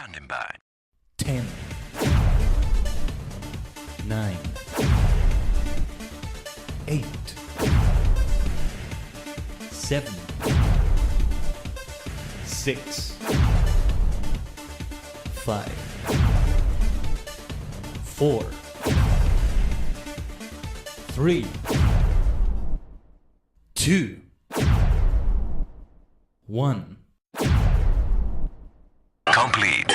Standing by. 10, 9, 8, 7, 6, 5, 4, 3, 2, 1. Complete.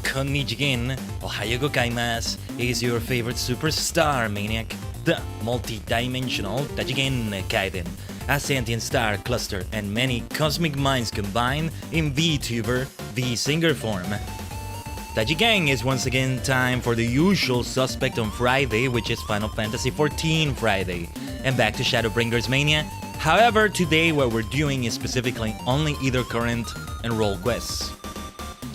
Tajigen, Ohio gozaimasu, is your favorite superstar maniac, the multi-dimensional Tajigen Khaiden, a sentient star cluster and many cosmic minds combined in VTuber, the singer form. Tajigen is once again time for the usual suspect on Friday, which is Final Fantasy XIV Friday, and back to Shadowbringers Mania. However, today what we're doing is specifically only either current and role quests.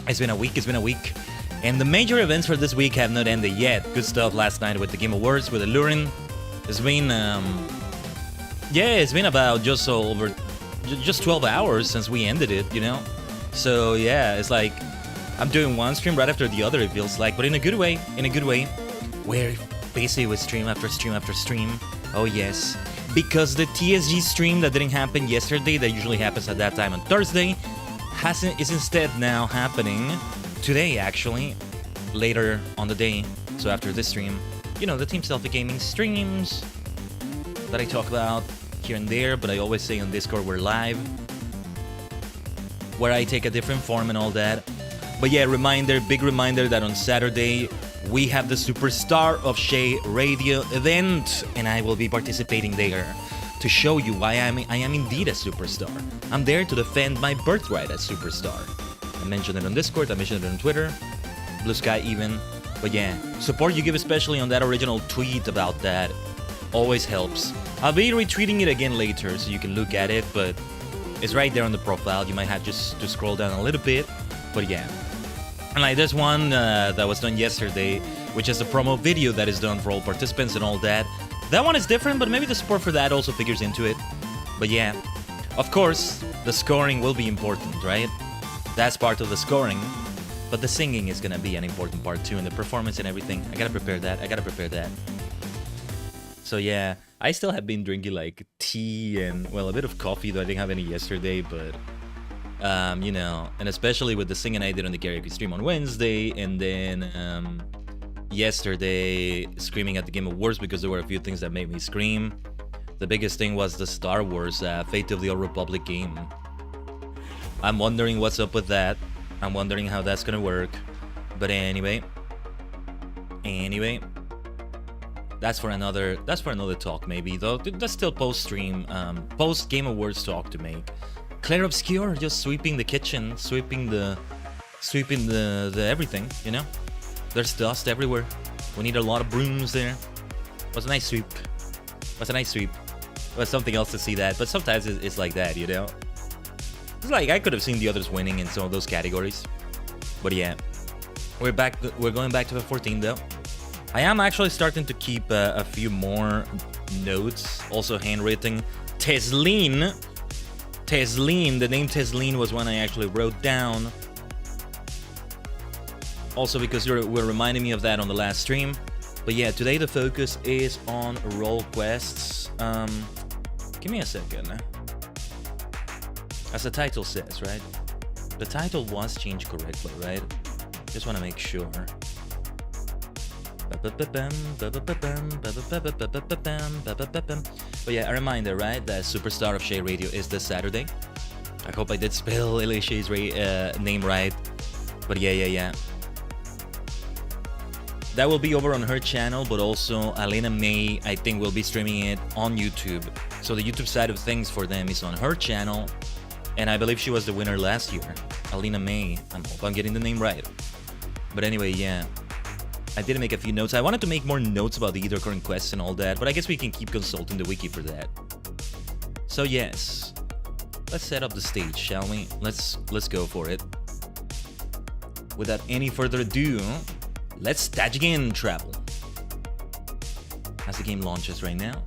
It's been a week, and the major events for this week have not ended yet. Good stuff last night with the Game Awards, with Alluring. It's been, it's been about just 12 hours since we ended it, you know? So yeah, it's like, I'm doing one stream right after the other, it feels like, but in a good way, We're basically with stream after stream after stream. Oh yes. Because the TSG stream that didn't happen yesterday, that usually happens at that time on Thursday, is instead now happening today, actually, later on the day. So after this stream, you know, the Team Selfie Gaming streams that I talk about here and there, but I always say on Discord we're live, where I take a different form and all that. But yeah, big reminder that on Saturday we have the Superstar of Shay Radio event, and I will be participating there to show you why I am indeed a superstar. I'm there to defend my birthright as superstar. I mentioned it on Discord, I mentioned it on Twitter, Blue Sky even. But yeah, support you give, especially on that original tweet about that, always helps. I'll be retweeting it again later so you can look at it, but it's right there on the profile. You might have just to scroll down a little bit, but yeah. And like this one that was done yesterday, which is a promo video that is done for all participants and all that. That one is different, but maybe the support for that also figures into it. But yeah, of course, the scoring will be important, right? That's part of the scoring. But the singing is gonna be an important part too, and the performance and everything. I gotta prepare that. So yeah, I still have been drinking like tea and, well, a bit of coffee, though I didn't have any yesterday, but you know, and especially with the singing I did on the karaoke stream on Wednesday, and then yesterday screaming at the Game Awards because there were a few things that made me scream. The biggest thing was the Star Wars Fate of the Old Republic game. I'm wondering what's up with that. I'm wondering how that's gonna work. But anyway, that's for another talk maybe, though. That's still post stream, post Game Awards talk to make. Claire Obscure just sweeping the kitchen, sweeping the everything, you know. There's dust everywhere. We need a lot of brooms there. Was a nice sweep. It was something else to see that, but sometimes it's like that, you know. It's like I could have seen the others winning in some of those categories. But yeah, we're back. We're going back to the 14 though. I am actually starting to keep a few more notes, also handwritten. Tesleen, the name Tesleen was one I actually wrote down. Also because you were reminding me of that on the last stream. But yeah, today the focus is on role quests. Give me a second. As the title says, right? The title was changed correctly, right? Just want to make sure. But yeah, a reminder, right? That Superstar of Shay Radio is this Saturday. I hope I did spell Elishay's name right. But yeah. That will be over on her channel, but also Alina May, I think, will be streaming it on YouTube. So the YouTube side of things for them is on her channel. And I believe she was the winner last year. Alina May. I hope I'm getting the name right. But anyway, yeah. I did make a few notes. I wanted to make more notes about the either current quests and all that, but I guess we can keep consulting the wiki for that. So yes. Let's set up the stage, shall we? Let's go for it. Without any further ado, Let's Tajigen travel. As the game launches right now.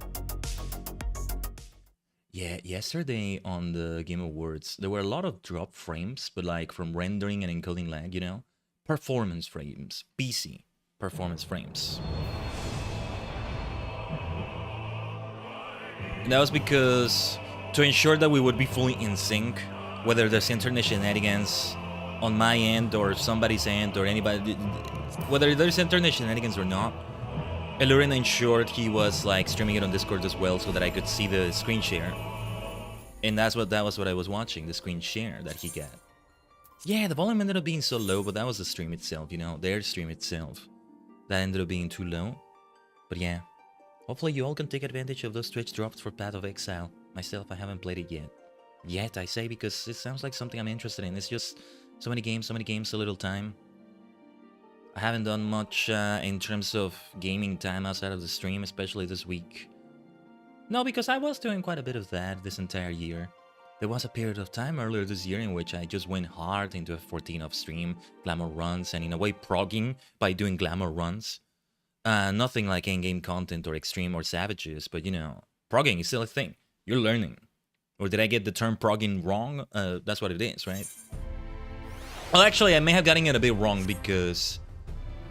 Yeah, yesterday on the Game Awards, there were a lot of drop frames, but like from rendering and encoding lag, you know? Performance frames. PC performance frames. And that was because to ensure that we would be fully in sync, whether there's internet shenanigans on my end or somebody's end or anybody, whether there's internet shenanigans or not, Elurin ensured he was like streaming it on Discord as well so that I could see the screen share. And that was what I was watching, the screen share that he got. Yeah, the volume ended up being so low, but that was the stream itself, you know, their stream itself. That ended up being too low. But yeah, hopefully you all can take advantage of those Twitch drops for Path of Exile. Myself, I haven't played it yet. Yet, I say, because it sounds like something I'm interested in. It's just so many games, so little time. I haven't done much in terms of gaming time outside of the stream, especially this week. No, because I was doing quite a bit of that this entire year. There was a period of time earlier this year in which I just went hard into F14 off stream, glamour runs, and in a way progging by doing glamour runs. Nothing like in-game content or extreme or savages, but you know, progging is still a thing. You're learning. Or did I get the term progging wrong? That's what it is, right? Well, actually, I may have gotten it a bit wrong because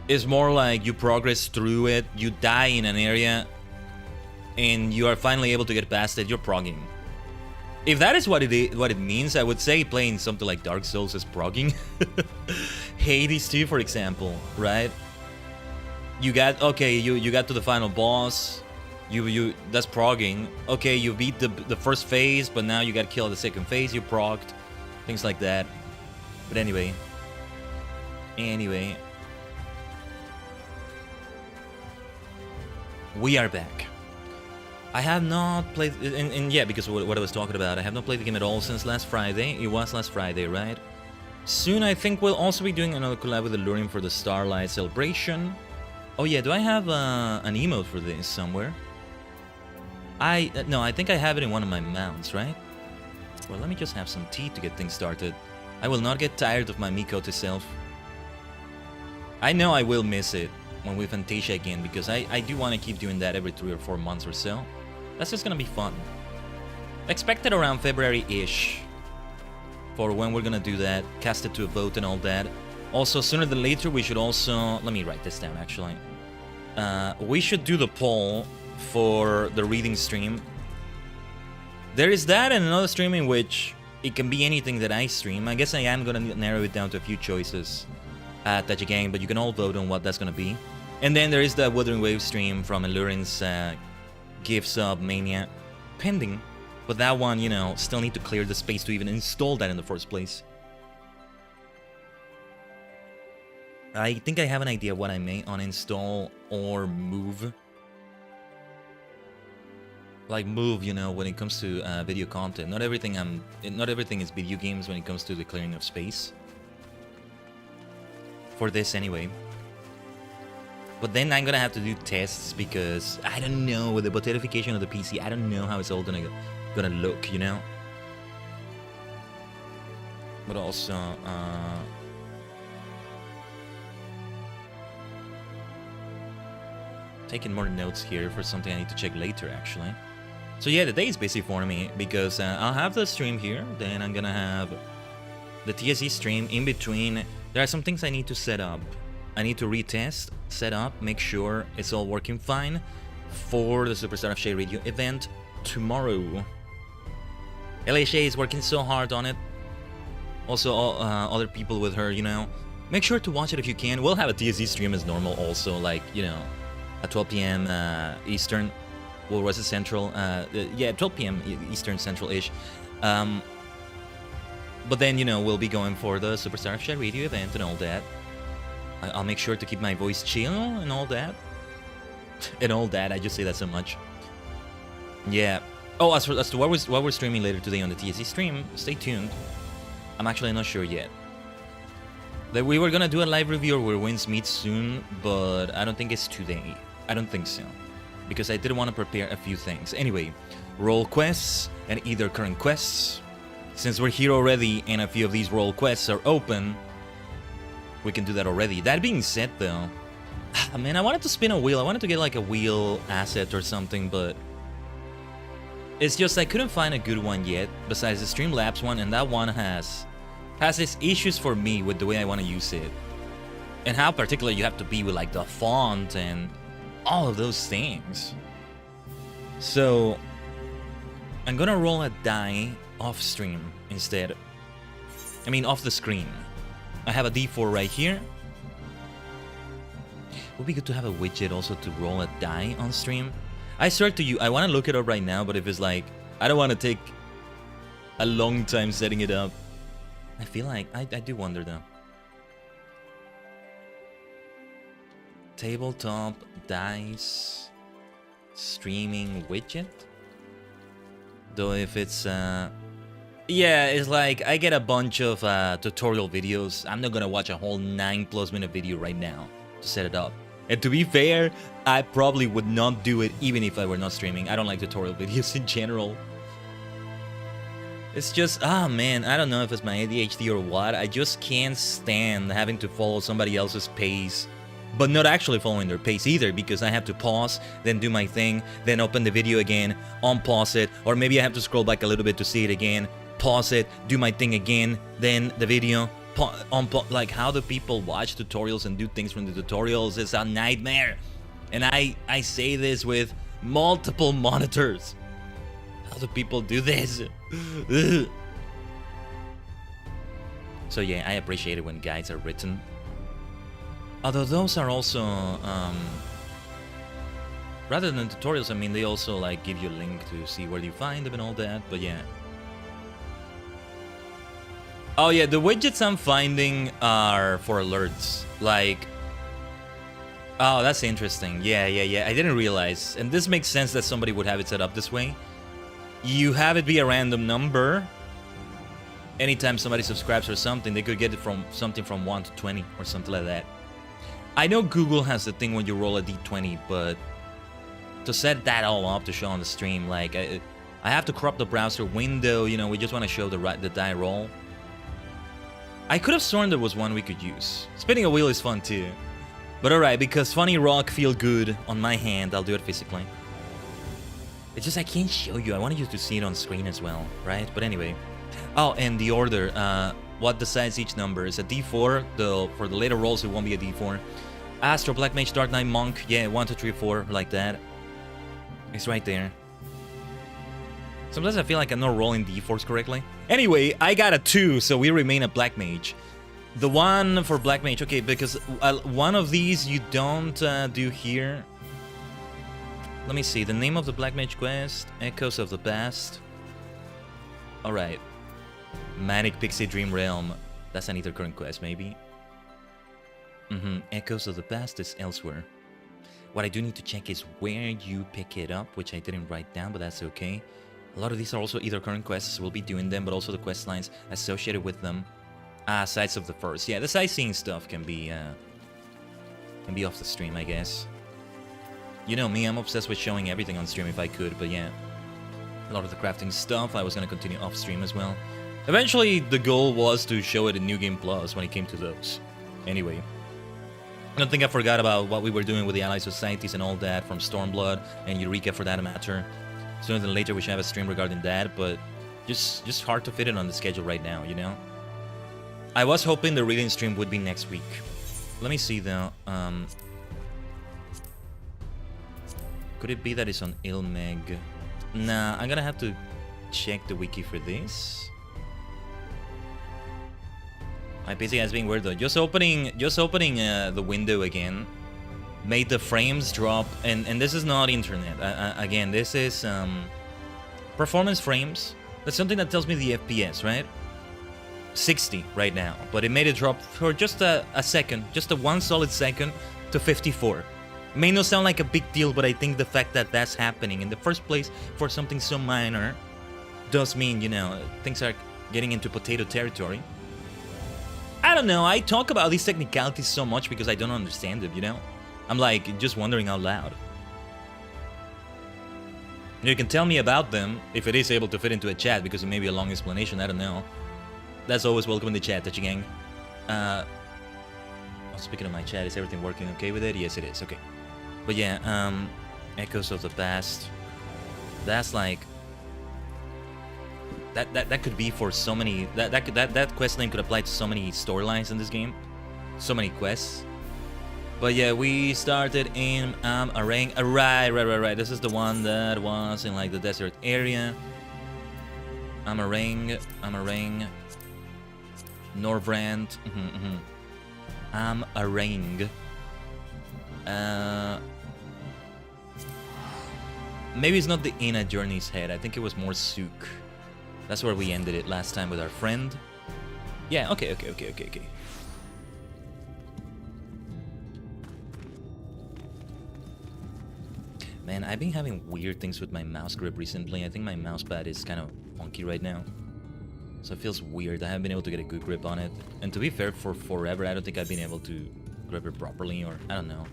it's more like you progress through it, you die in an area, and you are finally able to get past it, you're progging. If that is what it means, I would say playing something like Dark Souls is progging. Hades 2, for example, right? You got to the final boss. That's progging. Okay, you beat the first phase, but now you got to kill the second phase. You progged, things like that. But anyway, we are back. I have not played, and yeah, because of what I was talking about, I have not played the game at all since last Friday. It was last Friday, right? Soon, I think we'll also be doing another collab with Elurin for the Starlight Celebration. Oh yeah, do I have an emote for this somewhere? No, I think I have it in one of my mounts, right? Well, let me just have some tea to get things started. I will not get tired of my Mikoto self. I know I will miss it when we Fantasia again, because I do want to keep doing that every 3 or 4 months or so. That's just gonna be fun. Expected around February-ish for when we're gonna do that, cast it to a vote and all that. Also, sooner than later, we should also... Let me write this down, actually. We should do the poll for the reading stream. There is that and another stream in which it can be anything that I stream. I guess I am gonna narrow it down to a few choices at Tajigen, but you can all vote on what that's gonna be. And then there is the Wuthering Wave stream from Elurin's Give Sub Mania pending. But that one, you know, still need to clear the space to even install that in the first place. I think I have an idea what I may uninstall or move. Like move, you know, when it comes to video content. Not everything is video games when it comes to the clearing of space. For this anyway. But then I'm gonna have to do tests because I don't know with the botetification of the PC. I don't know how it's all gonna look, you know. But also, taking more notes here for something I need to check later, actually. So yeah, the day is busy for me because I'll have the stream here. Then I'm gonna have the TSE stream in between. There are some things I need to set up. I need to retest, set up, make sure it's all working fine for the Superstar of Shay Radio event tomorrow. LA Shay is working so hard on it. Also, other people with her, you know. Make sure to watch it if you can. We'll have a TSE stream as normal also, like, you know, at 12 p.m. Eastern. Well, was it Central? Yeah, 12 p.m. Eastern Central-ish. But then, you know, we'll be going for the Superstar of Shay Radio event and all that. I'll make sure to keep my voice chill and all that. And all that, I just say that so much. Yeah. Oh, as to what we're streaming later today on the TSE stream, stay tuned. I'm actually not sure yet. That we were gonna do a live review of Where Winds Meet soon, but I don't think it's today. I don't think so. Because I did want to prepare a few things. Anyway, role quests and either current quests. Since we're here already and a few of these role quests are open, we can do that already. That being said, though, Man, I wanted to spin a wheel. I wanted to get like a wheel asset or something, but it's just I couldn't find a good one yet, besides the Streamlabs one, and that one has its issues for me with the way I want to use it. And how particular you have to be with like the font and all of those things. So I'm gonna roll a die off stream instead. I mean off the screen. I have a D4 right here. Would be good to have a widget also to roll a die on stream. I swear to you, I want to look it up right now, but if it's like, I don't want to take a long time setting it up. I feel like, I do wonder though. Tabletop dice streaming widget. Though if it's, yeah, it's like, I get a bunch of tutorial videos. I'm not gonna watch a whole 9+ minute video right now to set it up. And to be fair, I probably would not do it even if I were not streaming. I don't like tutorial videos in general. It's just, man, I don't know if it's my ADHD or what. I just can't stand having to follow somebody else's pace, but not actually following their pace either, because I have to pause, then do my thing, then open the video again, unpause it, or maybe I have to scroll back a little bit to see it again, pause it, do my thing again, then the video. Like, how do people watch tutorials and do things from the tutorials? It's a nightmare. And I say this with multiple monitors. How do people do this? So yeah, I appreciate it when guides are written. Although those are also, rather than tutorials, I mean, they also like give you a link to see where you find them and all that, but yeah. Oh yeah, the widgets I'm finding are for alerts. Like, oh, that's interesting. Yeah. I didn't realize. And this makes sense that somebody would have it set up this way. You have it be a random number. Anytime somebody subscribes or something, they could get it from something from 1 to 20 or something like that. I know Google has the thing when you roll a d20, but to set that all up to show on the stream, like, I have to crop the browser window, you know, we just want to show the die roll. I could have sworn there was one we could use. Spinning a wheel is fun too. But alright, because funny rock feel good on my hand, I'll do it physically. It's just I can't show you. I wanted you to see it on screen as well, right? But anyway. Oh, and the order. What decides each number is a D4. For the later rolls, it won't be a D4. Astro, Black Mage, Dark Knight, Monk. Yeah, 1, 2, 3, 4, like that. It's right there. Sometimes I feel like I'm not rolling D4s correctly. Anyway, I got a 2, so we remain a Black Mage. The one for Black Mage, okay, because one of these you don't do here. Let me see, the name of the Black Mage quest, Echoes of the Past. Alright. Manic Pixie Dream Realm. That's an Ether current quest, maybe. Echoes of the Past is elsewhere. What I do need to check is where you pick it up, which I didn't write down, but that's okay. A lot of these are also either current quests, we'll be doing them, but also the quest lines associated with them. Sights of the First. Yeah, the sightseeing stuff can be off the stream, I guess. You know me, I'm obsessed with showing everything on stream if I could, but yeah. A lot of the crafting stuff, I was gonna continue off stream as well. Eventually, the goal was to show it in New Game Plus when it came to those. Anyway. I don't think I forgot about what we were doing with the Allied Societies and all that from Stormblood and Eureka for that matter. Sooner than later we should have a stream regarding that, but just hard to fit it on the schedule right now, you know? I was hoping the reading stream would be next week. Let me see though. Could it be that it's on Ilmeg? Nah, I'm gonna have to check the wiki for this. My PC has been weird though. Just opening the window again made the frames drop, and this is not internet. Again, this is performance frames. That's something that tells me the FPS, right? 60 right now, but it made it drop for just a second, just a 1 solid second to 54. May not sound like a big deal, but I think the fact that that's happening in the first place for something so minor does mean, you know, things are getting into potato territory. I don't know, I talk about these technicalities so much because I don't understand them, you know? I'm like, just wondering out loud. You can tell me about them if it is able to fit into a chat, because it may be a long explanation, I don't know. That's always welcome in the chat, Tajigen. Speaking of my chat, is everything working okay with it? Yes, it is. Okay. But yeah, Echoes of the Past. That's like that could be for so many. That quest name could apply to so many storylines in this game, so many quests. But yeah, we started in Arang. Right. This is the one that was in like the desert area. Arang. Norvrand. Arang. Maybe it's not the inn at Journey's Head. I think it was more Souk. That's where we ended it last time with our friend. Yeah, okay. Man, I've been having weird things with my mouse grip recently. I think my mouse pad is kind of funky right now. So it feels weird. I haven't been able to get a good grip on it. And to be fair, for forever, I don't think I've been able to grip it properly, or I don't know.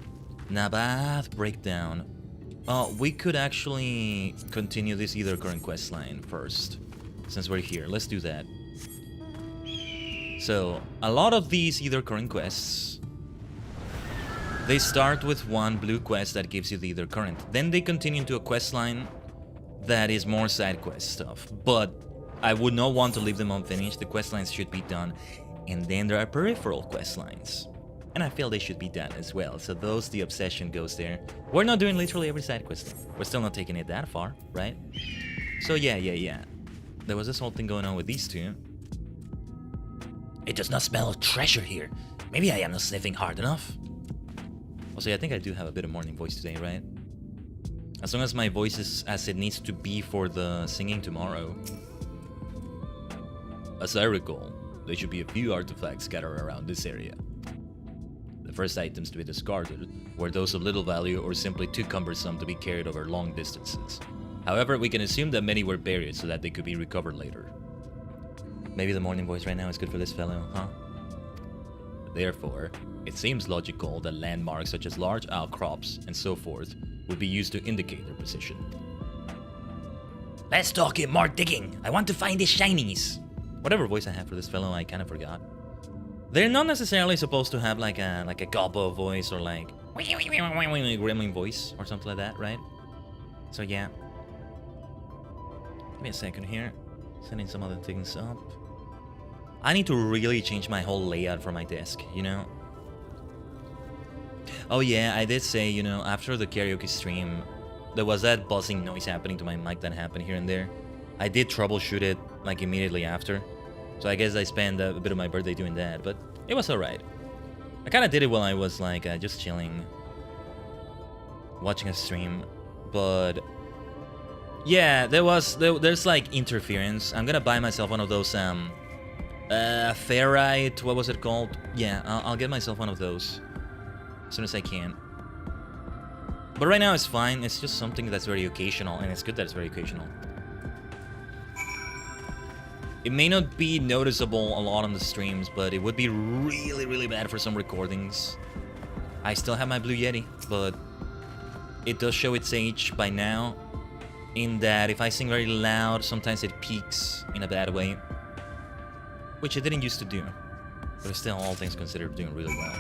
Nabath Breakdown. Oh, we could actually continue this Either current quest line first, since we're here. Let's do that. So, a lot of these Either current quests, they start with one blue quest that gives you the Either current. Then they continue into a quest line that is more side quest stuff. But I would not want to leave them unfinished. The quest lines should be done. And then there are peripheral quest lines. And I feel they should be done as well. So the obsession goes there. We're not doing literally every side quest. We're still not taking it that far, right? So yeah. There was this whole thing going on with these two. It does not smell of treasure here. Maybe I am not sniffing hard enough. Also, I think I do have a bit of morning voice today, right? As long as my voice is as it needs to be for the singing tomorrow. As I recall, there should be a few artifacts scattered around this area. The first items to be discarded were those of little value or simply too cumbersome to be carried over long distances. However, we can assume that many were buried so that they could be recovered later. Maybe the morning voice right now is good for this fellow, huh? Therefore, it seems logical that landmarks such as large outcrops and so forth would be used to indicate their position. Let's talk it more digging. I want to find the shinies. Whatever voice I have for this fellow, I kind of forgot. They're not necessarily supposed to have like a gobbo voice or like gremlin voice or something like that, right? So yeah. Give me a second here. Setting some other things up. I need to really change my whole layout for my desk, you know? Oh yeah, I did say, you know, after the karaoke stream, there was that buzzing noise happening to my mic that happened here and there. I did troubleshoot it, like, immediately after. So I guess I spent a bit of my birthday doing that, but it was alright. I kind of did it while I was, like, just chilling. Watching a stream. But yeah, there's, like, interference. I'm gonna buy myself one of those, ferrite, what was it called? Yeah, I'll get myself one of those. As soon as I can. But right now it's fine. It's just something that's very occasional, and it's good that it's very occasional. It may not be noticeable a lot on the streams, but it would be really, really bad for some recordings. I still have my Blue Yeti, but it does show its age by now, in that if I sing very loud, sometimes it peaks in a bad way, which it didn't used to do, but it's still, all things considered, doing really well.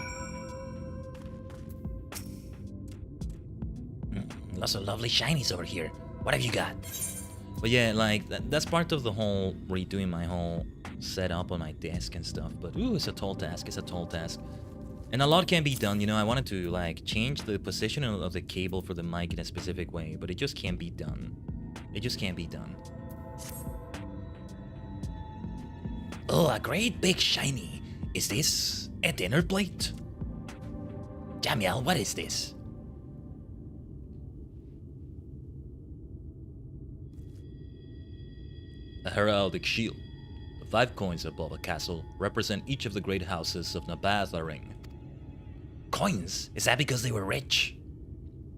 Lots of lovely shinies over here. What have you got? But yeah, like, that's part of the whole redoing my whole setup on my desk and stuff. But ooh, it's a tall task. It's a tall task. And a lot can be done, you know. I wanted to, like, change the position of the cable for the mic in a specific way, but it just can't be done. It just can't be done. Oh, a great big shiny. Is this a dinner plate? Jamiel, what is this? A heraldic shield. The 5 coins above a castle represent each of the great houses of Nabath Arang. Coins? Is that because they were rich?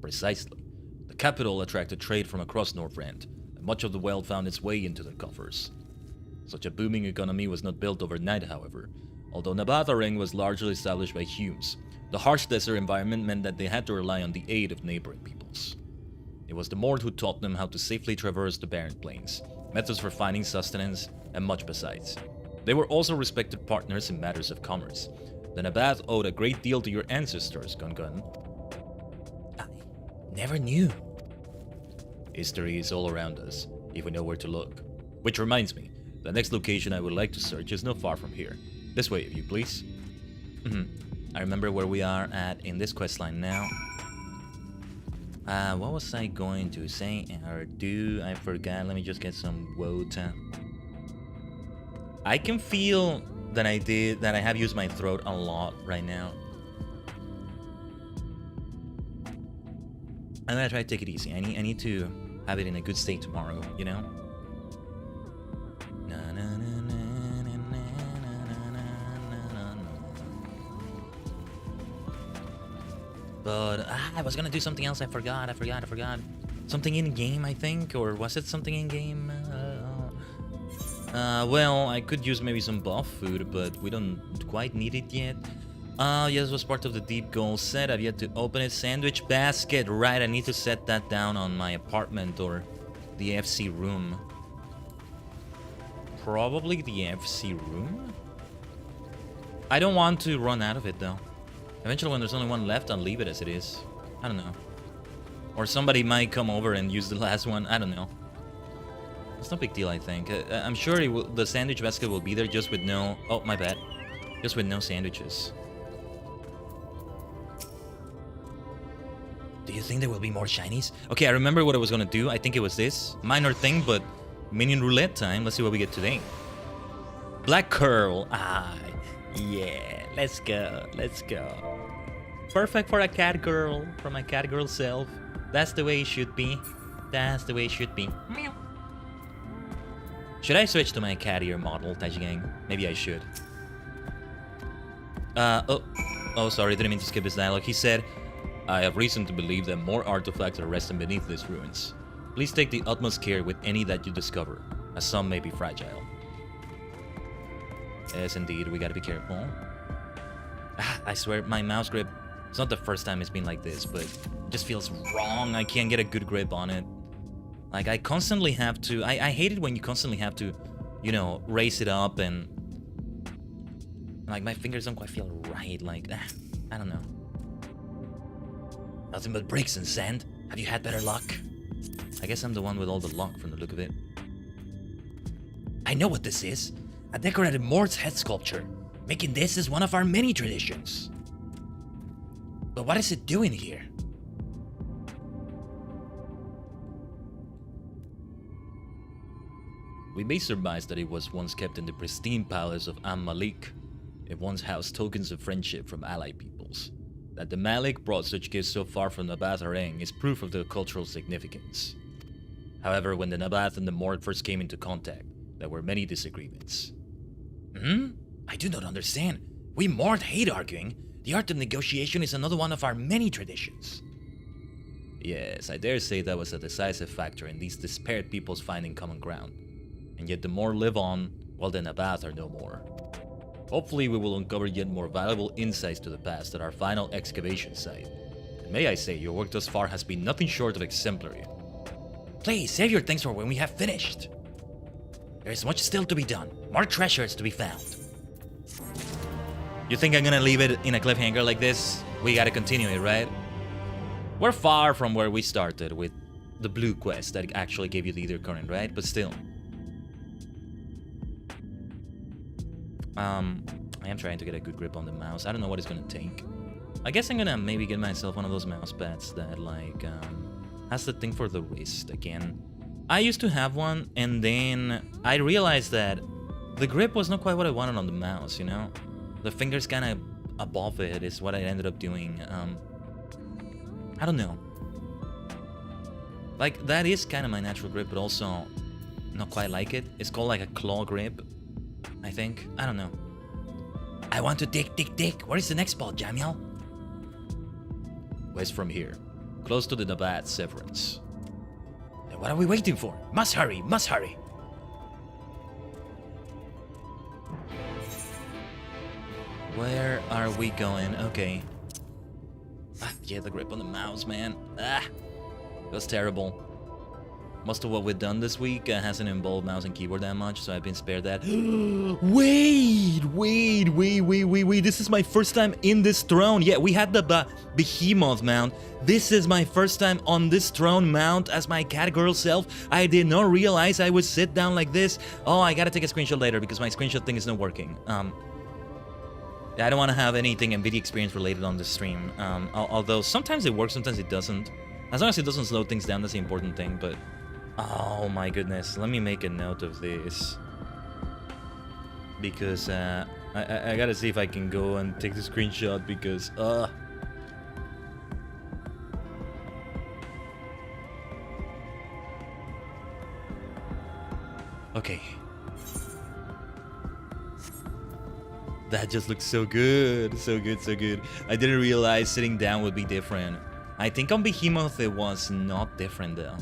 Precisely. The capital attracted trade from across Northrend, and much of the wealth found its way into their coffers. Such a booming economy was not built overnight, however. Although Nabath Arang was largely established by humans, the harsh desert environment meant that they had to rely on the aid of neighboring peoples. It was the Mord who taught them how to safely traverse the barren plains, methods for finding sustenance, and much besides. They were also respected partners in matters of commerce, The Nabath owed a great deal to your ancestors, Gun Gun. I never knew. History is all around us, if we know where to look. Which reminds me, the next location I would like to search is not far from here. This way, if you please. I remember where we are at in this questline now. What was I going to say or do? I forgot. Let me just get some water. I can feel that I have used my throat a lot right now. I'm gonna try to take it easy. I need to have it in a good state tomorrow, you know? But I was gonna do something else. I forgot. Something in game, I think, or was it something in game? Well, I could use maybe some buff food, but we don't quite need it yet. Yes, was part of the deep goal set. I've yet to open it. Sandwich basket, right? I need to set that down on my apartment or the FC room. Probably the FC room. I don't want to run out of it though. Eventually, when there's only one left, I'll leave it as it is. I don't know. Or somebody might come over and use the last one. I don't know. It's no big deal, I think. I'm sure the sandwich basket will be there just with no... Oh, my bad. Just with no sandwiches. Do you think there will be more shinies? Okay, I remember what I was gonna do. I think it was this. Minor thing, but minion roulette time. Let's see what we get today. Black curl. Ah, yeah. Let's go. Let's go. Perfect for a cat girl. For my cat girl self. That's the way it should be. That's the way it should be. Meow. Should I switch to my cat ear model, Tajigen? Maybe I should. Oh, sorry, didn't mean to skip his dialogue. He said, I have reason to believe that more artifacts are resting beneath these ruins. Please take the utmost care with any that you discover, as some may be fragile. Yes, indeed, we gotta be careful. I swear, my mouse grip, it's not the first time it's been like this, but it just feels wrong. I can't get a good grip on it. Like, I constantly have to... I hate it when you constantly have to, you know, raise it up and... Like, my fingers don't quite feel right. Like, I don't know. Nothing but bricks and sand. Have you had better luck? I guess I'm the one with all the luck from the look of it. I know what this is. A decorated Mort's head sculpture. Making this is one of our many traditions. But what is it doing here? We may surmise that it was once kept in the pristine palace of Malik. It once housed tokens of friendship from allied peoples. That the Malik brought such gifts so far from Nabath Areng is proof of their cultural significance. However, when the Nabath and the Mort first came into contact, there were many disagreements. I do not understand. We Mort hate arguing. The art of negotiation is another one of our many traditions. Yes, I dare say that was a decisive factor in these disparate peoples finding common ground. And yet the Mort live on, while the Nabath are no more. Hopefully we will uncover yet more valuable insights to the past at our final excavation site. And may I say, your work thus far has been nothing short of exemplary. Please, save your things for when we have finished. There is much still to be done, more treasures to be found. You think I'm gonna leave it in a cliffhanger like this? We gotta continue it, right? We're far from where we started with the blue quest that actually gave you the ether current, right? But still. I am trying to get a good grip on the mouse. I don't know what it's gonna take. I guess I'm gonna maybe get myself one of those mouse pads that like has the thing for the wrist again. I used to have one, and then I realized that the grip was not quite what I wanted on the mouse, you know? The fingers kind of above it is what I ended up doing. I don't know. Like, that is kind of my natural grip, but also not quite like it. It's called like a claw grip, I think. I don't know. I want to dig. Where is the next spot, Jamiel? West from here. Close to the Nabat Severance. Then what are we waiting for? Must hurry. Where are we going? Okay. Yeah, the grip on the mouse, man. It was terrible. Most of what we've done this week hasn't involved mouse and keyboard that much, so I've been spared that. Wait. This is my first time in this throne. Yeah, we had the behemoth mount. This is my first time on this throne mount as my cat girl self. I did not realize I would sit down like this. Oh, I gotta take a screenshot later because my screenshot thing is not working. I don't want to have anything NVIDIA experience related on this stream. Although sometimes it works, sometimes it doesn't. As long as it doesn't slow things down, that's the important thing, but... Oh my goodness, let me make a note of this. Because, I gotta see if I can go and take the screenshot because, Okay. That just looks so good, so good. I didn't realize sitting down would be different. I think on Behemoth it was not different though.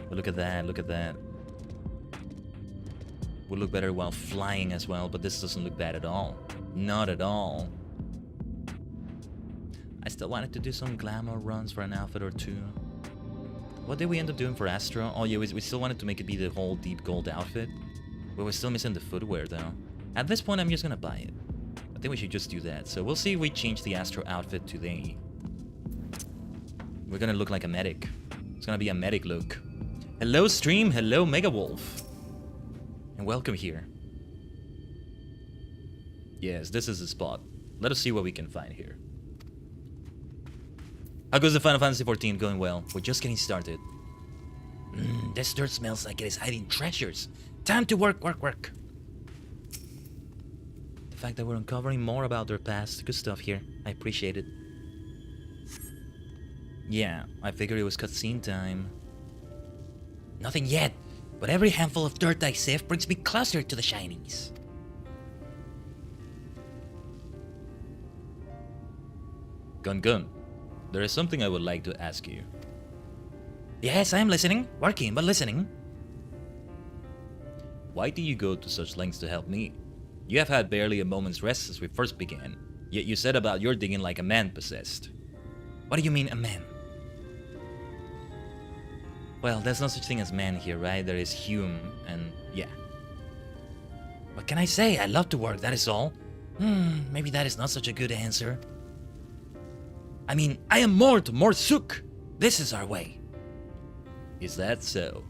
But look at that, look at that. Would look better while flying as well, but this doesn't look bad at all. Not at all. I still wanted to do some glamour runs for an outfit or two. What did we end up doing for Astro? Oh yeah, we still wanted to make it be the whole deep gold outfit. But we're still missing the footwear though. At this point, I'm just gonna buy it. I think we should just do that. So we'll see if we change the Astro outfit today. We're gonna look like a medic. It's gonna be a medic look. Hello stream, hello Mega Wolf. And welcome here. Yes, this is the spot. Let us see what we can find here. How goes the Final Fantasy XIV? Going well. We're just getting started. This dirt smells like it is hiding treasures. Time to work. The fact that we're uncovering more about their past. Good stuff here. I appreciate it. Yeah, I figured it was cutscene time. Nothing yet, but every handful of dirt I sift brings me closer to the shinies. Gun, there is something I would like to ask you. Yes, I am listening. Working, but listening. Why do you go to such lengths to help me? You have had barely a moment's rest since we first began, yet you said about your digging like a man possessed. What do you mean, a man? Well, there's no such thing as man here, right? There is Hume, and yeah. What can I say? I love to work, that is all. Maybe that is not such a good answer. I mean, I am Mort Suk. This is our way. Is that so?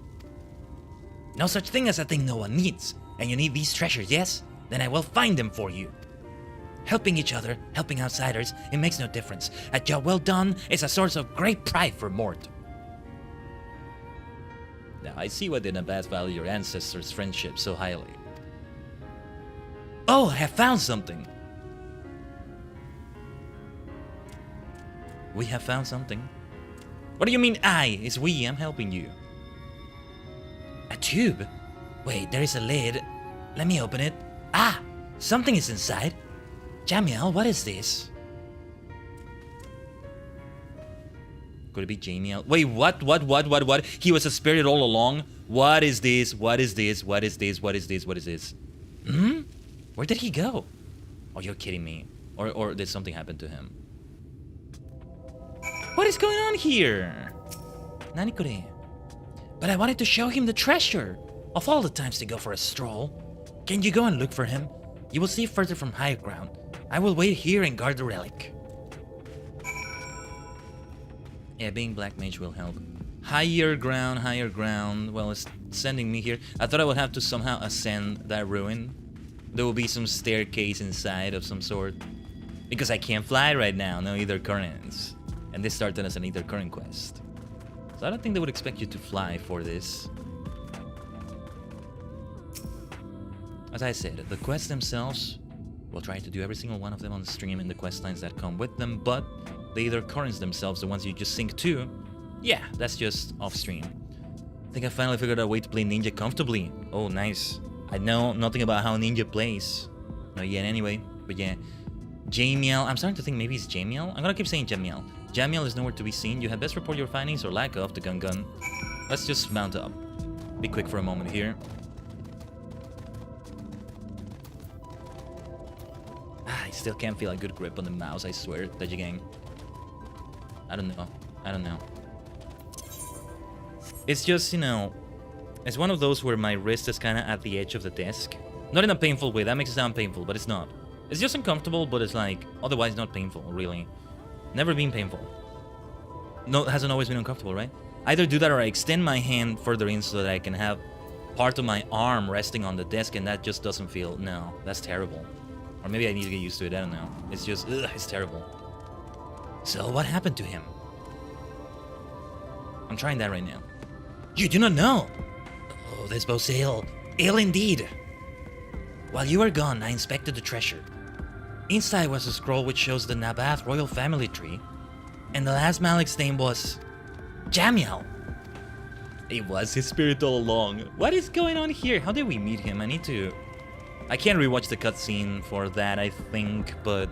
No such thing as a thing no one needs. And you need these treasures, yes? Then I will find them for you. Helping each other, helping outsiders, it makes no difference. A job well done is a source of great pride for Mort. Now I see why the Nabats value your ancestors' friendship so highly. Oh, I have found something. We have found something. What do you mean I? It's we, I'm helping you. A tube? Wait, there is a lid. Let me open it. Ah! Something is inside. Jamiel, what is this? Could it be Jamiel? Wait, what? He was a spirit all along? What is this? What is this? What is this? What is this? What is this? Where did he go? Oh, you're kidding me. Or did something happen to him? What is going on here? Nanikore. But I wanted to show him the treasure. Of all the times to go for a stroll. Can you go and look for him? You will see further from higher ground. I will wait here and guard the relic. Yeah, being Black Mage will help. Higher ground. Well, it's sending me here. I thought I would have to somehow ascend that ruin. There will be some staircase inside of some sort. Because I can't fly right now, no ether currents. And this started as an ether current quest. So I don't think they would expect you to fly for this. As I said, the quests themselves, we'll try to do every single one of them on the stream in the quest lines that come with them, but the ether currents themselves, the ones you just sync to, yeah, that's just off stream. I think I finally figured out a way to play Ninja comfortably. Oh, nice. I know nothing about how Ninja plays. Not yet anyway, but yeah. Jamiel, I'm starting to think maybe it's Jamiel. I'm gonna keep saying Jamiel. Jamiel is nowhere to be seen. You had best report your findings or lack of the gun. Let's just mount up. Be quick for a moment here. I still can't feel a good grip on the mouse, I swear, Tajigen. I don't know. It's just, you know, it's one of those where my wrist is kind of at the edge of the desk. Not in a painful way, that makes it sound painful, but it's not. It's just uncomfortable, but it's like, otherwise not painful, really. Never been painful. No, it hasn't always been uncomfortable, right? Either do that or I extend my hand further in so that I can have part of my arm resting on the desk, and that just doesn't feel, no, that's terrible. Or maybe I need to get used to it, I don't know. It's just, ugh, it's terrible. So what happened to him? I'm trying that right now. You do not know! Oh, this bodes ill. Ill indeed. While you were gone, I inspected the treasure. Inside was a scroll which shows the Nabath royal family tree, and the last Malik's name was Jamiel. It was his spirit all along. What is going on here? How did we meet him? I can't rewatch the cutscene for that, I think, but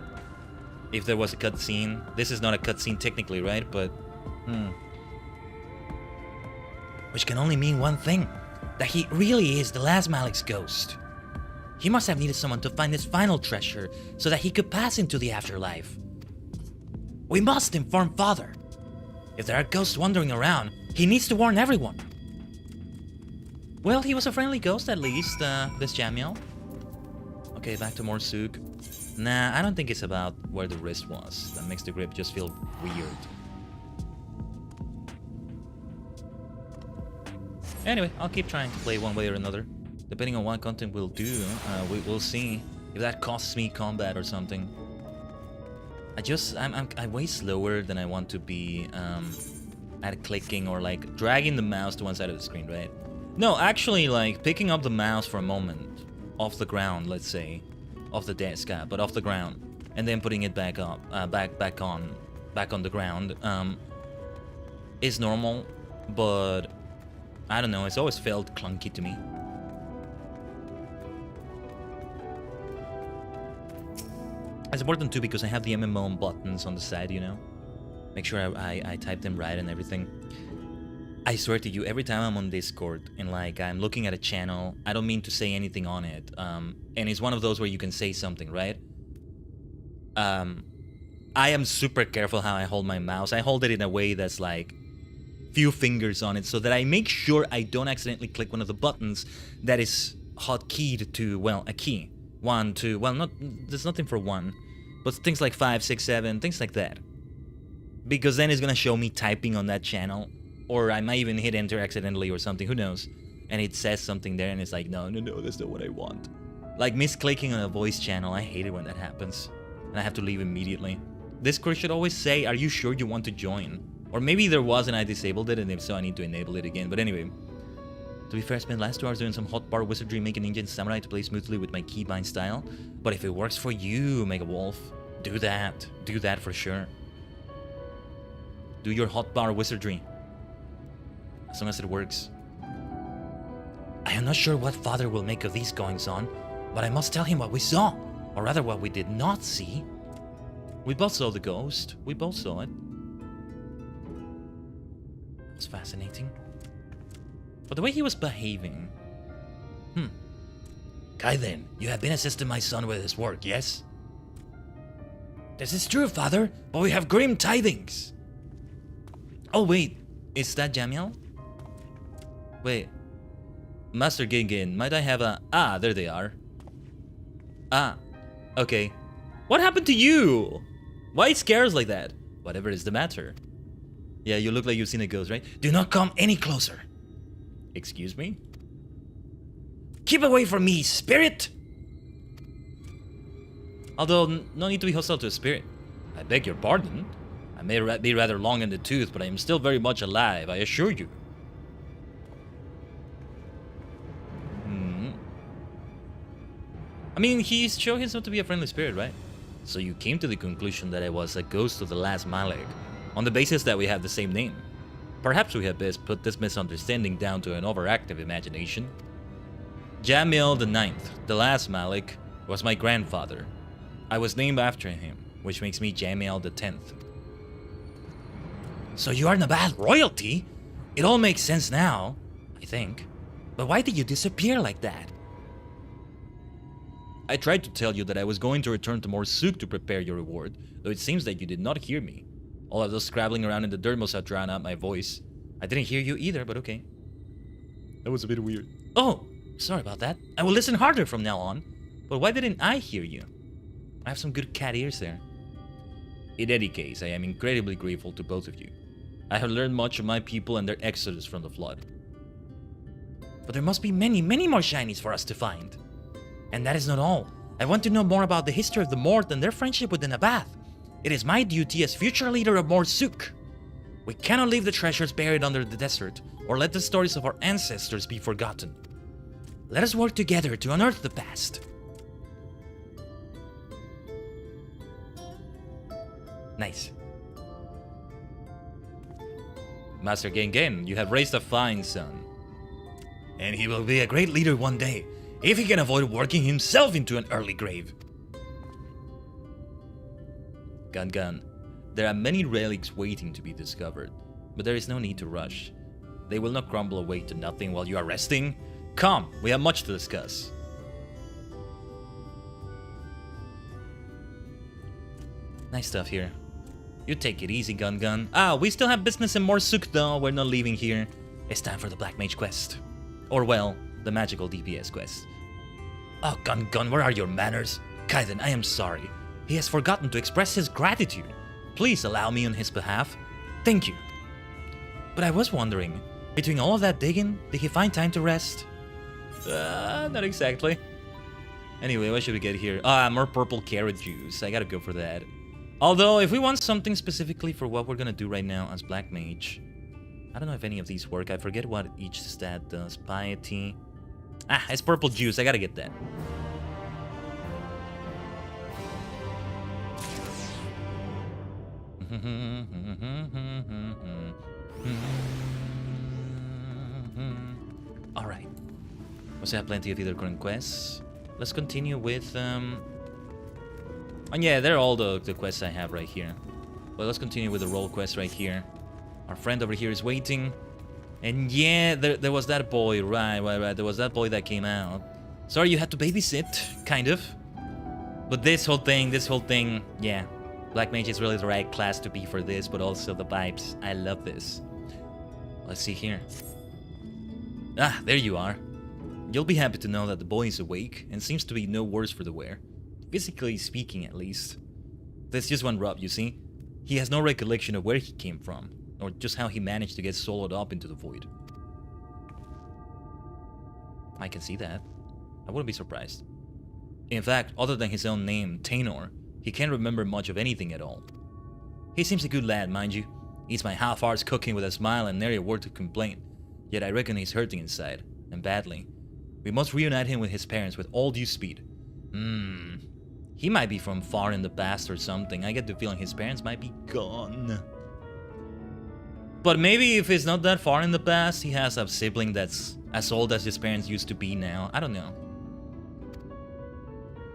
if there was a cutscene, this is not a cutscene technically, right? But, which can only mean one thing, that he really is the last Malik's ghost. He must have needed someone to find his final treasure so that he could pass into the afterlife. We must inform Father. If there are ghosts wandering around, he needs to warn everyone. Well, he was a friendly ghost at least, this Jamiel. Okay, back to more Sook. Nah, I don't think it's about where the wrist was. That makes the grip just feel weird. Anyway, I'll keep trying to play one way or another. Depending on what content we'll do, we'll see if that costs me combat or something. I'm way slower than I want to be at clicking or like dragging the mouse to one side of the screen, right? No, actually like picking up the mouse for a moment off the ground, let's say, off the desk, but off the ground, and then putting it back up, back on the ground, is normal, but I don't know. It's always felt clunky to me. It's important too because I have the MMO buttons on the side, you know? Make sure I type them right and everything. I swear to you, every time I'm on Discord and like I'm looking at a channel, I don't mean to say anything on it. And it's one of those where you can say something, right? I am super careful how I hold my mouse. I hold it in a way that's like few fingers on it so that I make sure I don't accidentally click one of the buttons that is hotkeyed to, well, a key. 1, 2, well, not, there's nothing for 1, but things like 5, 6, 7, things like that. Because then it's gonna show me typing on that channel, or I might even hit enter accidentally or something, who knows? And it says something there and it's like, no, that's not what I want. Like misclicking on a voice channel, I hate it when that happens. And I have to leave immediately. Discord should always say, are you sure you want to join? Or maybe there was and I disabled it, and if so I need to enable it again, but anyway. To be fair, I spent the last 2 hours doing some hotbar wizardry, making ninja and samurai to play smoothly with my keybind style. But if it works for you, Mega Wolf, do that. Do that for sure. Do your hotbar wizardry. As long as it works. I am not sure what Father will make of these goings-on, but I must tell him what we saw. Or rather, what we did not see. We both saw the ghost. We both saw it. It was fascinating. But the way he was behaving... Khaiden, you have been assisting my son with his work, yes? This is true, Father, but we have grim tidings. Oh, wait. Is that Jamiel? Wait. Master Tajigen, might I have a... Ah, there they are. Ah, okay. What happened to you? Why scares like that? Whatever is the matter. Yeah, you look like you've seen a ghost, right? Do not come any closer. Excuse me? Keep away from me, spirit! Although, no need to be hostile to a spirit. I beg your pardon. I may be rather long in the tooth, but I am still very much alive, I assure you. I mean, he's showing himself to be a friendly spirit, right? So you came to the conclusion that I was a ghost of the last Malik, on the basis that we have the same name. Perhaps we had best put this misunderstanding down to an overactive imagination. Jamiel the Ninth, the last Malik, was my grandfather. I was named after him, which makes me Jamiel the 10th. So you are Nabath royalty? It all makes sense now, I think. But why did you disappear like that? I tried to tell you that I was going to return to Morsuk to prepare your reward, though it seems that you did not hear me. All of those scrabbling around in the dirt must have drowned out my voice. I didn't hear you either, but okay. That was a bit weird. Oh, sorry about that. I will listen harder from now on. But why didn't I hear you? I have some good cat ears there. In any case, I am incredibly grateful to both of you. I have learned much of my people and their exodus from the flood. But there must be many, many more shinies for us to find. And that is not all. I want to know more about the history of the Mort and their friendship with the Nabath. It is my duty as future leader of Morsuk. We cannot leave the treasures buried under the desert, or let the stories of our ancestors be forgotten. Let us work together to unearth the past. Nice. Master Gengen, you have raised a fine son. And he will be a great leader one day, if he can avoid working himself into an early grave. Gun, there are many relics waiting to be discovered, but there is no need to rush. They will not crumble away to nothing while you are resting. Come, we have much to discuss. Nice stuff here. You take it easy, Gun. Ah, we still have business in Morsuk though, we're not leaving here. It's time for the Black Mage quest. Or well, the magical DPS quest. Oh, Gun, where are your manners? Khaiden, I am sorry. He has forgotten to express his gratitude. Please allow me on his behalf. Thank you. But I was wondering, between all of that digging, did he find time to rest? Not exactly. Anyway, what should we get here? Ah, more purple carrot juice. I gotta go for that. Although, if we want something specifically for what we're gonna do right now as Black Mage, I don't know if any of these work. I forget what each stat does. Piety. Ah, it's purple juice. I gotta get that. Alright. Also have plenty of other current quests. Let's continue with and yeah, they're all the quests I have right here. But let's continue with the role quest right here. Our friend over here is waiting. And yeah, there was that boy, right. There was that boy that came out. Sorry, you had to babysit, kind of. But this whole thing, yeah. Black Mage is really the right class to be for this, but also the vibes. I love this. Let's see here. Ah, there you are. You'll be happy to know that the boy is awake and seems to be no worse for the wear. Physically speaking, at least. There's just one rub, you see? He has no recollection of where he came from, or just how he managed to get swallowed up into the void. I can see that. I wouldn't be surprised. In fact, other than his own name, Tainor, he can't remember much of anything at all. He seems a good lad, mind you. Eats my half-hours cooking with a smile and nary a word to complain. Yet I reckon he's hurting inside, and badly. We must reunite him with his parents with all due speed. He might be from far in the past or something. I get the feeling his parents might be gone. But maybe if it's not that far in the past, he has a sibling that's as old as his parents used to be now. I don't know.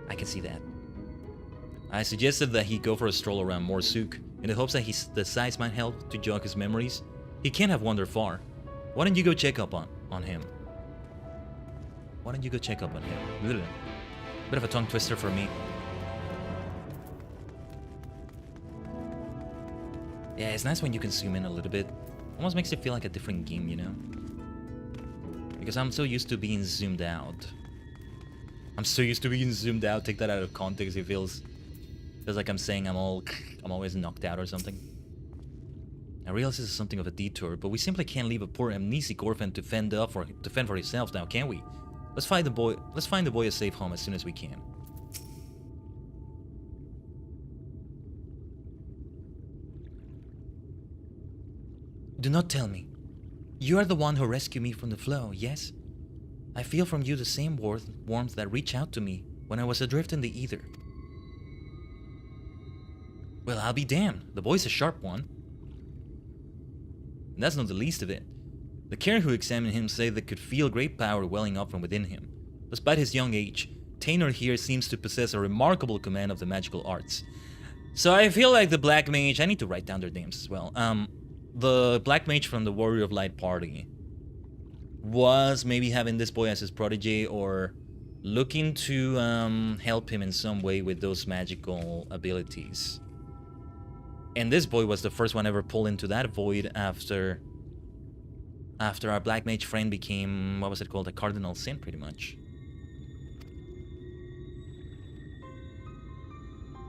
I can see that. I suggested that he go for a stroll around Morsuk, in the hopes that the sights might help to jog his memories. He can't have wandered far. Why don't you go check up on him? Why don't you go check up on him? Ugh. Bit of a tongue twister for me. Yeah, it's nice when you can zoom in a little bit. Almost makes it feel like a different game, you know? Because I'm so used to being zoomed out. Take that out of context. It feels like I'm saying I'm always knocked out or something. I realize this is something of a detour, but we simply can't leave a poor amnesic orphan to fend for himself now, can we? Let's find the boy a safe home as soon as we can. Do not tell me. You are the one who rescued me from the flow, yes? I feel from you the same warmth that reached out to me when I was adrift in the ether. Well, I'll be damned. The boy's a sharp one. And that's not the least of it. The Karen who examined him say they could feel great power welling up from within him. Despite his young age, Tainor here seems to possess a remarkable command of the magical arts. So I feel like the Black Mage... I need to write down their names as well. The Black Mage from the Warrior of Light party was maybe having this boy as his protege, or looking to help him in some way with those magical abilities. And this boy was the first one ever pulled into that void after after our black mage friend became, what was it called, a cardinal sin, pretty much.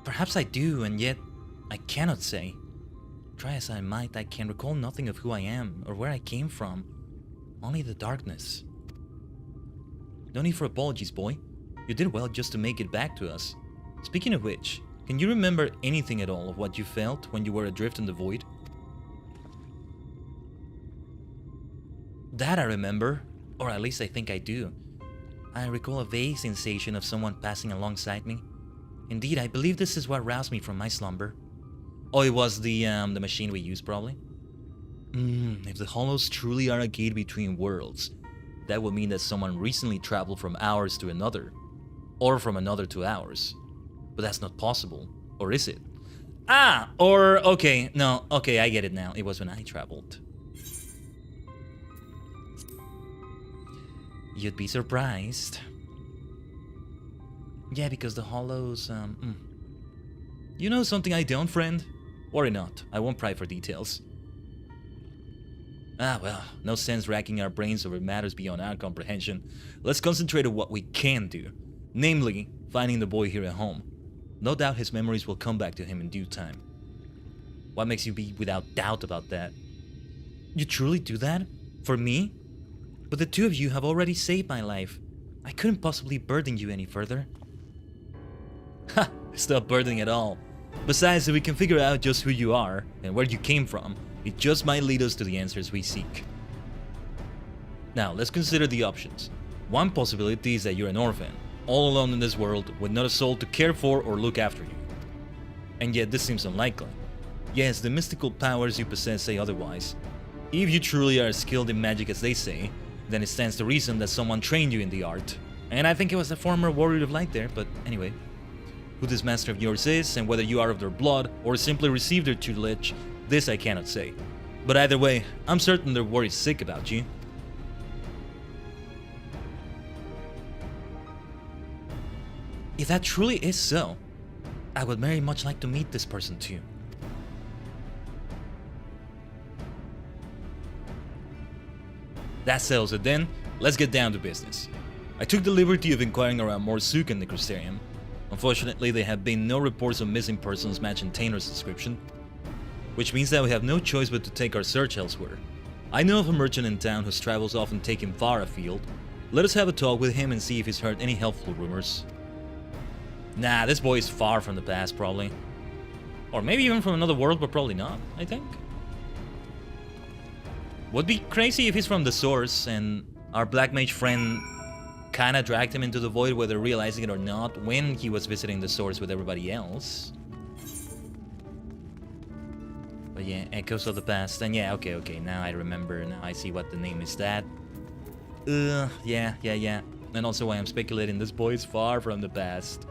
Perhaps I do, and yet I cannot say. Try as I might, I can recall nothing of who I am or where I came from. Only the darkness. No need for apologies, boy. You did well just to make it back to us. Speaking of which, can you remember anything at all of what you felt when you were adrift in the void? That I remember, or at least I think I do. I recall a vague sensation of someone passing alongside me. Indeed, I believe this is what roused me from my slumber. Oh, it was the machine we used, probably. If the hollows truly are a gate between worlds, that would mean that someone recently traveled from ours to another, or from another to ours. But that's not possible, or is it? Okay, I get it now. It was when I traveled. You'd be surprised. Yeah, because the hollows, You know something I don't, friend? Worry not, I won't pry for details. Well, no sense racking our brains over matters beyond our comprehension. Let's concentrate on what we can do. Namely, finding the boy here at home. No doubt his memories will come back to him in due time. What makes you be without doubt about that? You truly do that? For me? But the two of you have already saved my life. I couldn't possibly burden you any further. Ha! It's not burdening at all. Besides, if we can figure out just who you are and where you came from, it just might lead us to the answers we seek. Now, let's consider the options. One possibility is that you're an orphan, all alone in this world, with not a soul to care for or look after you. And yet this seems unlikely. Yes, the mystical powers you possess say otherwise. If you truly are as skilled in magic as they say, then it stands to reason that someone trained you in the art. And I think it was a former warrior of light there, but anyway. Who this master of yours is, and whether you are of their blood, or simply received their tutelage, this I cannot say. But either way, I'm certain they're worried sick about you. If that truly is so, I would very much like to meet this person too. That settles it then. Let's get down to business. I took the liberty of inquiring around Morsuk and the Crystarium. Unfortunately, there have been no reports of missing persons matching Tainor's description, which means that we have no choice but to take our search elsewhere. I know of a merchant in town whose travels often take him far afield. Let us have a talk with him and see if he's heard any helpful rumors. Nah, this boy is far from the past, probably. Or maybe even from another world, but probably not, I think. Would be crazy if he's from the source and our black mage friend kinda dragged him into the void, whether realizing it or not, when he was visiting the source with everybody else. But yeah, echoes of the past. And yeah, okay, now I remember, now I see what the name is that. Yeah. And also why I'm speculating this boy is far from the past.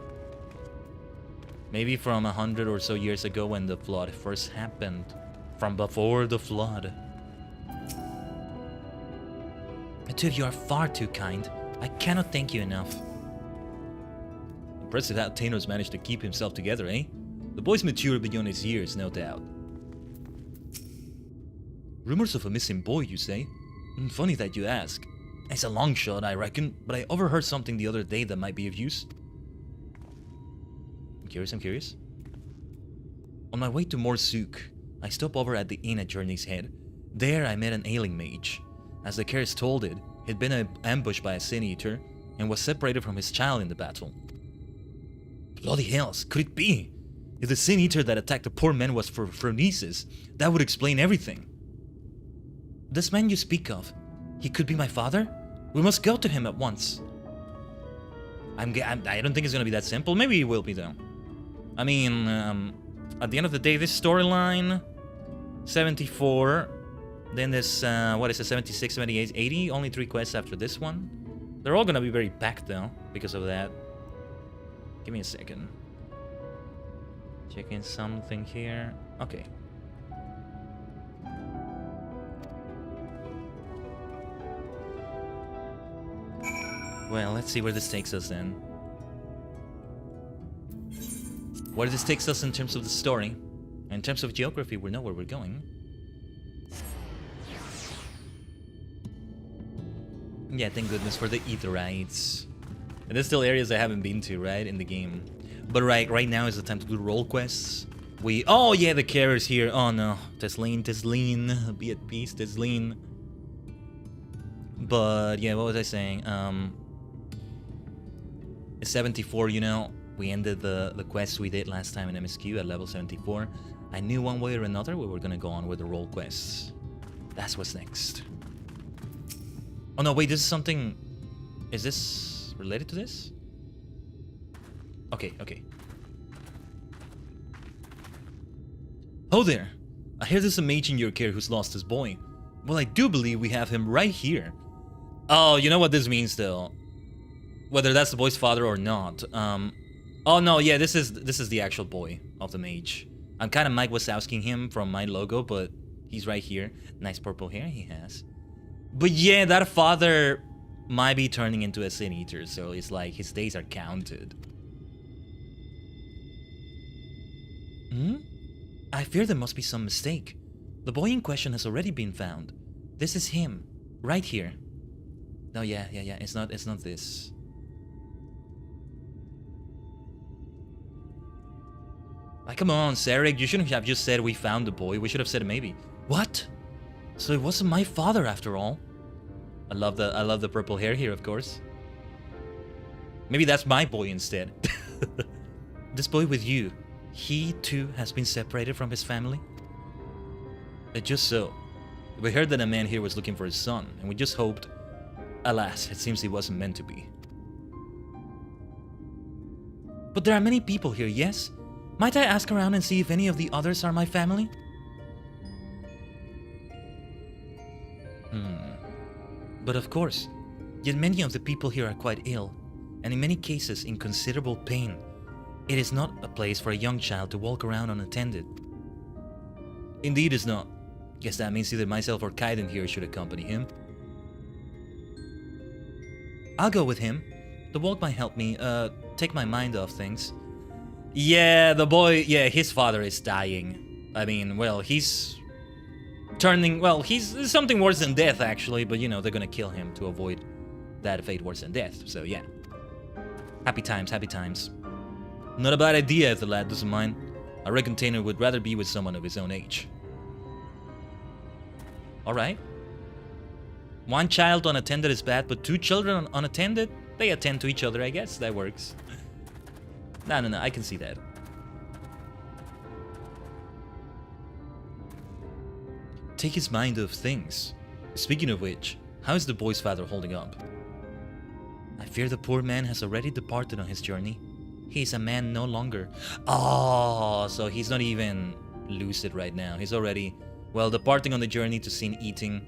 Maybe from 100 or so years ago when the flood first happened. From before the flood. The two of you are far too kind. I cannot thank you enough. Impressive how Thanos managed to keep himself together, eh? The boy's mature beyond his years, no doubt. Rumors of a missing boy, you say? Funny that you ask. It's a long shot, I reckon, but I overheard something the other day that might be of use. I'm curious. On my way to Morsuk, I stopped over at the inn at Journey's Head. There I met an ailing mage. As the Cares told it, he'd been ambushed by a sin eater and was separated from his child in the battle. Bloody hells, could it be? If the sin eater that attacked the poor man was for Phronesis, that would explain everything. This man you speak of, he could be my father? We must go to him at once. I don't think it's gonna be that simple. Maybe it will be though. I mean, at the end of the day, this storyline, 74. Then there's, 76, 78, 80? Only 3 quests after this one. They're all gonna be very packed though, because of that. Give me a second. Checking something here. Okay. Well, let's see where this takes us then. Where this takes us in terms of the story. In terms of geography, we know where we're going. Yeah, thank goodness for the aetherites. And there's still areas I haven't been to, right, in the game. But right now is the time to do role quests. Oh yeah, the carrier's here. Oh no, Tesleen, be at peace, Tesleen. But yeah, what was I saying? 74, you know, we ended the quest we did last time in MSQ at level 74. I knew one way or another we were gonna go on with the role quests. That's what's next. Oh no, wait, this is something... Is this related to this? Okay. Oh there! I hear there's a mage in your care who's lost his boy. Well, I do believe we have him right here. Oh, you know what this means though. Whether that's the boy's father or not. Oh no, yeah, this is the actual boy of the mage. I'm kind of Mike Wazowskiing him from my logo, but he's right here. Nice purple hair he has. But yeah, that father might be turning into a sin eater, so it's like his days are counted. I fear there must be some mistake. The boy in question has already been found. This is him, right here. No, yeah, it's not this. Like, come on, Sarek, you shouldn't have just said we found the boy. We should have said maybe. What? So it wasn't my father after all. I love the purple hair here, of course. Maybe that's my boy instead. This boy with you, he too has been separated from his family? Just so. We heard that a man here was looking for his son, and we just hoped. Alas, it seems he wasn't meant to be. But there are many people here, yes? Might I ask around and see if any of the others are my family? But of course, yet many of the people here are quite ill, and in many cases in considerable pain. It is not a place for a young child to walk around unattended. Indeed it's not. Guess that means either myself or Khaiden here should accompany him. I'll go with him. The walk might help me, take my mind off things. Yeah, the boy, yeah, his father is dying. I mean, well, he's turning, well, he's something worse than death, actually, but, you know, they're gonna kill him to avoid that fate worse than death, so yeah. Happy times, happy times. Not a bad idea if the lad doesn't mind. I reckon Tanner would rather be with someone of his own age. Alright. One child unattended is bad, but two children unattended? They attend to each other, I guess. That works. No, I can see that. Take his mind off things. Speaking of which, how is the boy's father holding up? I fear the poor man has already departed on his journey. He is a man no longer. Oh, so he's not even lucid right now. He's already, well, departing on the journey to sin eating.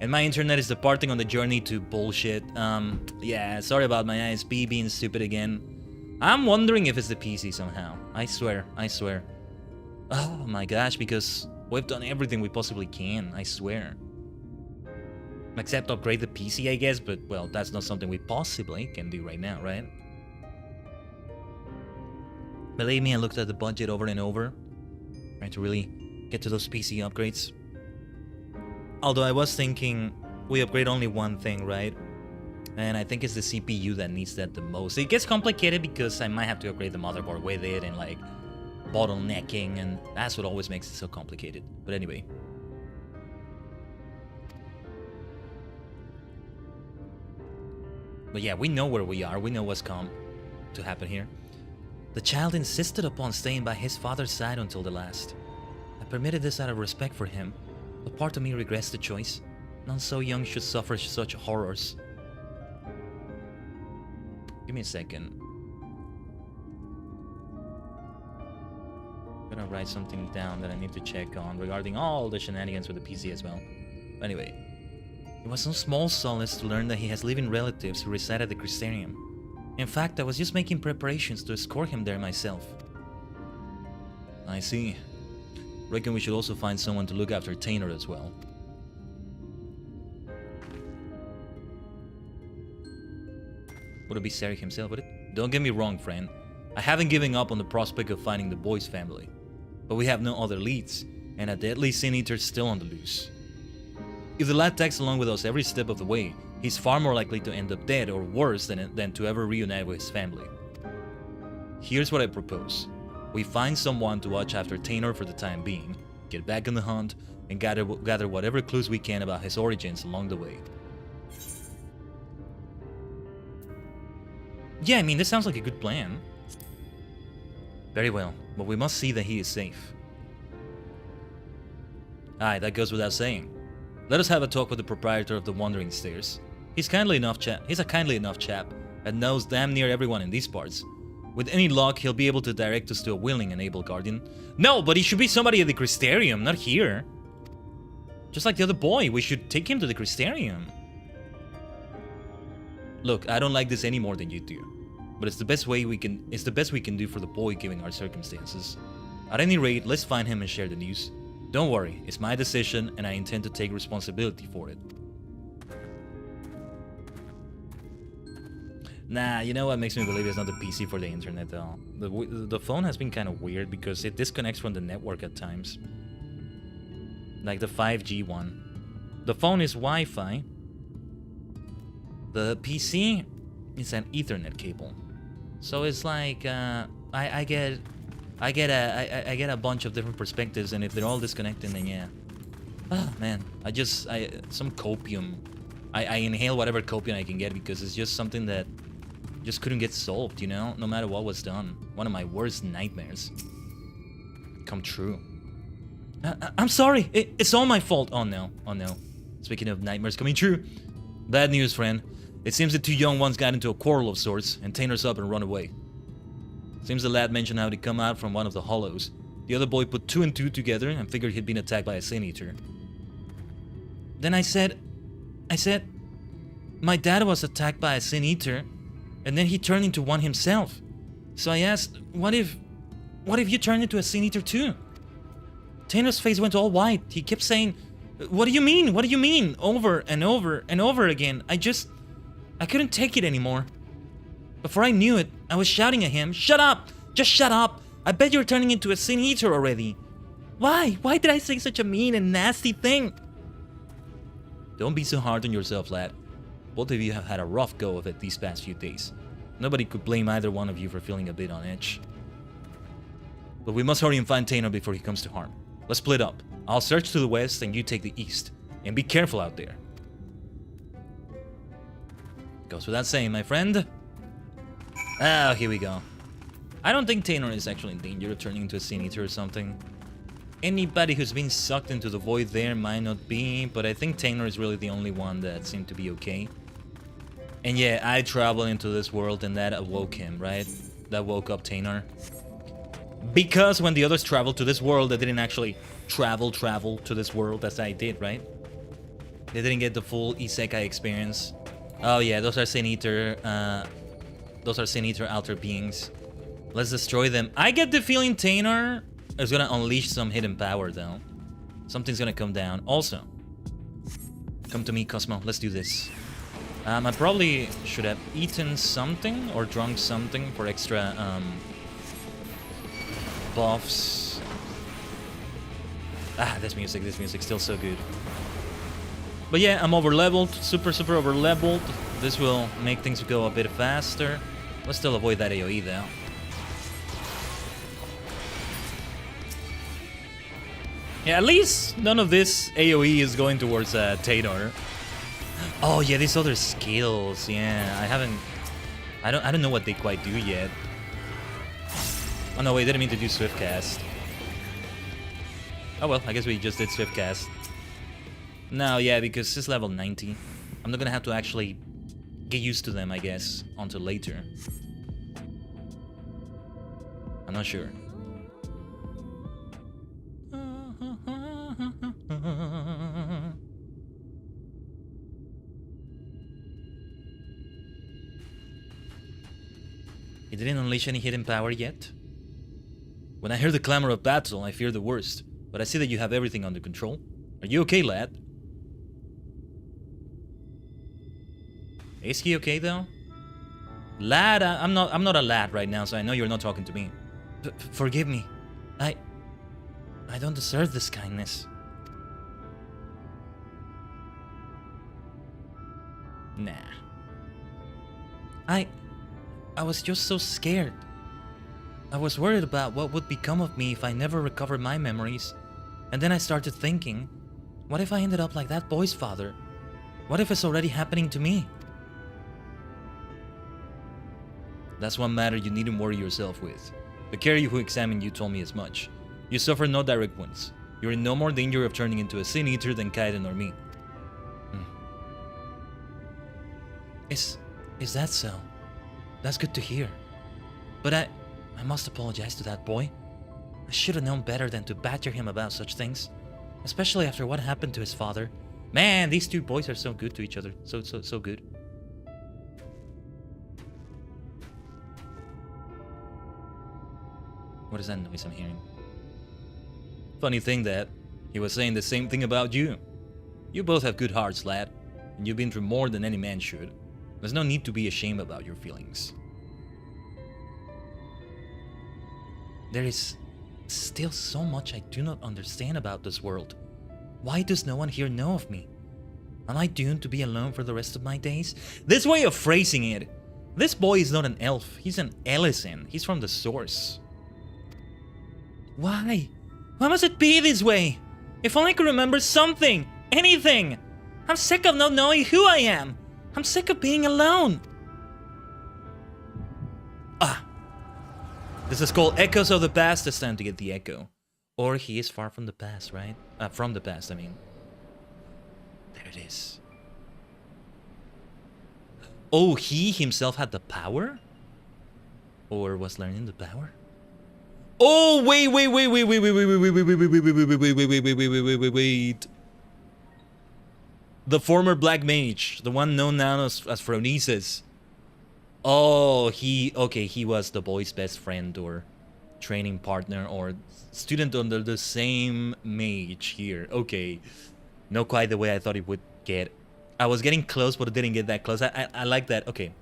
And my internet is departing on the journey to bullshit. Yeah, sorry about my ISP being stupid again. I'm wondering if it's the PC somehow. I swear. Oh my gosh, because we've done everything we possibly can, I swear. Except upgrade the PC, I guess, but, well, that's not something we possibly can do right now, right? Believe me, I looked at the budget over and over, trying to really get to those PC upgrades. Although I was thinking, we upgrade only one thing, right? And I think it's the CPU that needs that the most. It gets complicated because I might have to upgrade the motherboard with it and like bottlenecking, and that's what always makes it so complicated. But anyway. But yeah, we know where we are. We know what's come to happen here. The child insisted upon staying by his father's side until the last. I permitted this out of respect for him, but part of me regrets the choice. None so young should suffer such horrors. Give me a second. I'm gonna write something down that I need to check on regarding all the shenanigans with the PC as well. Anyway, it was no small solace to learn that he has living relatives who reside at the Crystarium. In fact, I was just making preparations to escort him there myself. I see. Reckon we should also find someone to look after Tainer as well. Would it be Sarek himself, would it? Don't get me wrong, friend. I haven't given up on the prospect of finding the boy's family. But we have no other leads, and a deadly sin eater still on the loose. If the lad tags along with us every step of the way, he's far more likely to end up dead or worse than to ever reunite with his family. Here's what I propose. We find someone to watch after Tainor for the time being, get back on the hunt, and gather whatever clues we can about his origins along the way. Yeah, I mean, this sounds like a good plan. Very well, but we must see that he is safe. Aye, that goes without saying. Let us have a talk with the proprietor of the Wandering Stairs. He's a kindly enough chap and knows damn near everyone in these parts. With any luck, he'll be able to direct us to a willing and able guardian. No, but he should be somebody at the Crystarium, not here. Just like the other boy, we should take him to the Crystarium. Look, I don't like this any more than you do, but it's the best we can do for the boy given our circumstances. At any rate, let's find him and share the news. Don't worry, it's my decision and I intend to take responsibility for it. Nah, you know what makes me believe it's not the PC for the internet though. The phone has been kind of weird because it disconnects from the network at times. Like the 5G one. The phone is Wi-Fi. The PC is an Ethernet cable. So it's like I get a bunch of different perspectives, and if they're all disconnected, then yeah. Ah man, some copium. I inhale whatever copium I can get because it's just something that just couldn't get solved, you know, no matter what was done. One of my worst nightmares come true. I'm sorry, it's all my fault. Oh no. Speaking of nightmares coming true, bad news, friend. It seems the two young ones got into a quarrel of sorts, and Tainor's up and run away. Seems the lad mentioned how he'd come out from one of the hollows. The other boy put 2 and 2 together and figured he'd been attacked by a Sin Eater. Then I said, my dad was attacked by a Sin Eater, and then he turned into one himself. So I asked, what if you turned into a Sin Eater too? Tainor's face went all white. He kept saying, what do you mean? What do you mean? Over and over and over again. I couldn't take it anymore. Before I knew it, I was shouting at him, shut up! Just shut up! I bet you're turning into a Sin Eater already. Why? Why did I say such a mean and nasty thing? Don't be so hard on yourself, lad. Both of you have had a rough go of it these past few days. Nobody could blame either one of you for feeling a bit on edge. But we must hurry and find Tainor before he comes to harm. Let's split up. I'll search to the west and you take the east. And be careful out there. Goes without saying, my friend. Oh, here we go. I don't think Tainor is actually in danger of turning into a Sin Eater or something. Anybody who's been sucked into the void there might not be, but I think Tainor is really the only one that seemed to be okay. And yeah, I traveled into this world and that awoke him, right? That woke up Tainor. Because when the others traveled to this world, they didn't actually travel to this world as I did, right? They didn't get the full isekai experience. Oh yeah, those are Sin Eater alter beings. Let's destroy them. I get the feeling Tainor is gonna unleash some hidden power though. Something's gonna come down. Also, come to me, Cosmo. Let's do this. I probably should have eaten something or drunk something for extra buffs. Ah, this music still so good. But yeah, I'm over-leveled, super over-leveled. This will make things go a bit faster. Let's still avoid that AoE though. Yeah, at least none of this AoE is going towards Tainor. Oh yeah, these other skills. Yeah, I don't know what they quite do yet. Oh no, wait, didn't mean to do Swift Cast. Oh well, I guess we just did Swift Cast. No, yeah, because it's level 90. I'm not gonna have to actually get used to them, I guess, until later. I'm not sure. He didn't unleash any hidden power yet? When I hear the clamor of battle, I fear the worst. But I see that you have everything under control. Are you okay, lad? Is he okay, though? Lad, I'm not a lad right now, so I know you're not talking to me. Forgive me. I don't deserve this kindness. Nah. I was just so scared. I was worried about what would become of me if I never recovered my memories. And then I started thinking, what if I ended up like that boy's father? What if it's already happening to me? That's one matter you needn't worry yourself with. The carrier who examined you told me as much. You suffer no direct wounds. You're in no more danger of turning into a sin eater than Khaiden or me. Is that so? That's good to hear. But I must apologize to that boy. I should have known better than to badger him about such things. Especially after what happened to his father. Man, these two boys are so good to each other. So good. What is that noise I'm hearing? Funny thing that he was saying the same thing about you. You both have good hearts, lad. And you've been through more than any man should. There's no need to be ashamed about your feelings. There is still so much I do not understand about this world. Why does no one here know of me? Am I doomed to be alone for the rest of my days? This way of phrasing it. This boy is not an elf. He's an Ellison. He's from the source. Why? Why must it be this way? If only I could remember something. Anything. I'm sick of not knowing who I am. I'm sick of being alone. This is called Echoes of the Past. It's time to get the echo. Or he is far from the past, right? From the past, I mean. There it is. Oh, he himself had the power? Or was learning the power? Oh, wait. The former Black Mage, the one known now as Phronesis. Oh, he was the boy's best friend or training partner or student under the same mage here. Okay. Not quite the way I thought it would get. I was getting close, but it didn't get that close. I like that. Okay.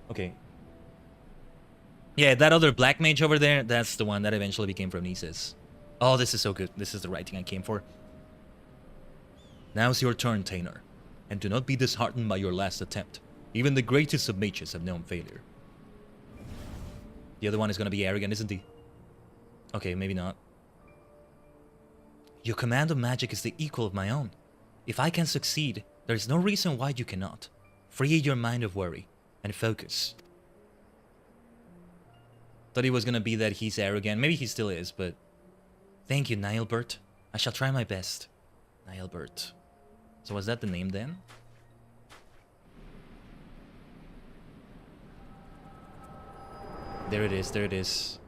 Yeah, that other Black Mage over there, that's the one that eventually became Phronesis. Oh, this is so good. This is the right thing I came for. Now's your turn, Tainer. And do not be disheartened by your last attempt. Even the greatest of mages have known failure. The other one is going to be arrogant, isn't he? Okay, maybe not. Your command of magic is the equal of my own. If I can succeed, there is no reason why you cannot. Free your mind of worry and focus. Thought he was going to be that he's arrogant. Maybe he still is, but... Thank you, Niallbert. I shall try my best. Niallbert. So was that the name then? There it is.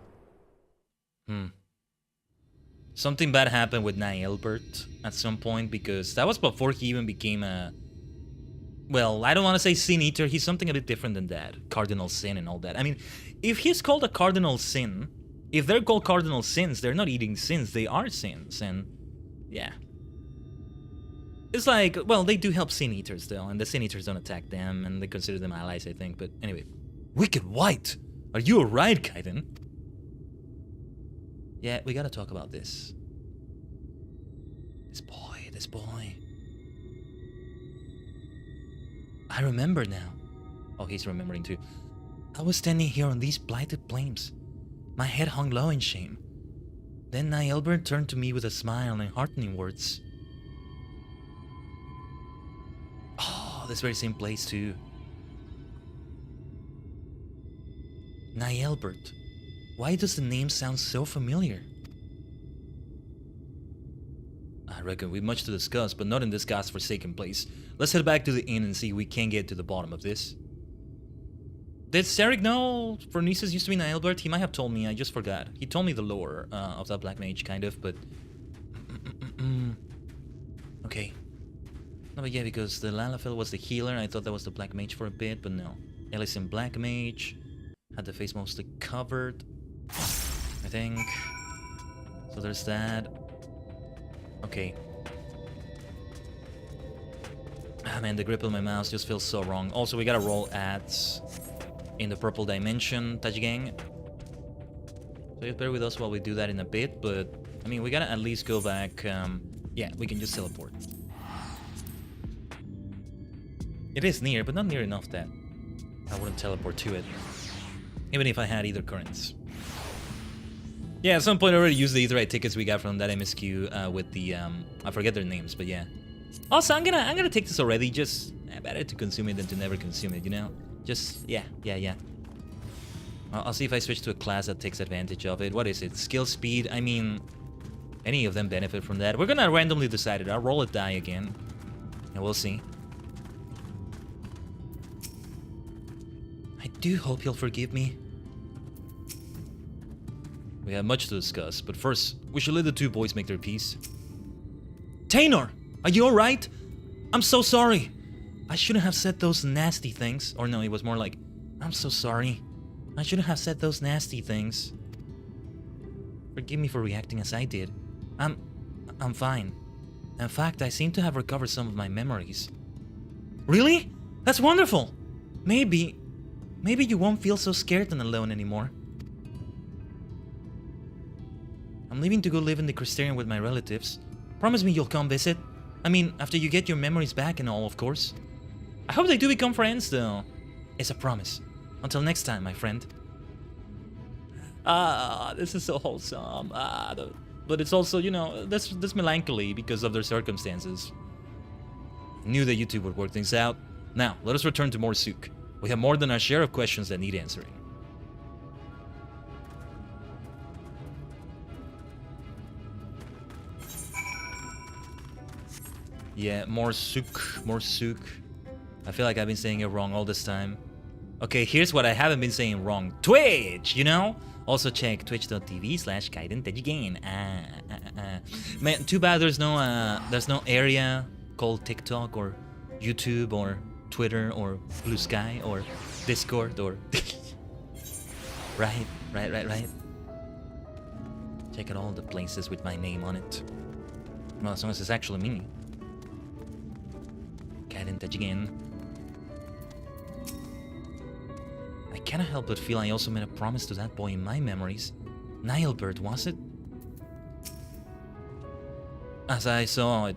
Something bad happened with Niallbert at some point, because that was before he even became a... Well, I don't want to say Sin Eater. He's something a bit different than that. Cardinal Sin and all that. I mean, if he's called a Cardinal Sin, if they're called Cardinal Sins, they're not eating sins. They are sins. And, yeah. It's like, well, they do help Sin Eaters, though. And the Sin Eaters don't attack them. And they consider them allies, I think. But anyway. Wicked White! Are you alright, Khaiden? Yeah, we gotta talk about this. This boy. I remember now. Oh, he's remembering too. I was standing here on these blighted plains. My head hung low in shame. Then Niallbert turned to me with a smile and heartening words. Oh, this very same place too. Niallbert. Why does the name sound so familiar? I reckon we've much to discuss, but not in this godforsaken place. Let's head back to the inn and see if we can get to the bottom of this. Did Sarek know Phronesis used to be Niallbert? He might have told me, I just forgot. He told me the lore of that Black Mage, kind of, but... Okay. No, but yeah, because the Lalafell was the healer, I thought that was the Black Mage for a bit, but no. Ellison Black Mage. Had the face mostly covered, I think. So there's that. Okay. Ah man, the grip on my mouse just feels so wrong. Also, we gotta roll ads in the purple dimension, Tajigen. So just bear with us while we do that in a bit, but I mean, we gotta at least go back. Yeah, we can just teleport. It is near, but not near enough that I wouldn't teleport to it. Even if I had either currents. Yeah, at some point I already used the Etherite tickets we got from that MSQ with the, I forget their names, but yeah. Also, I'm gonna take this already, just better to consume it than to never consume it, you know? Just, yeah. I'll see if I switch to a class that takes advantage of it. What is it? Skill speed? I mean, any of them benefit from that. We're gonna randomly decide it. I'll roll a die again, and we'll see. I do hope you'll forgive me. We have much to discuss, but first, we should let the two boys make their peace. Tainor! Are you alright? I'm so sorry! I shouldn't have said those nasty things. Or no, it was more like, I'm so sorry. I shouldn't have said those nasty things. Forgive me for reacting as I did. I'm fine. In fact, I seem to have recovered some of my memories. Really? That's wonderful! Maybe you won't feel so scared and alone anymore. I'm leaving to go live in the Crystarium with my relatives. Promise me you'll come visit. I mean, after you get your memories back and all, of course. I hope they do become friends, though. It's a promise. Until next time, my friend. This is so wholesome. But it's also, you know, this melancholy because of their circumstances. I knew that YouTube would work things out. Now, let us return to more Sook. We have more than our share of questions that need answering. Yeah, more Sook, more Sook. I feel like I've been saying it wrong all this time. Okay, here's what I haven't been saying wrong. Twitch, you know? Also check twitch.tv/Khaiden Tajigen. Man, too bad there's no area called TikTok or YouTube or Twitter or Blue Sky or Discord or... Right. Check out all the places with my name on it. Well, as long as it's actually me. Khaiden Tajigen. I cannot help but feel I also made a promise to that boy in my memories. Nilebird, was it? As I saw it,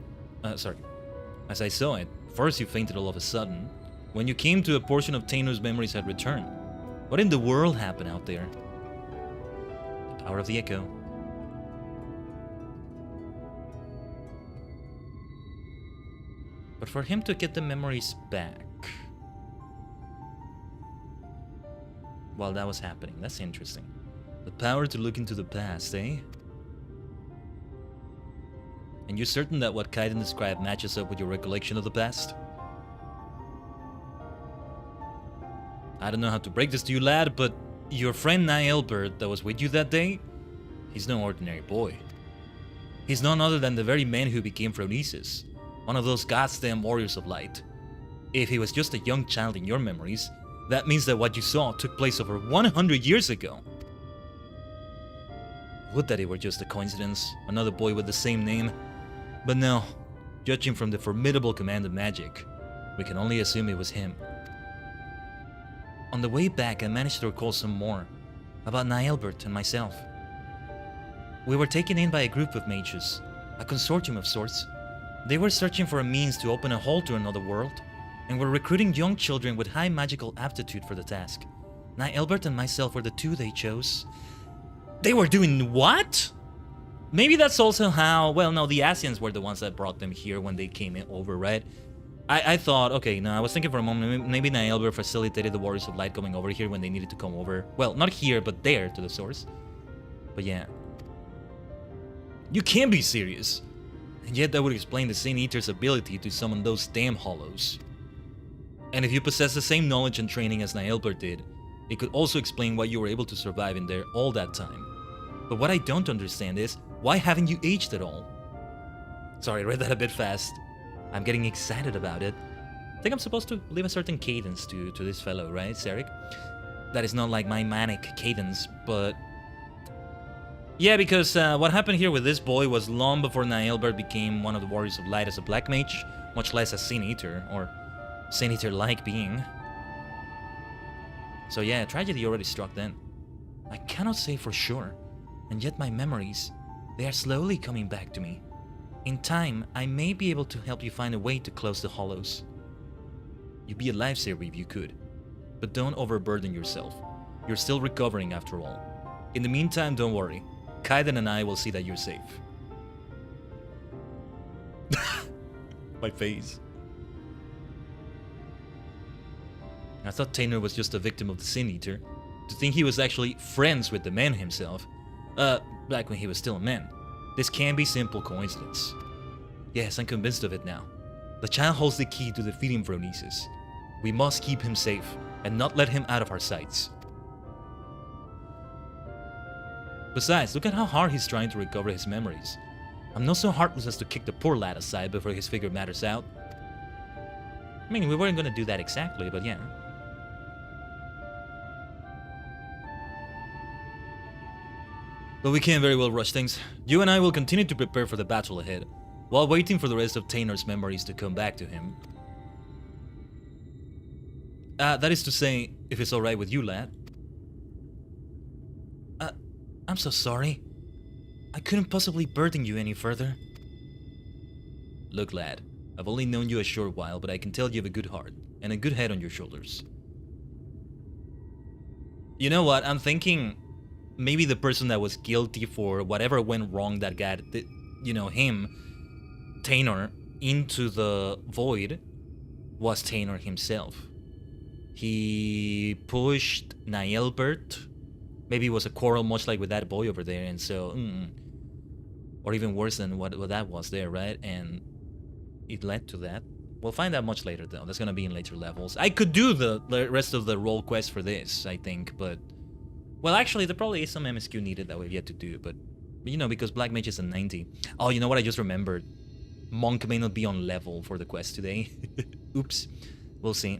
first you fainted all of a sudden. When you came to a portion of Tainor's memories had returned. What in the world happened out there? The power of the echo. But for him to get the memories back while that was happening, that's interesting. The power to look into the past, eh? And you're certain that what Khaiden described matches up with your recollection of the past? I don't know how to break this to you, lad, but your friend Nilebird that was with you that day, he's no ordinary boy. He's none other than the very man who became Phronesis, one of those goddamn warriors of light. If he was just a young child in your memories, that means that what you saw took place over 100 years ago. Would that it were just a coincidence, another boy with the same name. But no, judging from the formidable command of magic, we can only assume it was him. On the way back, I managed to recall some more about Nilebird and myself. We were taken in by a group of mages, a consortium of sorts. They were searching for a means to open a hole to another world, and were recruiting young children with high magical aptitude for the task. Nilebird and myself were the two they chose. They were doing what? Maybe that's also how... Well, no, the Asians were the ones that brought them here when they came in over, right? I thought, okay, no, I was thinking for a moment, maybe Nilebird facilitated the Warriors of Light coming over here when they needed to come over. Well, not here, but there, to the source. But yeah. You can't be serious. And yet that would explain the Saint Eater's ability to summon those damn hollows. And if you possess the same knowledge and training as Nilebird did, it could also explain why you were able to survive in there all that time. But what I don't understand is, why haven't you aged at all? Sorry, I read that a bit fast. I'm getting excited about it. I think I'm supposed to leave a certain cadence to this fellow, right, Sarek? That is not like my manic cadence, but... Yeah, because what happened here with this boy was long before Nilebird became one of the Warriors of Light as a Black Mage, much less a Saint Eater, or Saint Eater-like being. So yeah, tragedy already struck then. I cannot say for sure, and yet my memories, they are slowly coming back to me. In time, I may be able to help you find a way to close the hollows. You'd be a lifesaver if you could. But don't overburden yourself. You're still recovering after all. In the meantime, don't worry. Khaiden and I will see that you're safe. My face. I thought Tainer was just a victim of the Sin Eater. To think he was actually friends with the man himself. Back when he was still a man. This can't be simple coincidence. Yes, I'm convinced of it now. The child holds the key to defeating Phronesis. We must keep him safe, and not let him out of our sights. Besides, look at how hard he's trying to recover his memories. I'm not so heartless as to kick the poor lad aside before his figure matters out. I mean, we weren't gonna do that exactly, but yeah. But we can't very well rush things. You and I will continue to prepare for the battle ahead, while waiting for the rest of Tainer's memories to come back to him. That is to say, if it's alright with you, lad. I'm so sorry. I couldn't possibly burden you any further. Look, lad, I've only known you a short while, but I can tell you have a good heart, and a good head on your shoulders. You know what, I'm thinking maybe the person that was guilty for whatever went wrong that got, you know, him, Tainer, into the void was Tainer himself. He pushed Nielbert. Maybe it was a quarrel much like with that boy over there, and so... or even worse than what that was there, right? And it led to that. We'll find out much later, though. That's gonna be in later levels. I could do the rest of the role quest for this, I think, but... Well, actually, there probably is some MSQ needed that we've yet to do, but... You know, because Black Mage is a 90. Oh, you know what I just remembered? Monk may not be on level for the quest today. Oops. We'll see.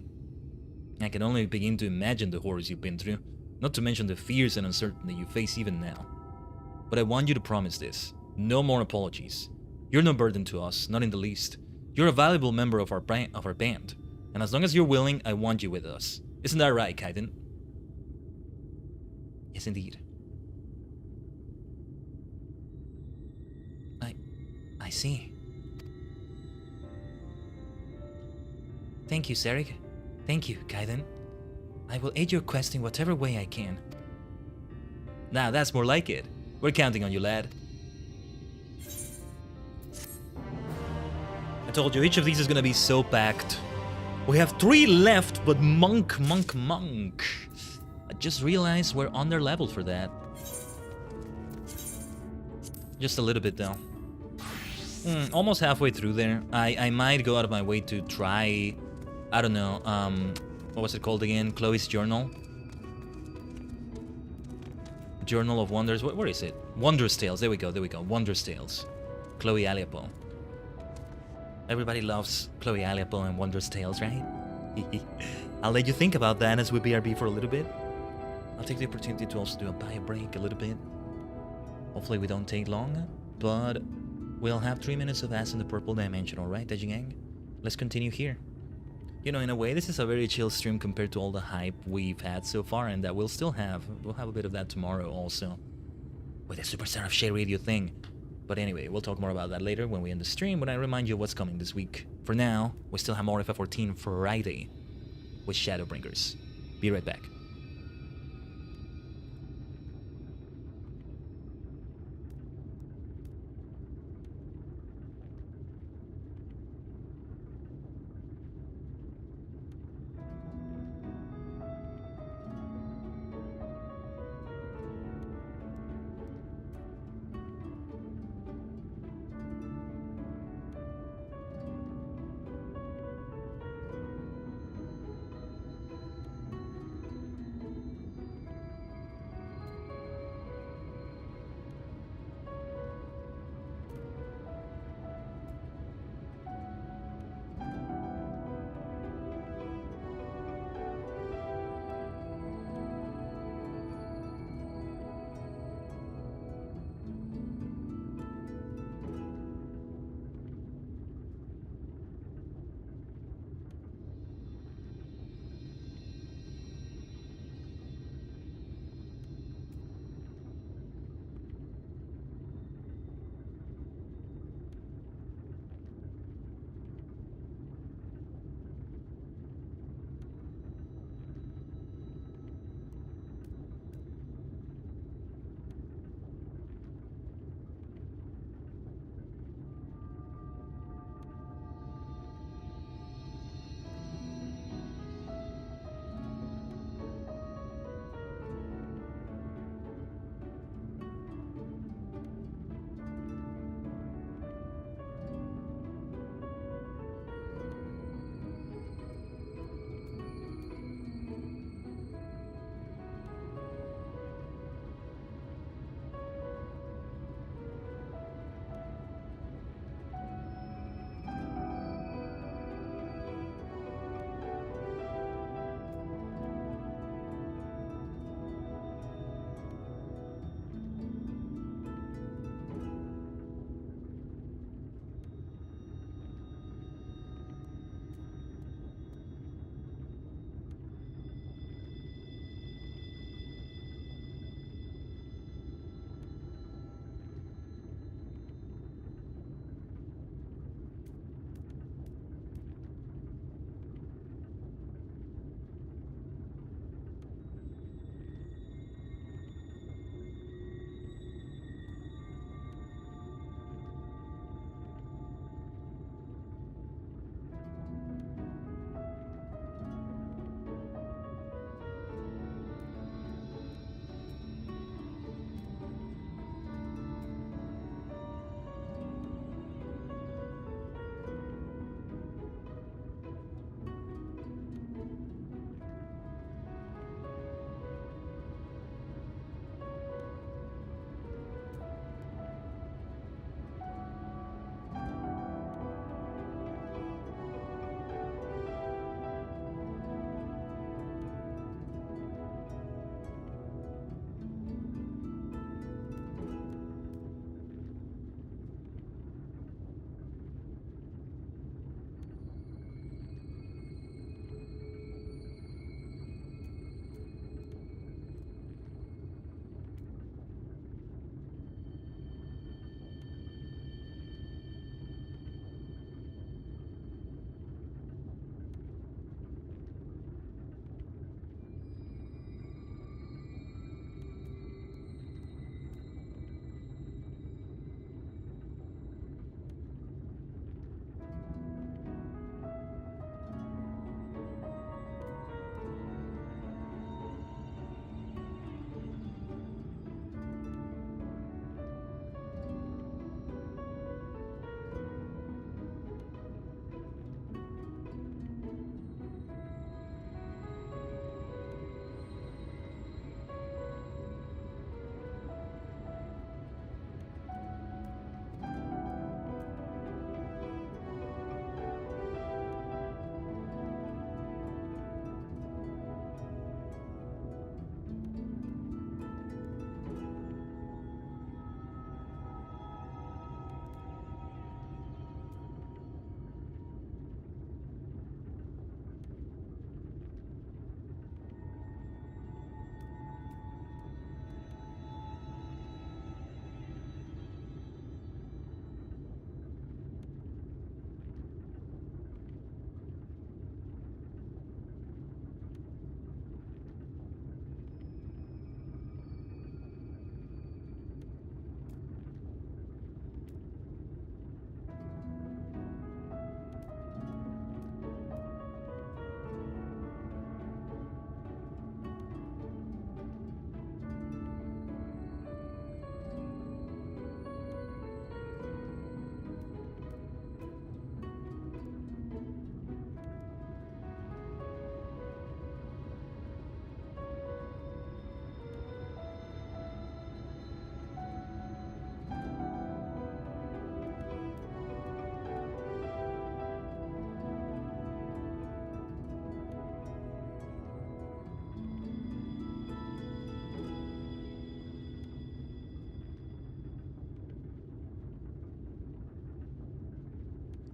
I can only begin to imagine the horrors you've been through. Not to mention the fears and uncertainty you face even now. But I want you to promise this. No more apologies. You're no burden to us, not in the least. You're a valuable member of our band. And as long as you're willing, I want you with us. Isn't that right, Khaiden? Yes, indeed. I see. Thank you, Serig. Thank you, Khaiden. I will aid your quest in whatever way I can. Now that's more like it. We're counting on you, lad. I told you, each of these is gonna be so packed. We have 3 left, but monk. I just realized we're under level for that. Just a little bit, though. Almost halfway through there. I might go out of my way to try... I don't know, what was it called again? Chloe's Journal? Journal of Wonders. Where is it? Wondrous Tales. There we go. Wondrous Tales. Chloe Aliapo. Everybody loves Chloe Aliapo and Wondrous Tales, right? I'll let you think about that as we BRB for a little bit. I'll take the opportunity to also do a bio break a little bit. Hopefully we don't take long, but we'll have 3 minutes of Ass in the Purple Dimension, alright, Tajigen? Let's continue here. You know, in a way, this is a very chill stream compared to all the hype we've had so far, and that we'll still have. We'll have a bit of that tomorrow also, with the Superstar of Shade Radio thing. But anyway, we'll talk more about that later when we end the stream, when I remind you of what's coming this week. For now, we still have more FF14 Friday with Shadowbringers. Be right back.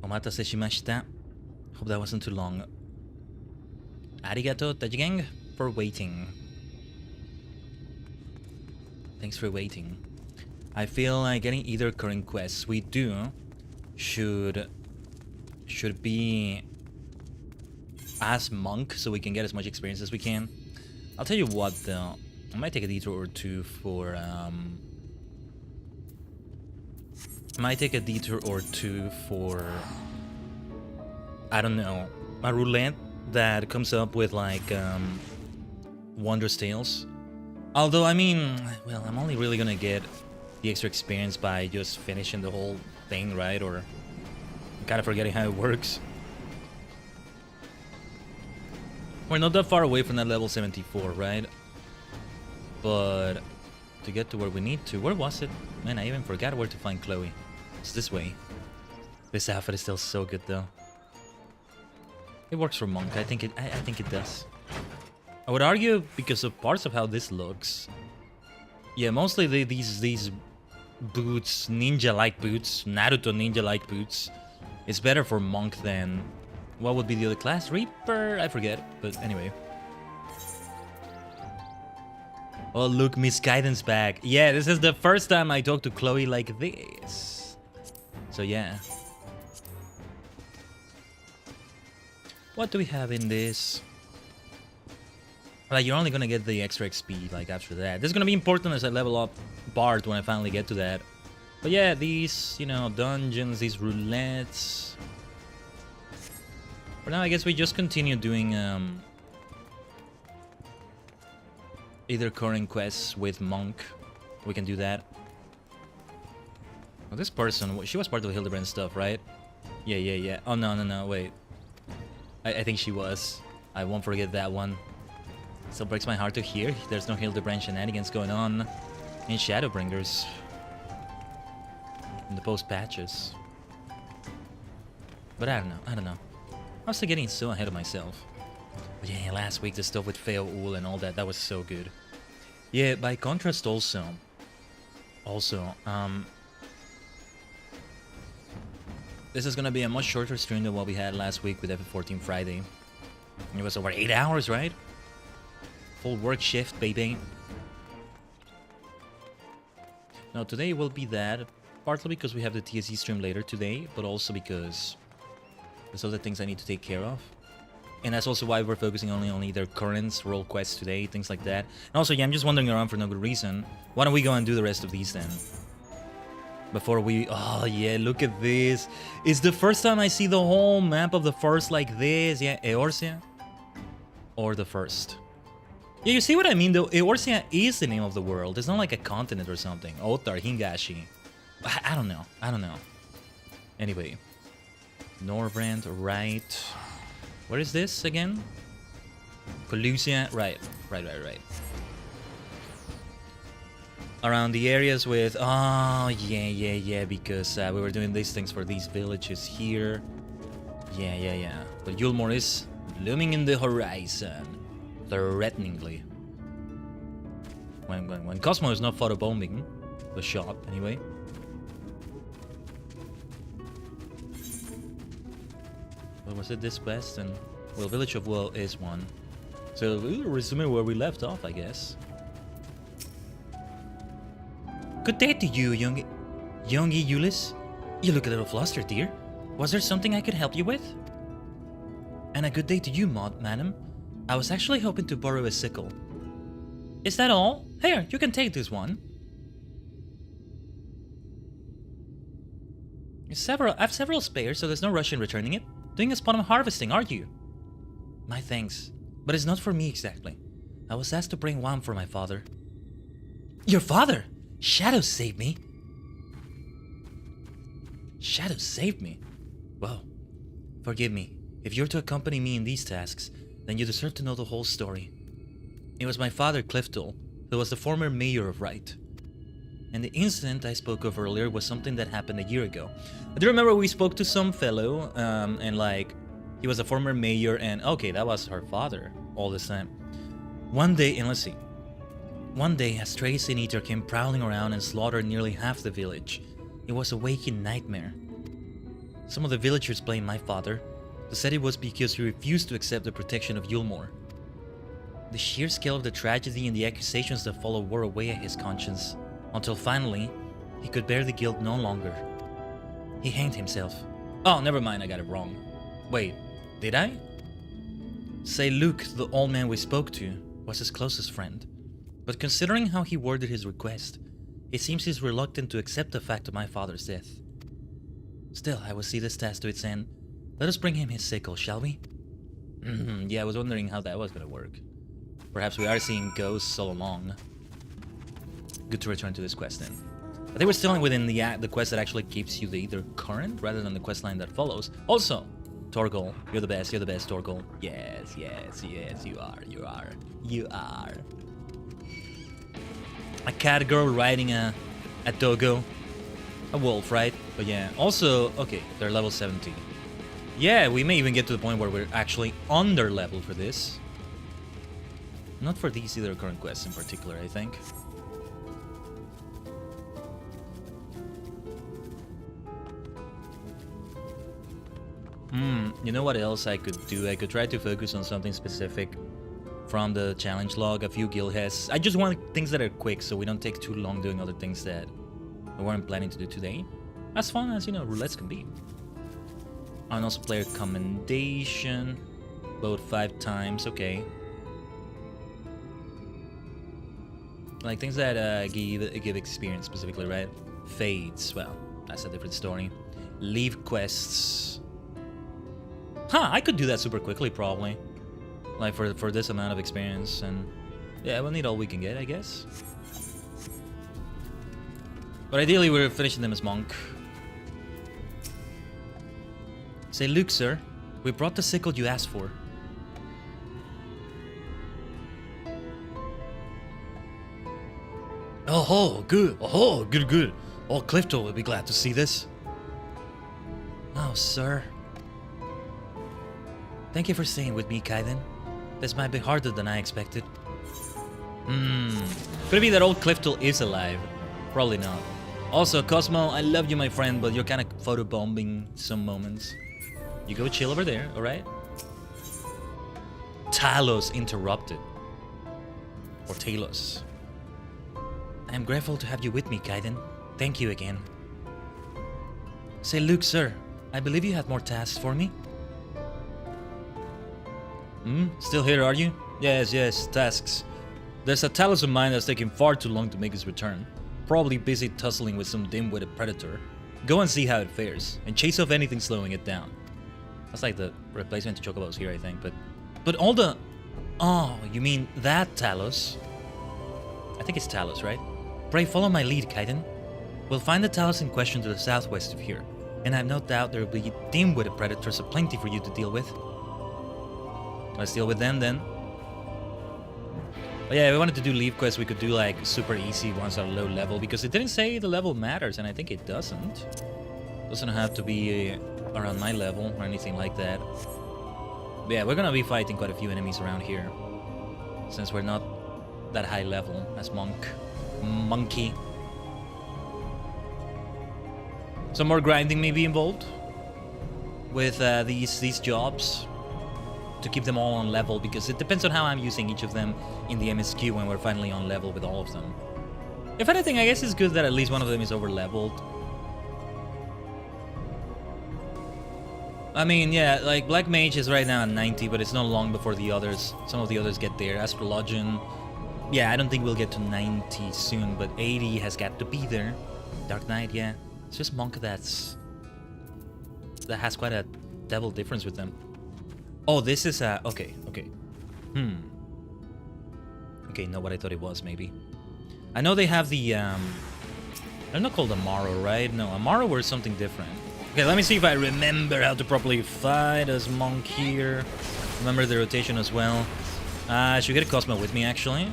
Omatase shimashita. Hope that wasn't too long. Arigato, Tajigen, for waiting. Thanks for waiting. I feel like getting either current quests we do should be as monk, so we can get as much experience as we can. I'll tell you what though, I might take a detour or two for I don't know, a roulette that comes up with like Wondrous Tales. Although I mean, well, I'm only really gonna get the extra experience by just finishing the whole thing, right? Or I'm kind of forgetting how it works. We're not that far away from that level 74, right? But to get to where we need to, where was it? Man, I even forgot where to find Chloe. It's this way. This outfit is still so good though. It works for monk. I think it does. I would argue because of parts of how this looks. Yeah, mostly these boots, ninja-like boots, Naruto ninja-like boots, is better for monk than what would be the other class? Reaper? I forget, but anyway. Oh look, Miss Khaiden's back. Yeah, this is the first time I talk to Chloe like this. So yeah. What do we have in this? Like, you're only gonna get the extra XP, like, after that. This is gonna be important as I level up Bard when I finally get to that. But yeah, these, you know, dungeons, these roulettes. For now, I guess we just continue doing, either current quests with Monk. We can do that. Well, this person, she was part of the Hildebrand stuff, right? Yeah. Oh, no, wait. I think she was. I won't forget that one. Still breaks my heart to hear there's no Hildebrand shenanigans going on in Shadowbringers. In the post patches. But I don't know. I was still getting so ahead of myself. But yeah, last week the stuff with Feoul and all that, that was so good. Yeah, by contrast also, this is gonna be a much shorter stream than what we had last week with FF14 Friday. It was over 8 hours, right? Full work shift, baby. Now today will be that, partly because we have the TSE stream later today, but also because there's other things I need to take care of. And that's also why we're focusing only on either currents, role quests today, things like that. And also, yeah, I'm just wandering around for no good reason. Why don't we go and do the rest of these then? Before we... Oh, yeah, look at this. It's the first time I see the whole map of the first like this. Yeah, Eorzea. Or the first. Yeah, you see what I mean, though? Eorzea is the name of the world. It's not like a continent or something. Otar, Hingashi. I don't know. Anyway. Norbrand, right. Where is this again? Colusia, right. Around the areas with... Oh, yeah, because we were doing these things for these villages here. Yeah. But Yulmore is looming in the horizon. Threateningly. When Cosmo is not photobombing the shop, anyway. What was it, this quest? And well, Village of Woe is one. So we'll resume where we left off, I guess. Good day to you, youngie Eulis. You look a little flustered, dear. Was there something I could help you with? And a good day to you, madam. I was actually hoping to borrow a sickle. Is that all? Here, you can take this one. I have several spares, so there's no rush in returning it. Doing a spot on harvesting, are you? My thanks, but it's not for me exactly. I was asked to bring one for my father. Your father? Shadow saved me. Shadow saved me? Well, forgive me. If you're to accompany me in these tasks, then you deserve to know the whole story. It was my father, Cliftul, who was the former mayor of Wright. And the incident I spoke of earlier was something that happened a year ago. I do remember we spoke to some fellow, and like, he was a former mayor, and okay, that was her father all this time. One day, and let's see. One day, a stray sin eater came prowling around and slaughtered nearly half the village. It was a waking nightmare. Some of the villagers blamed my father. They said it was because he refused to accept the protection of Yulmore. The sheer scale of the tragedy and the accusations that followed wore away at his conscience, until finally, he could bear the guilt no longer. He hanged himself. Oh, never mind, I got it wrong. Wait, did I? Say Luke, the old man we spoke to, was his closest friend. But considering how he worded his request, it seems he's reluctant to accept the fact of my father's death. Still, I will see this task to its end. Let us bring him his sickle, shall we? Yeah, I was wondering how that was gonna work. Perhaps we are seeing ghosts all along. Good to return to this quest then. I think we're still within the quest that actually keeps you the either current rather than the quest line that follows. Also, Torgal, you're the best, Torgal. Yes, you are. A cat girl riding a dogo. A wolf, right? But yeah, also, okay, they're level 70. Yeah, we may even get to the point where we're actually under level for this. Not for these either current quests in particular, I think. You know what else I could do? I could try to focus on something specific from the challenge log, a few guild heads. I just want things that are quick so we don't take too long doing other things that we weren't planning to do today. As fun as, you know, roulettes can be. And also player commendation. Vote 5 times, okay. Like things that give experience specifically, right? Fades, well, that's a different story. Leave quests. Huh, I could do that super quickly probably. Like for this amount of experience, and yeah, we'll need all we can get, I guess. But ideally we're finishing them as monk. Say, Luke, sir, we brought the sickle you asked for. Oh, good. Oh, good. All Clifton will be glad to see this. Oh, sir. Thank you for staying with me, Khaiden. This might be harder than I expected. Could it be that old Clifton is alive? Probably not. Also, Cosmo, I love you, my friend, but you're kind of photobombing some moments. You go chill over there, alright? Talos interrupted. Or Talos. I am grateful to have you with me, Khaiden. Thank you again. Say, Luke, sir, I believe you have more tasks for me? Still here, are you? Yes, tasks. There's a Talos of mine that's taking far too long to make his return. Probably busy tussling with some dim-witted predator. Go and see how it fares, and chase off anything slowing it down. That's like the replacement to Chocobos here, I think, but all the... Oh, you mean that Talos? I think it's Talos, right? Pray follow my lead, Khaiden. We'll find the Talos in question to the southwest of here, and I have no doubt there will be dim-witted predators aplenty for you to deal with. Let's deal with them then. But yeah, if we wanted to do leave quests, we could do like super easy ones at a low level, because it didn't say the level matters, and I think it doesn't. Doesn't have to be around my level or anything like that. But yeah, we're gonna be fighting quite a few enemies around here, since we're not that high level as monkey. Some more grinding may be involved with these jobs to keep them all on level, because it depends on how I'm using each of them in the MSQ when we're finally on level with all of them. If anything, I guess it's good that at least one of them is over leveled. I mean, yeah, like Black Mage is right now at 90, but it's not long before the others. Some of the others get there. Astrologian, yeah, I don't think we'll get to 90 soon, but 80 has got to be there. Dark Knight, yeah. It's just Monk that has quite a devil difference with them. Oh, this is a... Okay. Okay, not what I thought it was, maybe. I know they have the... They're not called Amaro, right? No, Amaro were something different. Okay, let me see if I remember how to properly fight as Monk here. Remember the rotation as well. I should get a Cosmo with me, actually.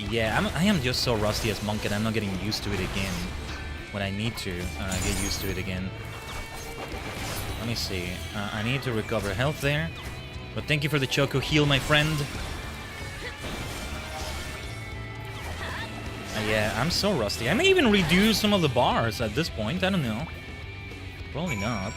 Yeah, I am just so rusty as Monk, and I'm not getting used to it again when I need to get used to it again. Let me see. I need to recover health there. But thank you for the Choco heal, my friend. Yeah, I'm so rusty. I may even redo some of the bars at this point. I don't know. Probably not.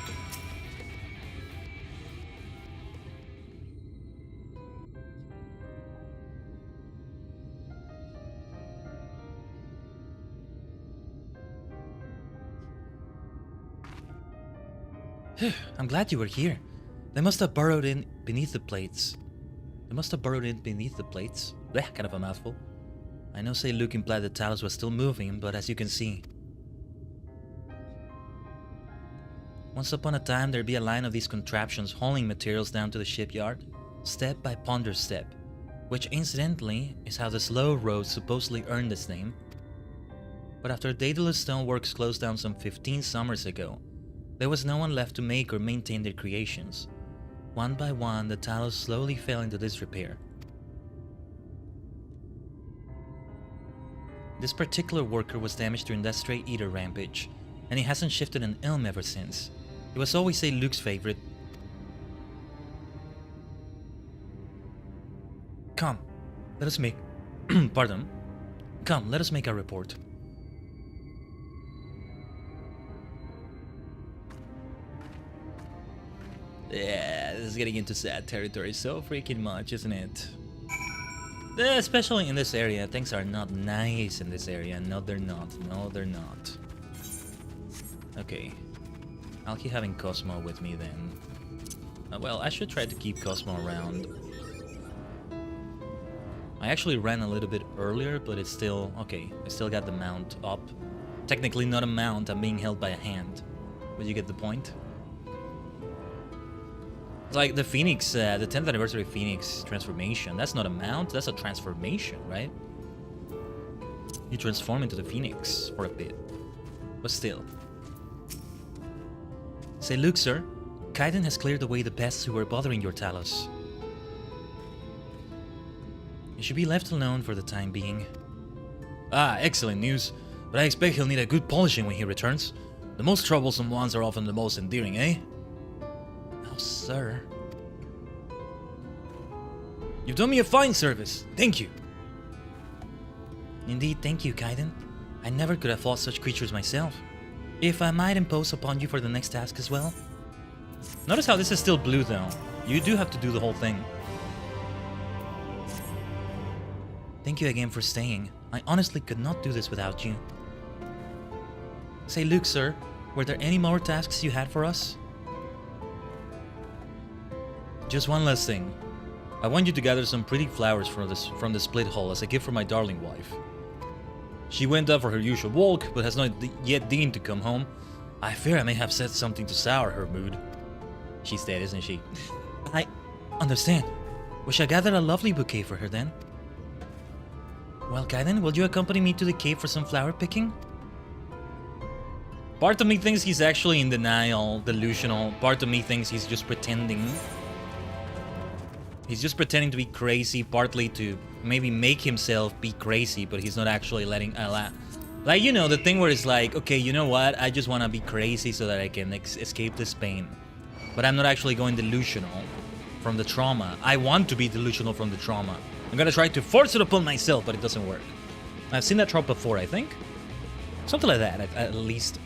I'm glad you were here. They must have burrowed in beneath the plates. Blech, kind of a mouthful. I know say Luke implied that Talos was still moving, but as you can see, once upon a time there'd be a line of these contraptions hauling materials down to the shipyard, step by ponder step, which incidentally is how the slow road supposedly earned its name. But after Daedalus Stoneworks closed down some 15 summers ago, there was no one left to make or maintain their creations. One by one, the Talos slowly fell into disrepair. This particular worker was damaged during that stray eater rampage, and he hasn't shifted an ilm ever since. He was always say Luke's favorite. Come, let us make... Pardon. Come, let us make our report. Yeah, this is getting into sad territory so freaking much, isn't it? Especially in this area, things are not nice in this area. No, they're not. No, they're not. Okay. I'll keep having Cosmo with me then. Well, I should try to keep Cosmo around. I actually ran a little bit earlier, but it's still... Okay, I still got the mount up. Technically not a mount, I'm being held by a hand. But you get the point? It's like the Phoenix, the 10th anniversary Phoenix transformation. That's not a mount, that's a transformation, right? You transform into the Phoenix for a bit. But still. Say, look, sir. Khaiden has cleared away the pests who were bothering your Talos. You should be left alone for the time being. Ah, excellent news. But I expect he'll need a good polishing when he returns. The most troublesome ones are often the most endearing, eh? Oh, sir. You've done me a fine service. Thank you. Indeed, thank you, Khaiden. I never could have fought such creatures myself. If I might impose upon you for the next task as well. Notice how this is still blue, though. You do have to do the whole thing. Thank you again for staying. I honestly could not do this without you. Say, Luke, sir, were there any more tasks you had for us? Just one last thing. I want you to gather some pretty flowers from the split hole as a gift for my darling wife. She went out for her usual walk, but has not yet deigned to come home. I fear I may have said something to sour her mood. She's dead, isn't she? I understand. We shall gather a lovely bouquet for her then. Well, Khaiden, will you accompany me to the cave for some flower picking? Part of me thinks he's actually in denial, delusional. Part of me thinks he's just pretending. He's just pretending to be crazy, partly to maybe make himself be crazy, but he's not actually letting... like, you know, the thing where it's like, okay, you know what? I just want to be crazy so that I can escape this pain. But I'm not actually going delusional from the trauma. I want to be delusional from the trauma. I'm gonna try to force it upon myself, but it doesn't work. I've seen that trope before, I think. Something like that, at least.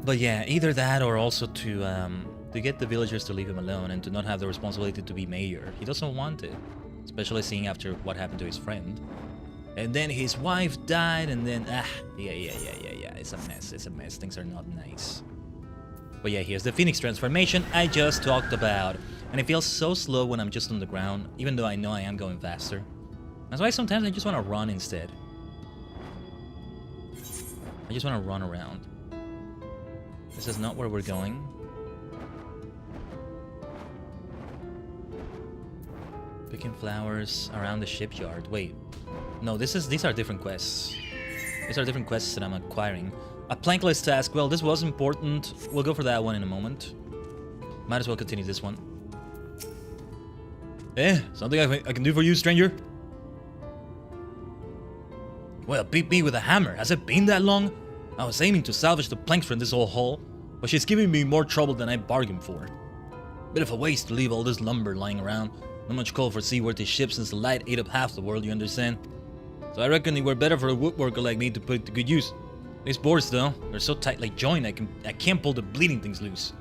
But yeah, either that or also to get the villagers to leave him alone and to not have the responsibility to be mayor. He doesn't want it, especially seeing after what happened to his friend. And then his wife died, and then yeah. It's a mess. Things are not nice. But yeah, here's the Phoenix transformation I just talked about. And it feels so slow when I'm just on the ground, even though I know I am going faster. That's why sometimes I just want to run instead. I just want to run around. This is not where we're going. Picking flowers around the shipyard. Wait. No, these are different quests. These are different quests that I'm acquiring. A plankless task. Well, this was important. We'll go for that one in a moment. Might as well continue this one. Something I can do for you, stranger? Well, beat me with a hammer. Has it been that long? I was aiming to salvage the planks from this old hull, but she's giving me more trouble than I bargained for. Bit of a waste to leave all this lumber lying around. Not much call for seaworthy ships since the light ate up half the world, you understand? So I reckon they were better for a woodworker like me to put it to good use. These boards though, they're so tightly joined I can't pull the bleeding things loose.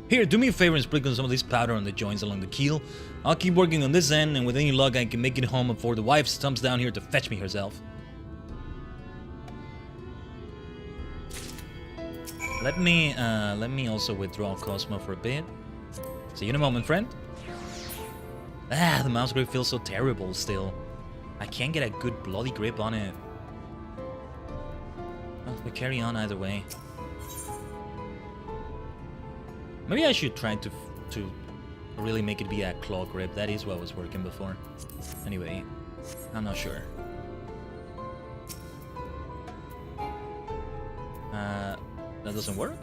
Here, do me a favor and sprinkle some of this powder on the joints along the keel. I'll keep working on this end, and with any luck I can make it home before the wife stumps down here to fetch me herself. Let me also withdraw Cosmo for a bit. See you in a moment, friend. Ah, the mouse grip feels so terrible still. I can't get a good bloody grip on it. Well, we carry on either way. Maybe I should try to really make it be a claw grip. That is what was working before. Anyway, I'm not sure. That doesn't work?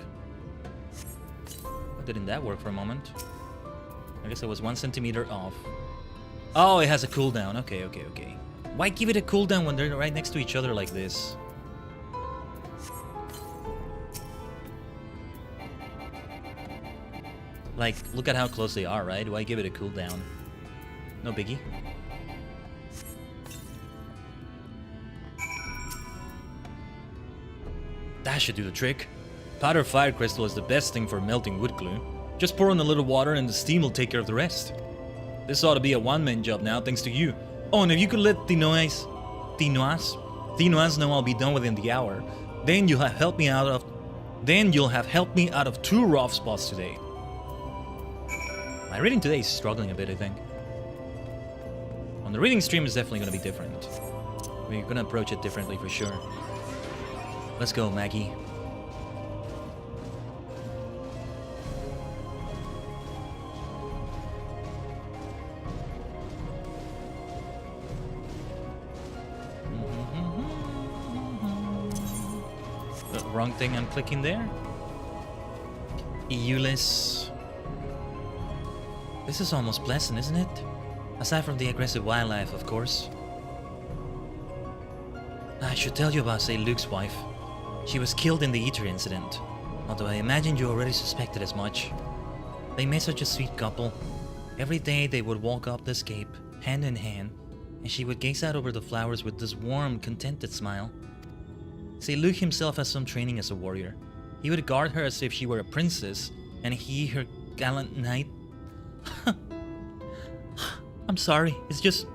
Why didn't that work for a moment? I guess I was 1 centimeter off. Oh, it has a cooldown. Okay. Why give it a cooldown when they're right next to each other like this? Like, look at how close they are, right? Why give it a cooldown? No biggie. That should do the trick. Powder fire crystal is the best thing for melting wood glue. Just pour in a little water and the steam will take care of the rest. This ought to be a one-man job now, thanks to you. Oh, and if you could let Tinoas know I'll be done within the hour, then you'll have helped me out of 2 rough spots today. My reading today is struggling a bit, I think. On the reading stream is definitely going to be different. We're going to approach it differently for sure. Let's go, Maggie. Wrong thing I'm clicking there. Euless. This is almost pleasant, isn't it? Aside from the aggressive wildlife, of course. I should tell you about, say, Luke's wife. She was killed in the aether incident, although I imagined you already suspected as much. They made such a sweet couple. Every day they would walk up the escape, hand in hand, and she would gaze out over the flowers with this warm, contented smile. Say, Luke himself has some training as a warrior. He would guard her as if she were a princess, and he, her gallant knight... I'm sorry, it's just...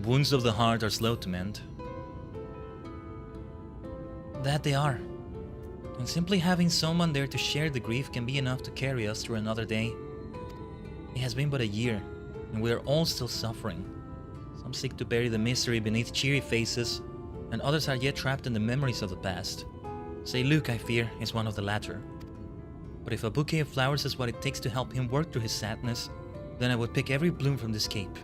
Wounds of the heart are slow to mend. That they are. And simply having someone there to share the grief can be enough to carry us through another day. It has been but a year, and we are all still suffering. Some seek to bury the misery beneath cheery faces, and others are yet trapped in the memories of the past. Say, Luke, I fear, is one of the latter. But if a bouquet of flowers is what it takes to help him work through his sadness, then I would pick every bloom from this cape.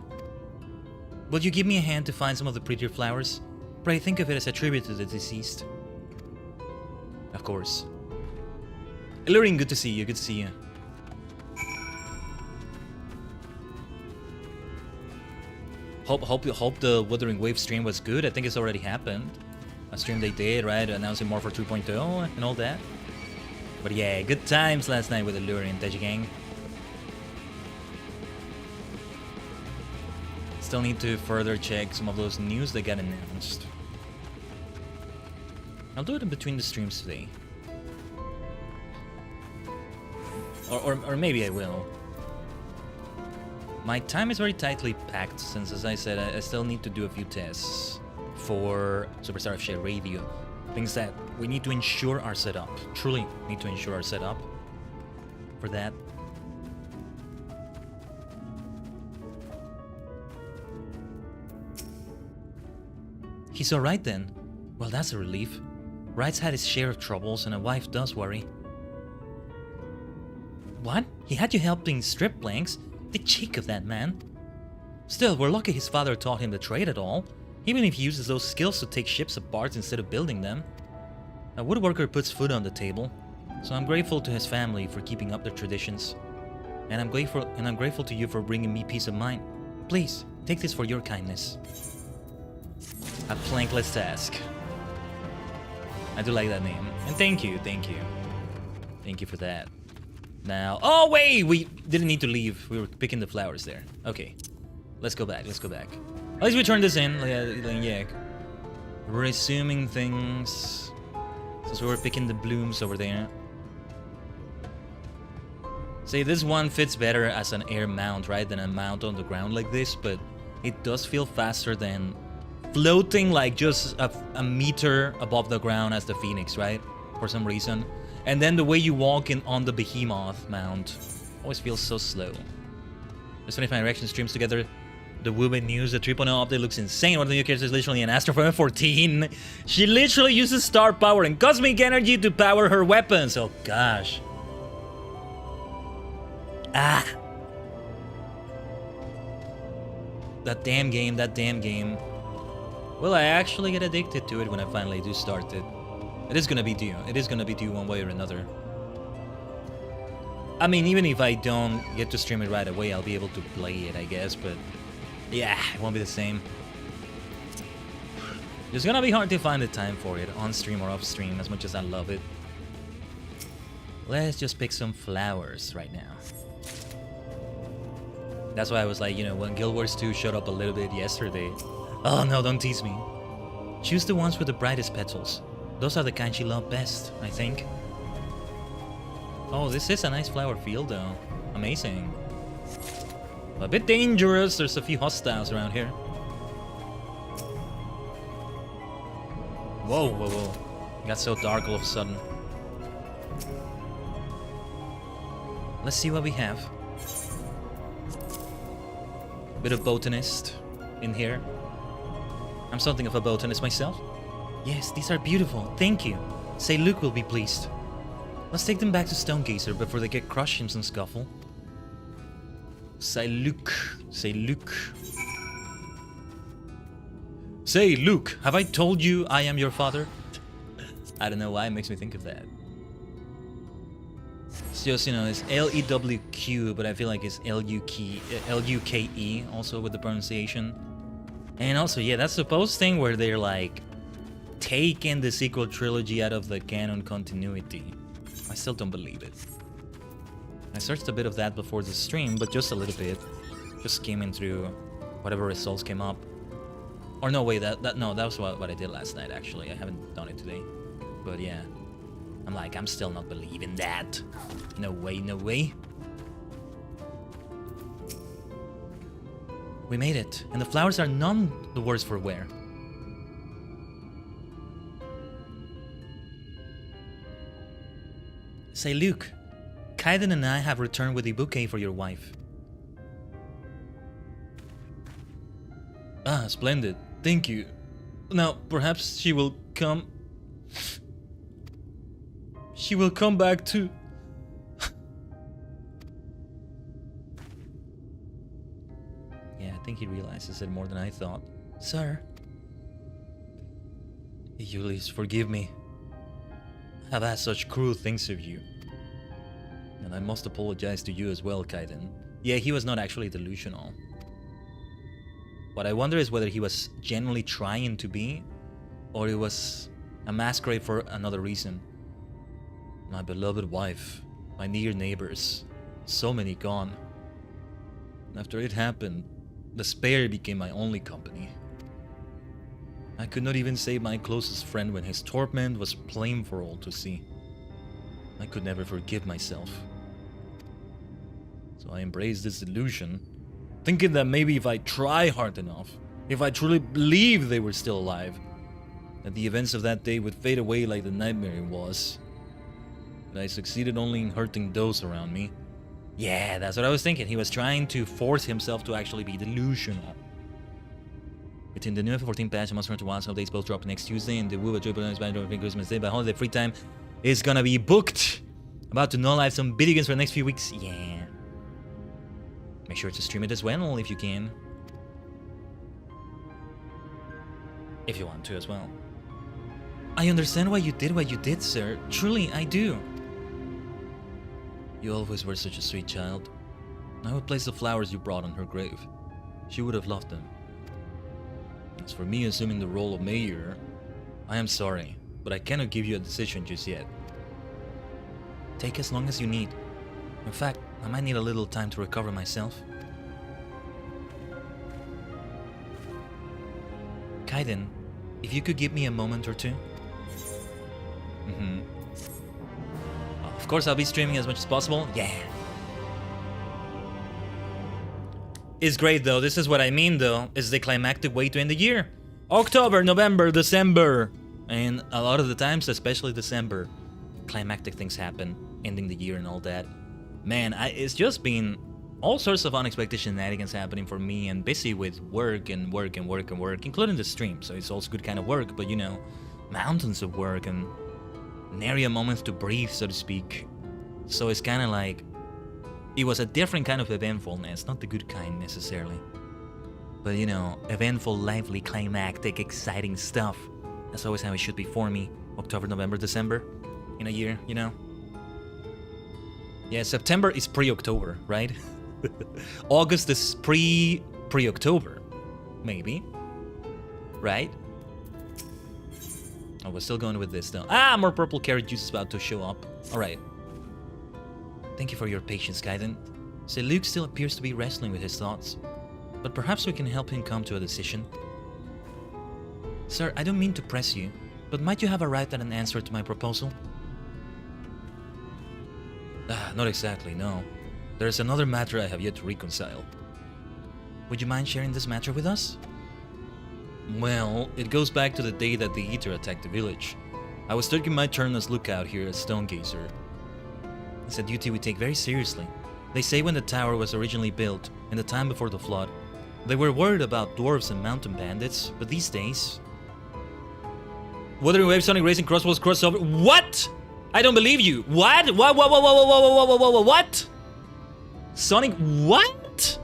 Would you give me a hand to find some of the prettier flowers? Pray think of it as a tribute to the deceased. Of course. Illyrian, good to see you, good to see you. Hope the Wuthering Wave stream was good. I think it's already happened. A stream they did, right? Announcing more for 2.0 and all that. But yeah, good times last night with Illyrian, Tajigen. Still need to further check some of those news that got announced. I'll do it in between the streams today. Or maybe I will. My time is very tightly packed since, as I said, I still need to do a few tests for Superstar FFXIV Radio. Things that we need to ensure are set up. Truly need to ensure are set up for that. He's alright then. Well, that's a relief. Wright's had his share of troubles and a wife does worry. What? He had you helping strip blanks? The cheek of that man. Still, we're lucky his father taught him the trade at all, even if he uses those skills to take ships apart instead of building them. A woodworker puts food on the table, so I'm grateful to his family for keeping up their traditions. And I'm grateful to you for bringing me peace of mind. Please, take this for your kindness. A plankless task. I do like that name. And thank you. Thank you for that. Now, oh wait, we didn't need to leave. We were picking the flowers there. Okay, let's go back. Let's go back. At least we turned this in. Yeah, resuming things. Since we were picking the blooms over there. See, this one fits better as an air mount, right, than a mount on the ground like this, but it does feel faster than floating like just a meter above the ground as the Phoenix, right? For some reason. And then the way you walk in on the Behemoth mount always feels so slow. There's 25 reaction streams together. The woman news, the 3.0 update looks insane. One of the new characters is literally an Astro from 14. She literally uses star power and cosmic energy to power her weapons. Oh gosh. Ah. That damn game, that damn game. Will I actually get addicted to it when I finally do start it? It is gonna be due. It is gonna be due one way or another. I mean, even if I don't get to stream it right away, I'll be able to play it, I guess, but yeah, it won't be the same. It's gonna be hard to find the time for it, on stream or off stream, as much as I love it. Let's just pick some flowers right now. That's why I was like, you know, when Guild Wars 2 showed up a little bit yesterday. Oh no, don't tease me. Choose the ones with the brightest petals. Those are the kind she loved best, I think. Oh, this is a nice flower field though. Amazing. A bit dangerous, there's a few hostiles around here. Whoa, whoa, whoa. It got so dark all of a sudden. Let's see what we have. Bit of botanist in here. I'm something of a botanist myself. Yes, these are beautiful. Thank you. Say Luke will be pleased. Let's take them back to Stonegazer before they get crushed in some scuffle. Say Luke. Say Luke. Say Luke, have I told you I am your father? I don't know why it makes me think of that. It's just, you know, it's L-E-W-Q, but I feel like it's L-U-K-E also with the pronunciation. And also, yeah, that's the post thing where they're like taking the sequel trilogy out of the canon continuity. I still don't believe it. I searched a bit of that before the stream, but just a little bit. Just skimming through whatever results came up. Or no, wait, that was what I did last night, actually. I haven't done it today. But yeah. I'm like, I'm still not believing that. No way, no way. We made it, and the flowers are none the worse for wear. Say, Luke, Khaiden and I have returned with a bouquet for your wife. Ah, splendid. Thank you. Now, perhaps she will come... She will come back too. Yeah, I think he realizes it more than I thought. Sir. You please forgive me. I have asked such cruel things of you. And I must apologize to you as well, Khaiden. Yeah, he was not actually delusional. What I wonder is whether he was genuinely trying to be, or it was a masquerade for another reason. My beloved wife, my near neighbors, so many gone. After it happened, despair became my only company. I could not even save my closest friend when his torment was plain for all to see. I could never forgive myself. So I embraced this delusion, thinking that maybe if I try hard enough, if I truly believed they were still alive, that the events of that day would fade away like the nightmare it was. But I succeeded only in hurting those around me. Yeah, that's what I was thinking. He was trying to force himself to actually be delusional. Between the new FF14 patch and Monster Hunter Wilds updates both drop next Tuesday, and the Woo Joy Bonus by Christmas Day, but holiday free time is gonna be booked. About to know live some video games for the next few weeks. Yeah. Make sure to stream it as well if you can. If you want to as well. I understand why you did what you did, sir. Truly, I do. You always were such a sweet child. I would place the flowers you brought on her grave. She would have loved them. As for me assuming the role of mayor, I am sorry, but I cannot give you a decision just yet. Take as long as you need. In fact, I might need a little time to recover myself. Khaiden, if you could give me a moment or two. Of course, I'll be streaming as much as possible. Yeah. It's great though. This is what I mean though. It's the climactic way to end the year. October, November, December. And a lot of the times, especially December, climactic things happen. Ending the year and all that. Man, it's just been all sorts of unexpected shenanigans happening for me, and busy with work and work and work and work, including the stream. So it's also good kind of work, but you know, mountains of work and nary a moment to breathe, so to speak. So it's kind of like, it was a different kind of eventfulness, not the good kind necessarily. But you know, eventful, lively, climactic, exciting stuff. That's always how it should be for me. October, November, December, in a year, you know? Yeah, September is pre-October, right? August is pre-October, maybe, right? Oh, we're still going with this though. Ah, more purple carrot juice is about to show up. All right. Thank you for your patience, Khaiden. So Luke still appears to be wrestling with his thoughts, but perhaps we can help him come to a decision. Sir, I don't mean to press you, but might you have a right at an answer to my proposal? Not exactly, no. There's another matter I have yet to reconcile. Would you mind sharing this matter with us? Well, it goes back to the day that the aether attacked the village. I was taking my turn as lookout here at Stonegazer. It's a duty we take very seriously. They say when the tower was originally built, in the time before the flood, they were worried about dwarves and mountain bandits, but these days... Wuthering Waves, Sonic Racing, Crossbows, crossover... What?! I don't believe you! What? What? Sonic... What?!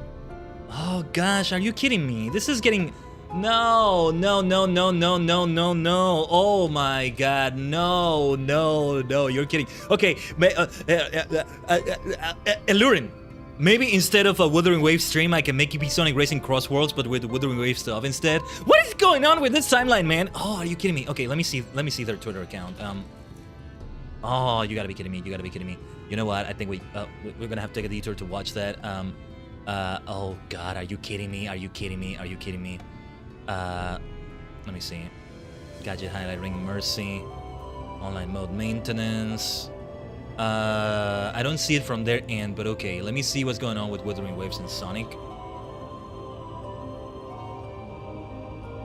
Oh gosh, are you kidding me? This is getting... No. Oh my god, no, you're kidding. Okay, Lurin, maybe instead of a Wuthering Wave stream, I can make it be Sonic Racing Crossworlds, but with the Wuthering Wave stuff instead. What is going on with this timeline, man? Oh, are you kidding me? Okay, let me see their Twitter account. Oh, you gotta be kidding me, You know what, I think we're gonna have to take a detour to watch that. Oh god, are you kidding me? Let me see. Gadget highlight ring mercy. Online mode maintenance. I don't see it from their end, but okay. Let me see what's going on with Wuthering Waves and Sonic.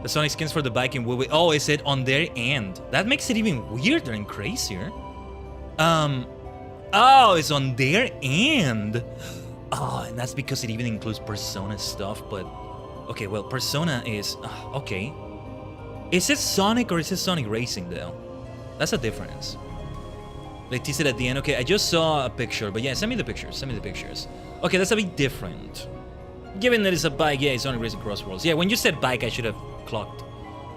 The Sonic skins for the bike in WoW. Oh, is it on their end? That makes it even weirder and crazier. Oh, it's on their end. Oh, and that's because it even includes Persona stuff, but... Okay, well, Persona is... okay. Is it Sonic or is it Sonic Racing, though? That's a difference. They teased it at the end. Okay, I just saw a picture, but yeah, send me the pictures. Okay, that's a bit different. Given that it's a bike, yeah, it's Sonic Racing Crossworlds. Yeah, when you said bike, I should have clocked.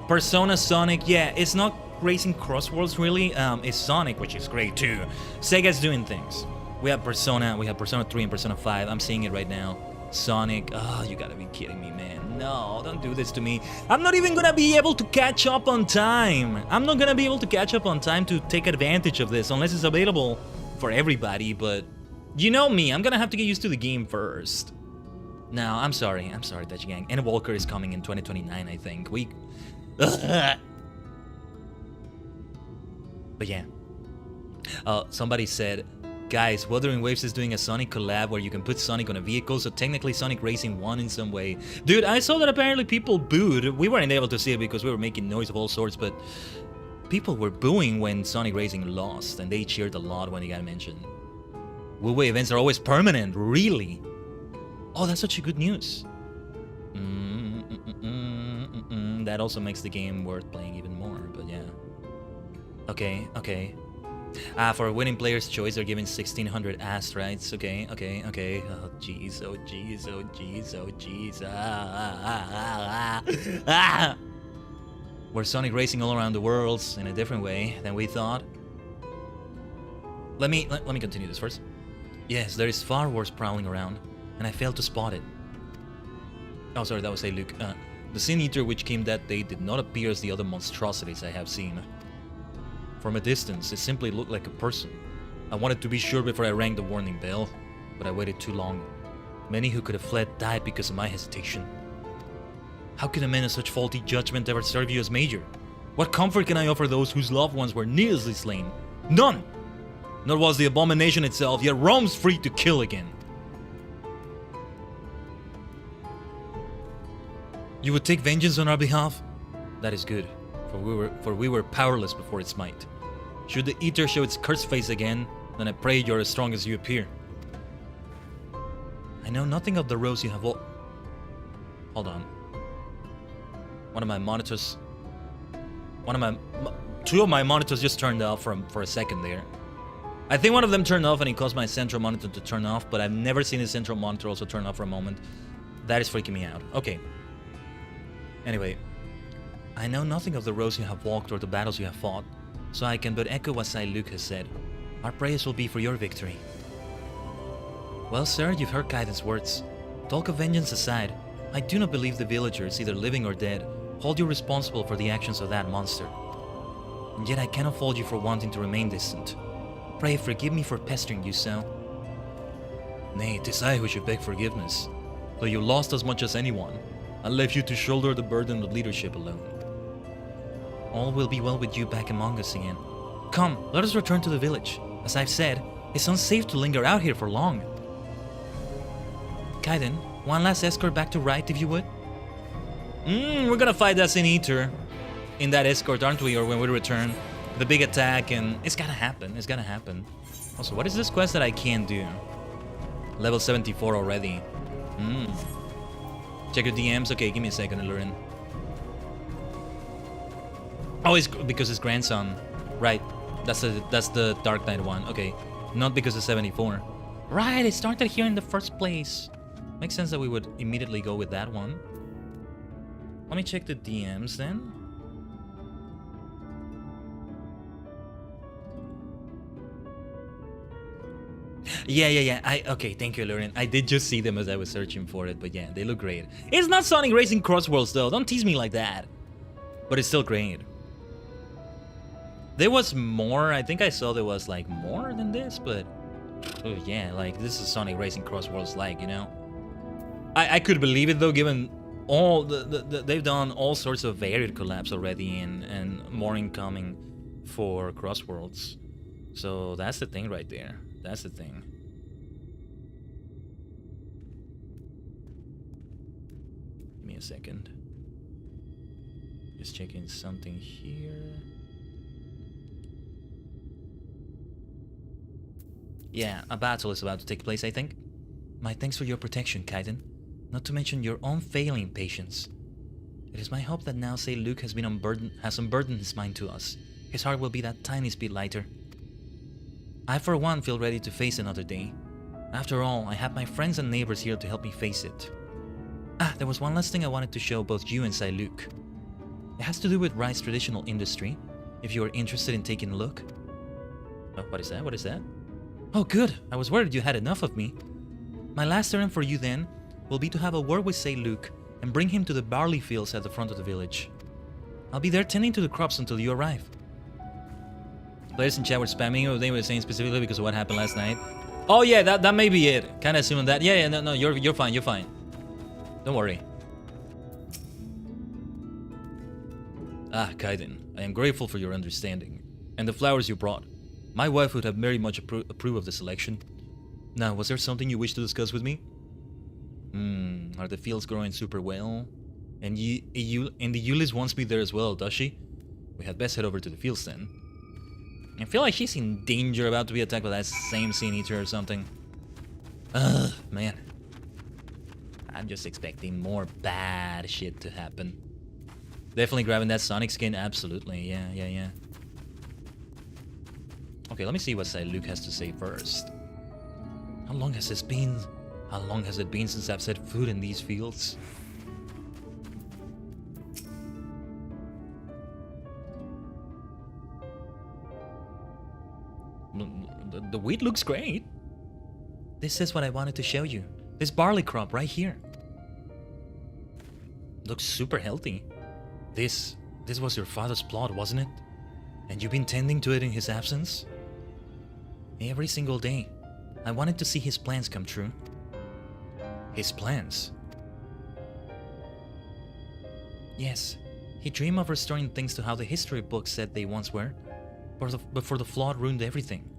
Persona, Sonic, yeah, it's not Racing Crossworlds, really. It's Sonic, which is great, too. Sega's doing things. We have Persona 3 and Persona 5. I'm seeing it right now. Sonic, oh, you gotta be kidding me, man. No, don't do this to me. I'm not even gonna be able to catch up on time. I'm not gonna be able to catch up on time to take advantage of this unless it's available for everybody, but you know me, I'm gonna have to get used to the game first. No, I'm sorry, Tajigen. And Walker is coming in 2029, I think. But yeah. Somebody said, guys, Wuthering Waves is doing a Sonic collab where you can put Sonic on a vehicle, so technically Sonic Racing won in some way. Dude, I saw that apparently people booed. We weren't able to see it because we were making noise of all sorts, but people were booing when Sonic Racing lost, and they cheered a lot when they got mentioned. WoW events are always permanent, really? Oh, that's such a good news. That also makes the game worth playing even more, but yeah. Okay. For winning player's choice, they're giving 1,600 astrites. Okay. Oh, jeez. We're Sonic Racing all around the world in a different way than we thought. Let me continue this first. Yes, there is far worse prowling around, and I failed to spot it. Oh, sorry, that was a Luke. The Sin Eater which came that day did not appear as the other monstrosities I have seen. From a distance, it simply looked like a person. I wanted to be sure before I rang the warning bell. but I waited too long. Many who could have fled died because of my hesitation. How can a man of such faulty judgment ever serve you as Major? What comfort can I offer those whose loved ones were needlessly slain? None! Nor was the abomination itself, yet roams free to kill again. You would take vengeance on our behalf? That is good, for we were powerless before its might. Should the aether show its cursed face again, then I pray you are as strong as you appear. I know nothing of the rose you have Hold on. One of my monitors... Two of my monitors just turned off for a second there. I think one of them turned off and it caused my central monitor to turn off, but I've never seen the central monitor also turn off for a moment. That is freaking me out. Okay. Anyway. I know nothing of the roads you have walked or the battles you have fought, so I can but echo what Sai Luke has said. Our prayers will be for your victory. Well, sir, you've heard Khaiden's words. Talk of vengeance aside, I do not believe the villagers, either living or dead, hold you responsible for the actions of that monster. And yet I cannot fault you for wanting to remain distant. Pray forgive me for pestering you so. Nay, 'tis I who should beg forgiveness. Though you lost as much as anyone, I left you to shoulder the burden of leadership alone. All will be well with you back among us again. Come, let us return to the village. As I've said, it's unsafe to linger out here for long. Khaiden, one last escort back to Right, if you would. We're gonna fight that Sin Eater in that escort, aren't we? Or when we return, the big attack, and it's gotta happen. It's gonna happen. Also, what is this quest that I can't do? Level 74 already. Check your DMs. Okay, give me a second, Lurin. Oh, it's because it's grandson. Right. That's the Dark Knight one. Okay. Not because of 74. Right, it started here in the first place. Makes sense that we would immediately go with that one. Let me check the DMs then. Yeah. Okay, thank you, Lurin. I did just see them as I was searching for it, but yeah, they look great. It's not Sonic Racing Crossworlds though. Don't tease me like that. But it's still great. There was more. I think I saw there was like more than this, but oh yeah, like this is Sonic Racing Crossworlds, like, you know. I could believe it though, given all they've done all sorts of varied collabs already, and more incoming for Crossworlds. So that's the thing right there. That's the thing. Give me a second. Just checking something here. Yeah, a battle is about to take place, I think. My thanks for your protection, Khaiden. Not to mention your unfailing patience. It is my hope that now Say Luke has unburdened his mind to us. His heart will be that tiny bit lighter. I for one feel ready to face another day. After all, I have my friends and neighbors here to help me face it. Ah, there was one last thing I wanted to show both you and Sai Luke. It has to do with Rice's traditional industry, if you are interested in taking a look. Oh, what is that? What is that? Oh good, I was worried you had enough of me. My last errand for you then will be to have a word with Say Luke and bring him to the barley fields at the front of the village. I'll be there tending to the crops until you arrive. Players in chat were spamming, or they were saying specifically because of what happened last night. Oh yeah, that may be it. Kind of assuming that. Yeah, no, you're fine, you're fine. Don't worry. Ah, Khaiden, I am grateful for your understanding and the flowers you brought. My wife would have very much approve of the selection. Now, was there something you wish to discuss with me? Are the fields growing super well? And the Eulis wants me there as well, does she? We had best head over to the fields then. I feel like she's in danger, about to be attacked by that same Sin Eater or something. Ugh, man. I'm just expecting more bad shit to happen. Definitely grabbing that Sonic skin, absolutely. Yeah. Okay, let me see what Sai Luke has to say first. How long has this been? How long has it been since I've set foot in these fields? The wheat looks great. This is what I wanted to show you. This barley crop right here. Looks super healthy. This was your father's plot, wasn't it? And you've been tending to it in his absence? Every single day. I wanted to see his plans come true. His plans? Yes, he dreamed of restoring things to how the history books said they once were, before the flood ruined everything.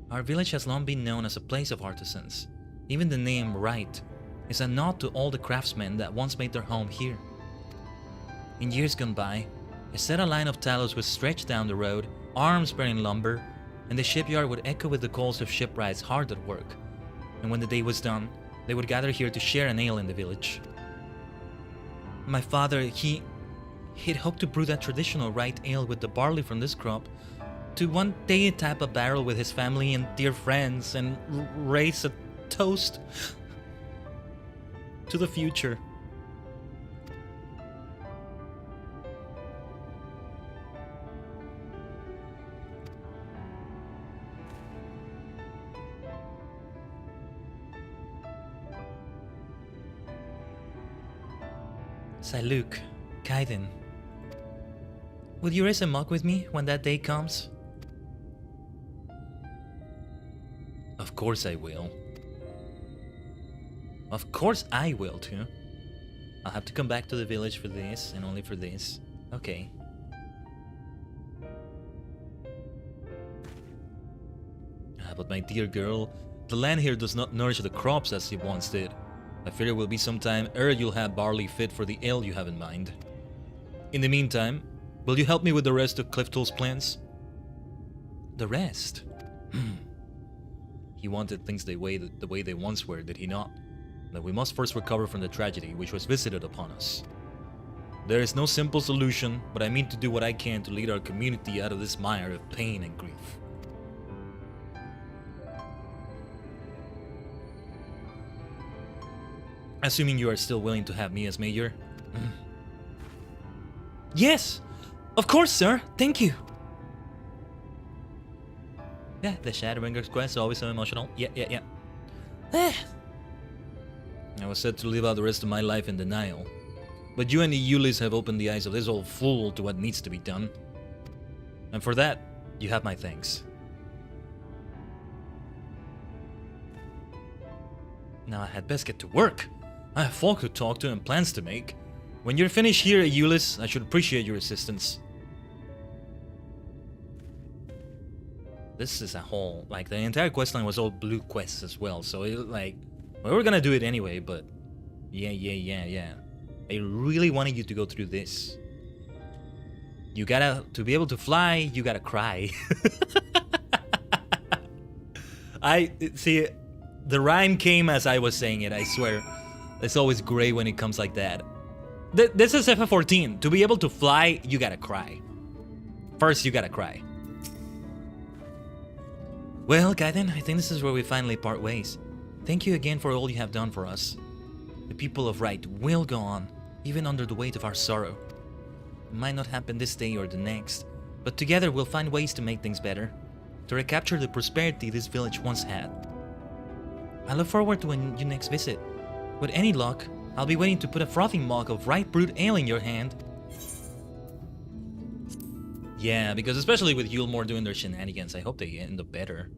Our village has long been known as a place of artisans. Even the name Wright is a nod to all the craftsmen that once made their home here. In years gone by, a set line of tallows would stretch down the road, arms bearing lumber, and the shipyard would echo with the calls of shipwrights hard at work. And when the day was done, they would gather here to share an ale in the village. My father, he'd hoped to brew that traditional Wright ale with the barley from this crop, to one day tap a barrel with his family and dear friends and raise a toast to the future. Saluk, Khaiden. Will you raise a mug with me when that day comes? Of course I will. Of course I will too. I'll have to come back to the village for this, and only for this. Okay. But my dear girl, the land here does not nourish the crops as it once did. I fear it will be some time ere you'll have barley fit for the ale you have in mind. In the meantime, will you help me with the rest of Cliftool's plans? The rest? He wanted things the way they once were, did he not? That we must first recover from the tragedy which was visited upon us. There is no simple solution, but I mean to do what I can to lead our community out of this mire of pain and grief. Assuming you are still willing to have me as mayor. Yes! Of course, sir! Thank you! Yeah, the Shadowbringers quest is always so emotional. Yeah. I was set to live out the rest of my life in denial. But you and the Eulis have opened the eyes of this old fool to what needs to be done. And for that, you have my thanks. Now I had best get to work. I have folk to talk to and plans to make. When you're finished here at Eulis, I should appreciate your assistance. This is a whole, like, the entire questline was all blue quests as well, so it, like, we were gonna do it anyway, but yeah. I really wanted you to go through this. You gotta, to be able to fly, you gotta cry. See, the rhyme came as I was saying it, I swear. It's always great when it comes like that. This is FF14. To be able to fly, you gotta cry. First, you gotta cry. Well, Khaiden, I think this is where we finally part ways. Thank you again for all you have done for us. The people of Wright will go on, even under the weight of our sorrow. It might not happen this day or the next, but together we'll find ways to make things better, to recapture the prosperity this village once had. I look forward to when you next visit. With any luck, I'll be waiting to put a frothing mug of Wright brewed ale in your hand. Yeah, because especially with Yulmore doing their shenanigans, I hope they end up better.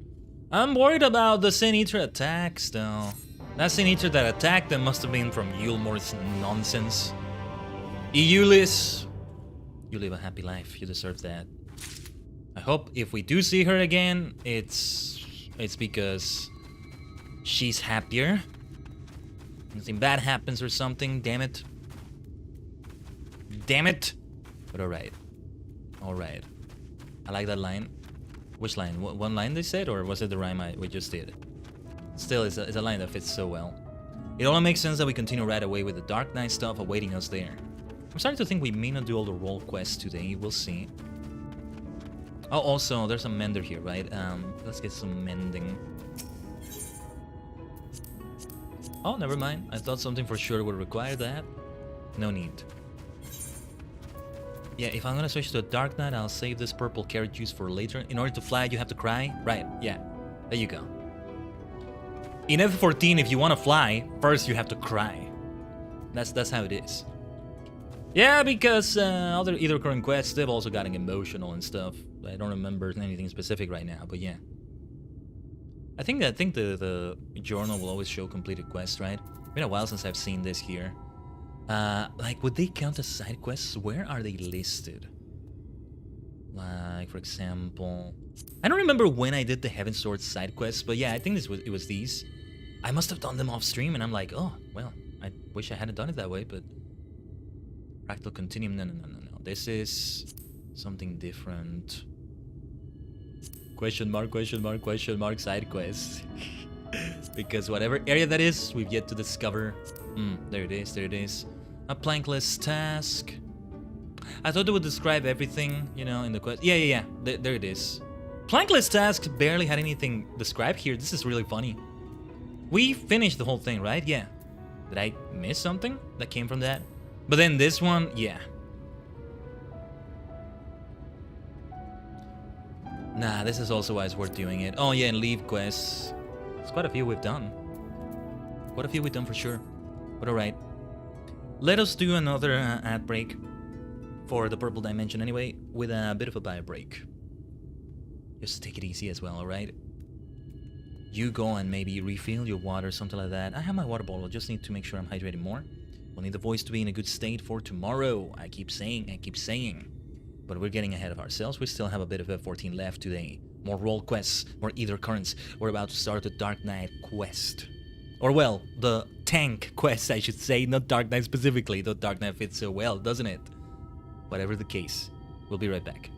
I'm worried about the Sin Eater attacks, though. That Sin Eater that attacked them must have been from Yulmore's nonsense. Eulis, you live a happy life. You deserve that. I hope if we do see her again, it's because she's happier. Nothing bad happens or something, damn it. Damn it! But alright. Alright. I like that line. Which line? One line they said, or was it the rhyme we just did? Still, it's a line that fits so well. It only makes sense that we continue right away with the Dark Knight stuff awaiting us there. I'm starting to think we may not do all the role quests today, we'll see. Oh, also, there's a mender here, right? Let's get some mending. Oh, never mind. I thought something for sure would require that. No need. Yeah, if I'm gonna switch to a Dark Knight, I'll save this purple carrot juice for later. In order to fly, you have to cry? Right, yeah. There you go. In FF14, if you want to fly, first you have to cry. That's how it is. Yeah, because either current quests, they've also gotten emotional and stuff. I don't remember anything specific right now, but yeah. I think the journal will always show completed quests, right? Been a while since I've seen this here. Like, would they count as side quests? Where are they listed? Like, for example, I don't remember when I did the Heaven Sword side quests, but yeah, I think it was these. I must have done them off stream, and I'm like, oh, well, I wish I hadn't done it that way, but Fractal Continuum, no. This is something different. Question mark, side quest. Because whatever area that is, we've yet to discover. There it is. A plankless task. I thought it would describe everything, you know, in the quest. Yeah. There it is. Plankless task barely had anything described here. This is really funny. We finished the whole thing, right? Yeah. Did I miss something that came from that? But then this one, yeah. Nah, this is also why it's worth doing it. Oh yeah, and leave quests. There's quite a few we've done. Quite a few we've done for sure. But alright. Let us do another ad break. For the purple dimension anyway, with a bit of a bio break. Just take it easy as well, alright? You go and maybe refill your water, something like that. I have my water bottle, just need to make sure I'm hydrated more. We'll need the voice to be in a good state for tomorrow. I keep saying. But we're getting ahead of ourselves. We still have a bit of F14 left today. More role quests, more ether currents. We're about to start the Dark Knight quest. Or well, the tank quest, I should say, not Dark Knight specifically. The Dark Knight fits so well, doesn't it? Whatever the case, we'll be right back.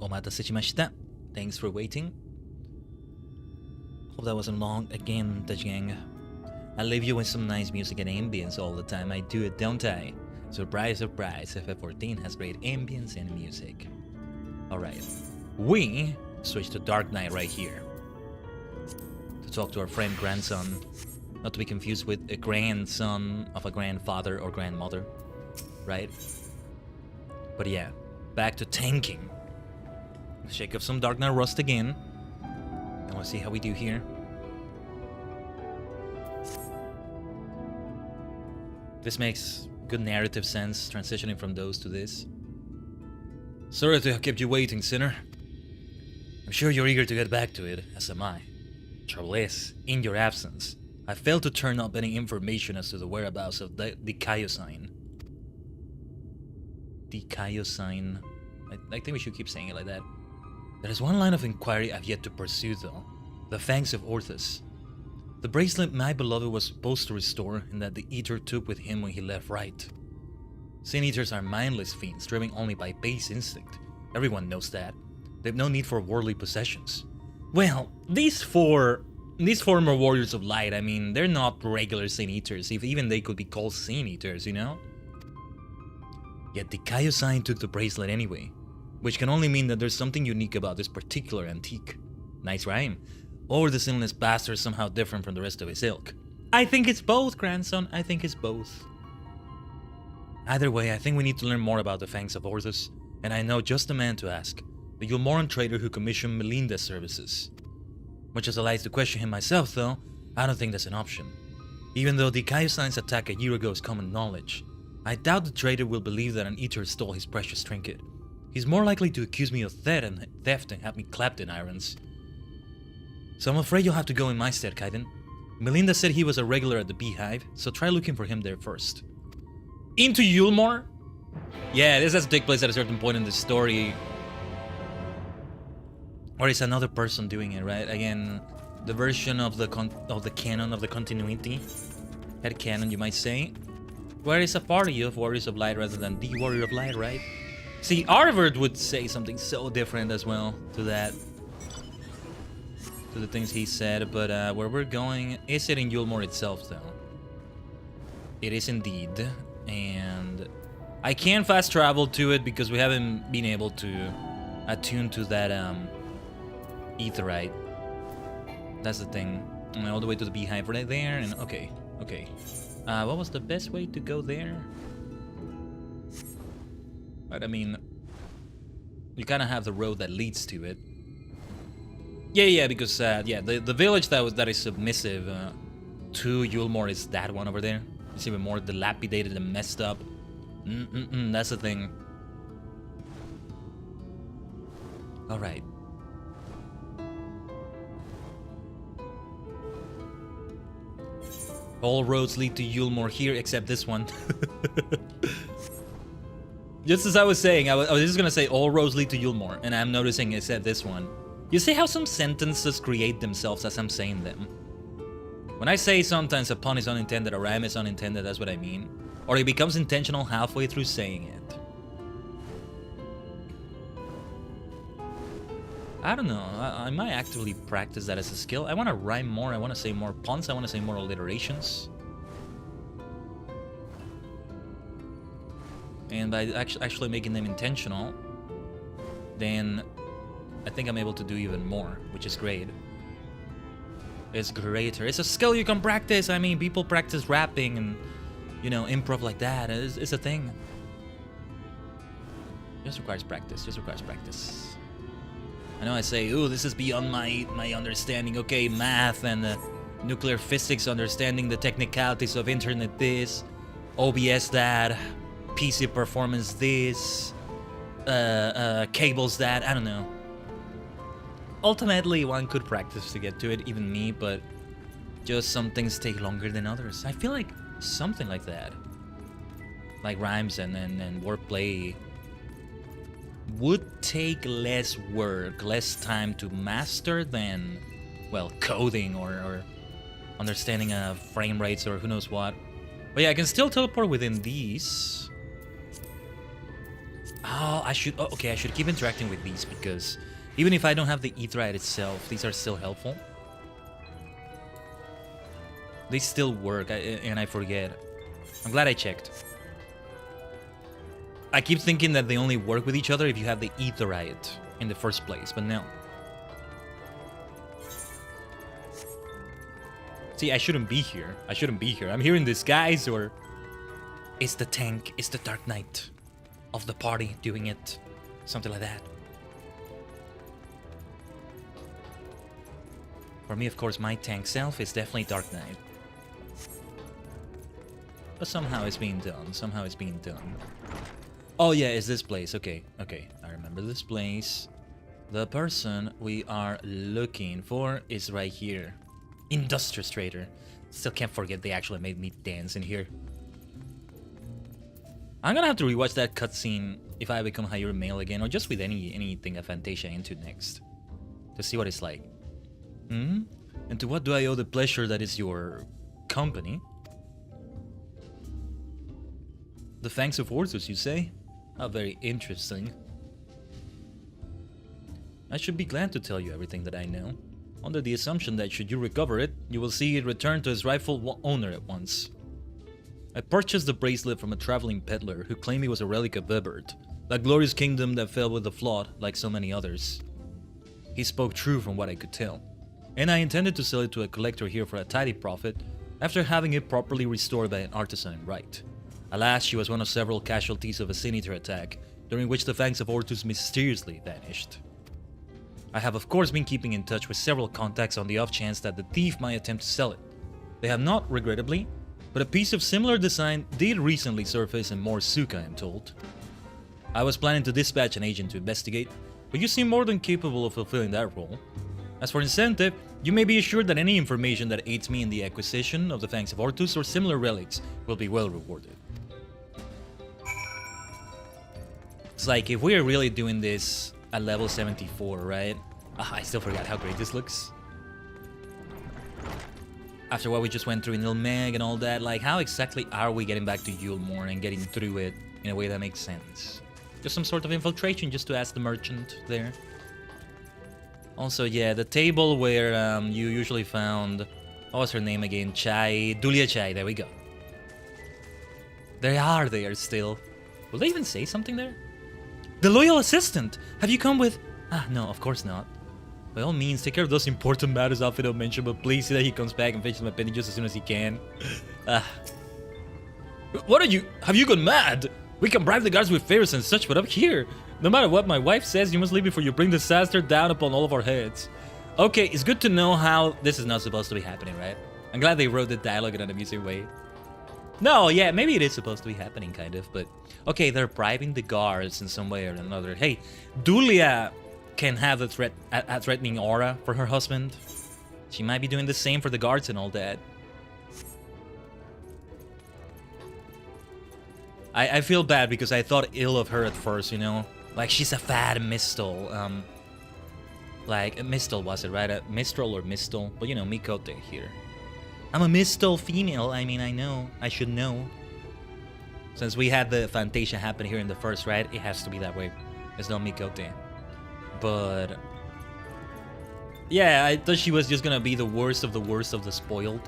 Omatase shimashita. Thanks for waiting. Hope that wasn't long again, Tajigen. I leave you with some nice music and ambience all the time. I do it, don't I? Surprise, surprise, FF14 has great ambience and music. Alright, we switch to Dark Knight right here. To talk to our friend grandson. Not to be confused with a grandson of a grandfather or grandmother. Right? But yeah, back to tanking. Shake up some Dark Knight Rust again. And we'll see how we do here. This makes good narrative sense, transitioning from those to this. Sorry to have kept you waiting, Sinner. I'm sure you're eager to get back to it, as am I. Trouble is, in your absence, I failed to turn up any information as to the whereabouts of the Kaiosine. The Kaiosine. I think we should keep saying it like that. There is one line of inquiry I've yet to pursue, though. The Fangs of Orthus. The bracelet my beloved was supposed to restore, and that the Aether took with him when he left right. Sin Eaters are mindless fiends, driven only by base instinct. Everyone knows that. They've no need for worldly possessions. Well, these former warriors of light, I mean, they're not regular Sin Eaters, if even they could be called Sin Eaters, you know? Yet the Kaiosine took the bracelet anyway, which can only mean that there's something unique about this particular antique. Nice rhyme. Or the sinless bastard is somehow different from the rest of his ilk. I think it's both, grandson. I think it's both. Either way, I think we need to learn more about the Fangs of Orthus, and I know just the man to ask. The Yulmoran trader who commissioned Melinda's services. Much as I like to question him myself, though, I don't think that's an option. Even though the Kaiosine's attack a year ago is common knowledge, I doubt the trader will believe that an Aether stole his precious trinket. He's more likely to accuse me of theft and have me clapped in irons. So I'm afraid you'll have to go in my stead, Khaiden. Melinda said he was a regular at the Beehive, so try looking for him there first. Into Yulmore? Yeah, this has to take place at a certain point in the story. Or it's another person doing it, right? Again, the version of the canon of the continuity. Head canon, you might say. Where is a party of Warriors of Light rather than the Warrior of Light, right? See, Arverd would say something so different as well to that. To the things he said, but where we're going, is it in Yulmore itself, though? It is indeed, and I can fast travel to it because we haven't been able to attune to that aetherite. That's the thing. All the way to the Beehive right there, and okay. What was the best way to go there? But I mean, you kind of have the road that leads to it. Yeah, because the village that is submissive to Yulmore is that one over there. It's even more dilapidated and messed up. That's the thing. All right. All roads lead to Yulmore here except this one. Just as I was saying, I was just gonna say all roads lead to Yulmore, and I'm noticing except this one. You see how some sentences create themselves as I'm saying them? When I say sometimes a pun is unintended, a rhyme is unintended, that's what I mean. Or it becomes intentional halfway through saying it. I don't know, I might actively practice that as a skill. I want to rhyme more, I want to say more puns, I want to say more alliterations. And by actually making them intentional, then I think I'm able to do even more, which is great. It's greater. It's a skill you can practice. I mean, people practice rapping and, you know, improv like that. It's a thing. Just requires practice. Just requires practice. I know I say, ooh, this is beyond my understanding. Okay, math and nuclear physics, understanding the technicalities of internet this, OBS that, PC performance this, cables that, I don't know. Ultimately, one could practice to get to it, even me, but just some things take longer than others. I feel like something like that. Like rhymes and wordplay would take less work, less time to master than, well, coding or understanding frame rates or who knows what. But yeah, I can still teleport within these. Oh, I should... Oh, okay, I should keep interacting with these because even if I don't have the aetherite itself, these are still helpful. They still work, and I forget. I'm glad I checked. I keep thinking that they only work with each other if you have the aetherite in the first place, but no. See, I shouldn't be here. I shouldn't be here. I'm here in disguise, or... It's the tank, it's the Dark Knight of the party doing it. Something like that. For me, of course, my tank self is definitely Dark Knight. But somehow it's being done. Somehow it's being done. Oh yeah, it's this place. Okay, okay. I remember this place. The person we are looking for is right here. Industrious Trader. Still can't forget they actually made me dance in here. I'm gonna have to rewatch that cutscene if I become higher male again, or just with anything I Fantasia into next. To see what it's like. Hmm? And to what do I owe the pleasure that is your company? The thanks of Orthus, you say? How very interesting. I should be glad to tell you everything that I know, under the assumption that should you recover it, you will see it return to its rightful owner at once. I purchased the bracelet from a traveling peddler who claimed it was a relic of Vebert, that glorious kingdom that fell with the flood like so many others. He spoke true from what I could tell, and I intended to sell it to a collector here for a tidy profit after having it properly restored by an artisan in right. Alas, she was one of several casualties of a Sinister attack, during which the fangs of Orthus mysteriously vanished. I have of course been keeping in touch with several contacts on the off chance that the thief might attempt to sell it. They have not, regrettably, but a piece of similar design did recently surface in Morsuka, I am told. I was planning to dispatch an agent to investigate, but you seem more than capable of fulfilling that role. As for incentive, you may be assured that any information that aids me in the acquisition of the Fangs of Orthus or similar relics will be well rewarded. It's like, if we are really doing this at level 74, right? I still forgot how great this looks. After what we just went through in Ilmeg and all that, like, how exactly are we getting back to Yulmore and getting through it in a way that makes sense? Just some sort of infiltration just to ask the merchant there. Also, yeah, the table where you usually found... What was her name again? Chai... Dulia Chai, there we go. They are there still. Will they even say something there? The loyal assistant! Have you come with... Ah, no, of course not. By all means, take care of those important matters Alfredo mentioned, but please see that he comes back and finishes my appendages as soon as he can. What are you... Have you gone mad? We can bribe the guards with favors and such, but up here, no matter what my wife says, you must leave before you bring disaster down upon all of our heads. Okay, it's good to know how this is not supposed to be happening, right? I'm glad they wrote the dialogue in an amusing way. No, yeah, maybe it is supposed to be happening, kind of, but... Okay, they're bribing the guards in some way or another. Hey, Dulia can have a threatening aura for her husband. She might be doing the same for the guards and all that. I feel bad because I thought ill of her at first, you know? Like, she's a fat Mistle. Like, a Mistle was it, right? A Mistral or Mistle? But, you know, Mikote here. I'm a Mistle female. I mean, I know. I should know. Since we had the Fantasia happen here in the first, right? It has to be that way. It's not Mikote. But... yeah, I thought she was just gonna be the worst of the spoiled.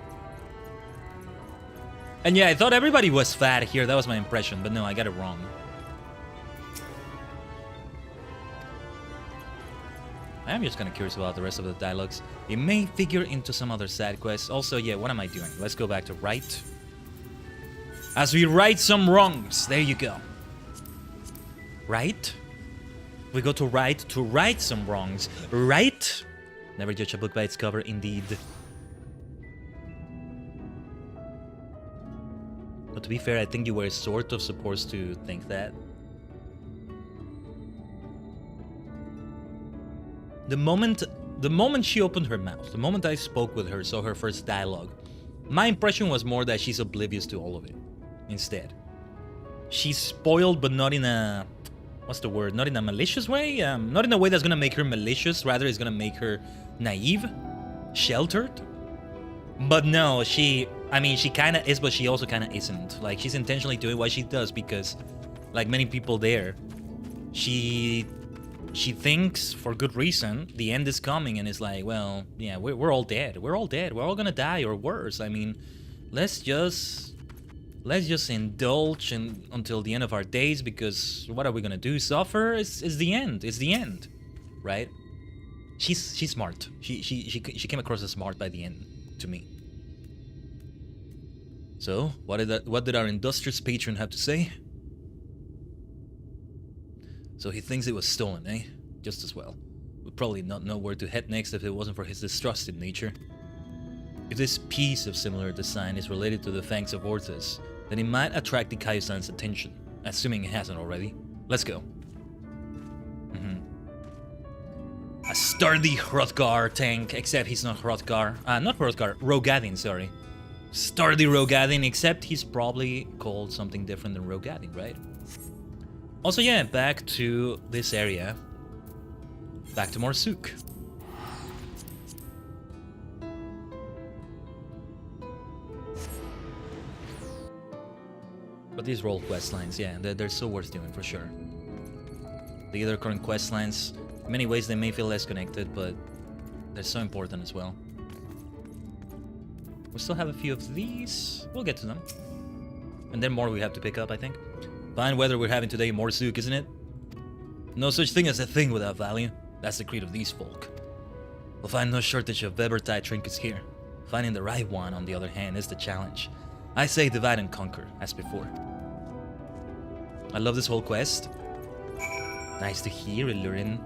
And yeah, I thought everybody was fat here. That was my impression, but no, I got it wrong. I am just kind of curious about the rest of the dialogues. It may figure into some other side quests. Also, yeah, what am I doing? Let's go back to right. As we right some wrongs. There you go. Right? We go to right some wrongs. Right? Never judge a book by its cover, indeed. But to be fair, I think you were sort of supposed to think that. The moment she opened her mouth, the moment I spoke with her, saw her first dialogue, my impression was more that she's oblivious to all of it. Instead, she's spoiled, but not in a... what's the word? Not in a malicious way? Not in a way that's gonna make her malicious, rather it's gonna make her naive, sheltered. But no, I mean, she kind of is, but she also kind of isn't. Like, she's intentionally doing what she does because, like many people there, she thinks, for good reason, the end is coming, and is like, well, yeah, we're all dead. We're all dead. We're all gonna die, or worse. I mean, let's just indulge until the end of our days, because what are we gonna do? Suffer is the end. It's the end, right? She's smart. She came across as smart by the end to me. So what did our industrious patron have to say? So he thinks it was stolen, eh? Just as well. Would probably not know where to head next if it wasn't for his distrusted nature. If this piece of similar design is related to the Fangs of Orthus, then it might attract the Kaiosan's attention, assuming it hasn't already. Let's go. A sturdy Hrothgar tank, except he's not Hrothgar. Not Hrothgar, Rogadin, sorry. Sturdy Rogadin, except he's probably called something different than Rogadin, right? Also, yeah, back to this area. Back to more Sook. But these role quest lines, yeah, they're so worth doing for sure. The other current quest lines, in many ways they may feel less connected, but they're so important as well. We still have a few of these. We'll get to them. And then more we have to pick up, I think. Fine weather we're having today, more Sook, isn't it? No such thing as a thing without value. That's the creed of these folk. We'll find no shortage of Weber-type trinkets here. Finding the right one, on the other hand, is the challenge. I say divide and conquer, as before. I love this whole quest. Nice to hear, Illurin.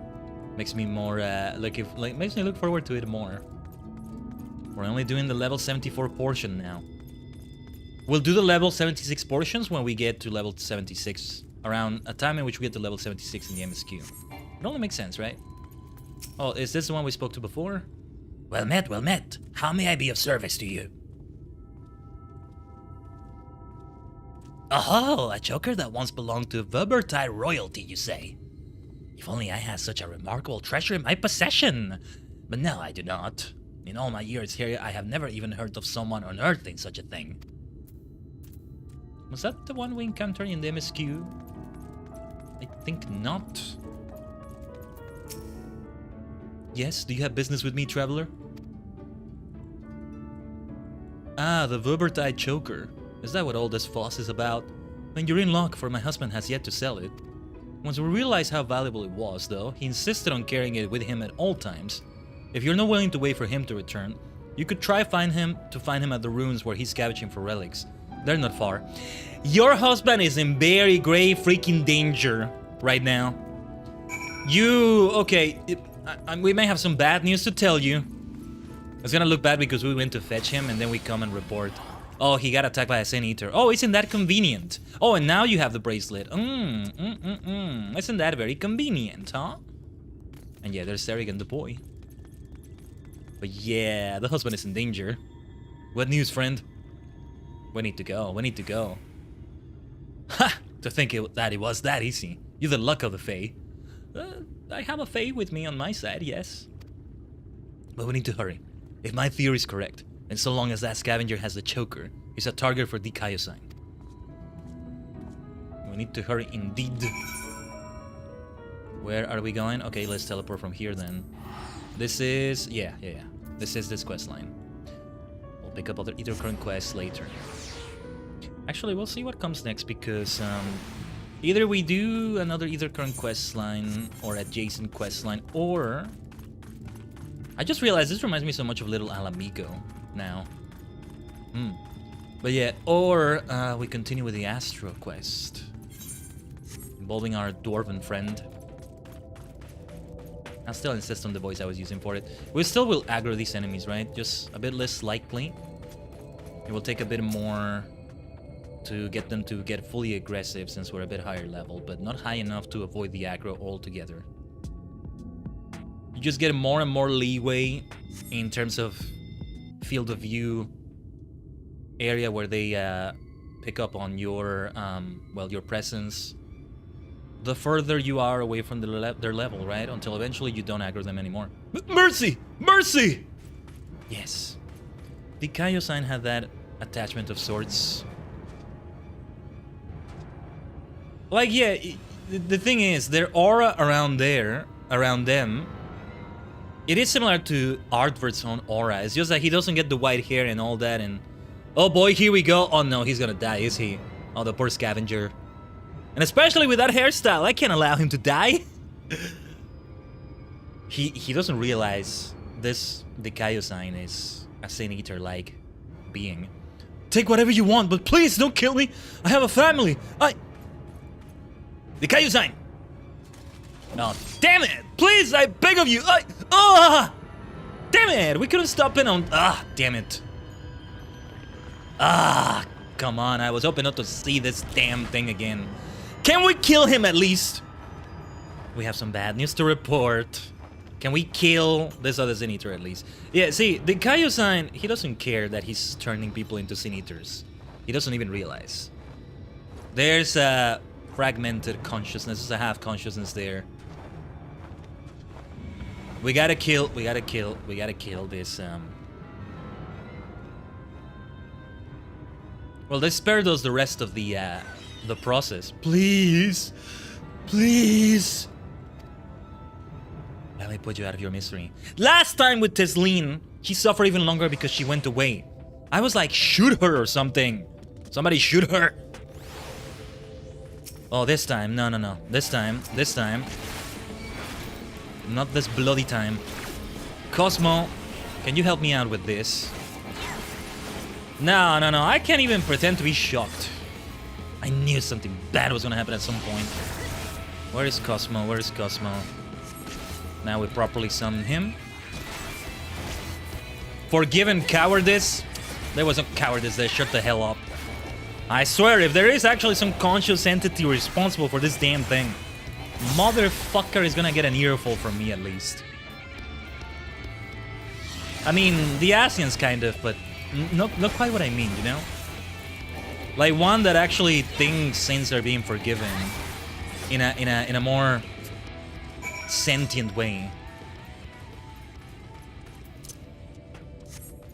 Makes me more, makes me look forward to it more. We're only doing the level 74 portion now. We'll do the level 76 portions when we get to level 76. Around a time in which we get to level 76 in the MSQ. It only makes sense, right? Oh, is this the one we spoke to before? Well met, well met. How may I be of service to you? Oh, a choker that once belonged to Weber-type royalty, you say? If only I had such a remarkable treasure in my possession. But no, I do not. In all my years here, I have never even heard of someone unearthing such a thing. Was that the one we encountered in the MSQ? I think not. Yes, do you have business with me, traveler? Ah, the Weber-type choker. Is that what all this fuss is about? Then you're in luck, for my husband has yet to sell it. Once we realized how valuable it was, though, he insisted on carrying it with him at all times. If you're not willing to wait for him to return, you could try to find him at the ruins where he's scavenging for relics. They're not far. Your husband is in very grave freaking danger right now. Okay, we may have some bad news to tell you. It's gonna look bad because we went to fetch him and then we come and report. Oh, he got attacked by a Sen Eater. Oh, isn't that convenient? Oh, and now you have the bracelet. Isn't that very convenient, huh? And yeah, there's Tajigen the boy. But yeah, the husband is in danger. What news, friend? We need to go. We need to go. Ha! To think that it was that easy. You're the luck of the Fae. I have a Fae with me on my side, yes. But we need to hurry. If my theory is correct, and so long as that scavenger has the choker, he's a target for the Kaiosan. We need to hurry indeed. Where are we going? Okay, let's teleport from here then. This is... Yeah. This is this quest line. We'll pick up other Ether current quests later. Actually, we'll see what comes next because either we do another Ether current quest line or adjacent quest line, or... I just realized this reminds me so much of Little Alamigo now. But yeah, or we continue with the Astro quest involving our dwarven friend. I'll still insist on the voice I was using for it. We still will aggro these enemies, right? Just a bit less likely. It will take a bit more to get them to get fully aggressive since we're a bit higher level, but not high enough to avoid the aggro altogether. You just get more and more leeway in terms of field of view area where they pick up on your your presence. The further you are away from their level, right? Until eventually you don't aggro them anymore. Mercy! Mercy! Yes. The Kaiosan had that attachment of sorts. Like, yeah, the thing is, their aura around them, it is similar to Artvert's own aura. It's just that he doesn't get the white hair and all that, and... Oh boy, here we go. Oh no, he's gonna die, is he? Oh, the poor scavenger. And especially with that hairstyle, I can't allow him to die. He doesn't realize this Dikaio-san is a Sin Eater-like being. Take whatever you want, but please don't kill me. I have a family. Dikaio-san! Oh, damn it! Please, I beg of you! Damn it! We couldn't stop it on... damn it. Come on, I was hoping not to see this damn thing again. Can we kill him at least? We have some bad news to report. Can we kill this other Sin Eater at least? Yeah, see, the Dikaio-san, he doesn't care that he's turning people into Sin Eaters. He doesn't even realize. There's a fragmented consciousness, there's a half consciousness there. We gotta kill this, Well, they spared us the rest of the process. Please! Please! Let me put you out of your misery. Last time with Tesleen, she suffered even longer because she went away. I was like, shoot her or something. Somebody shoot her. Oh, this time. No. This time. Not this bloody time. Cosmo, can you help me out with this? No. I can't even pretend to be shocked. I knew something bad was gonna happen at some point. Where is Cosmo? Now we properly summon him. Forgiven cowardice? There was no cowardice there, shut the hell up. I swear, if there is actually some conscious entity responsible for this damn thing, motherfucker is gonna get an earful from me at least. I mean, the Asians kind of, but not quite what I mean, you know? Like one that actually thinks sins are being forgiven in a more sentient way.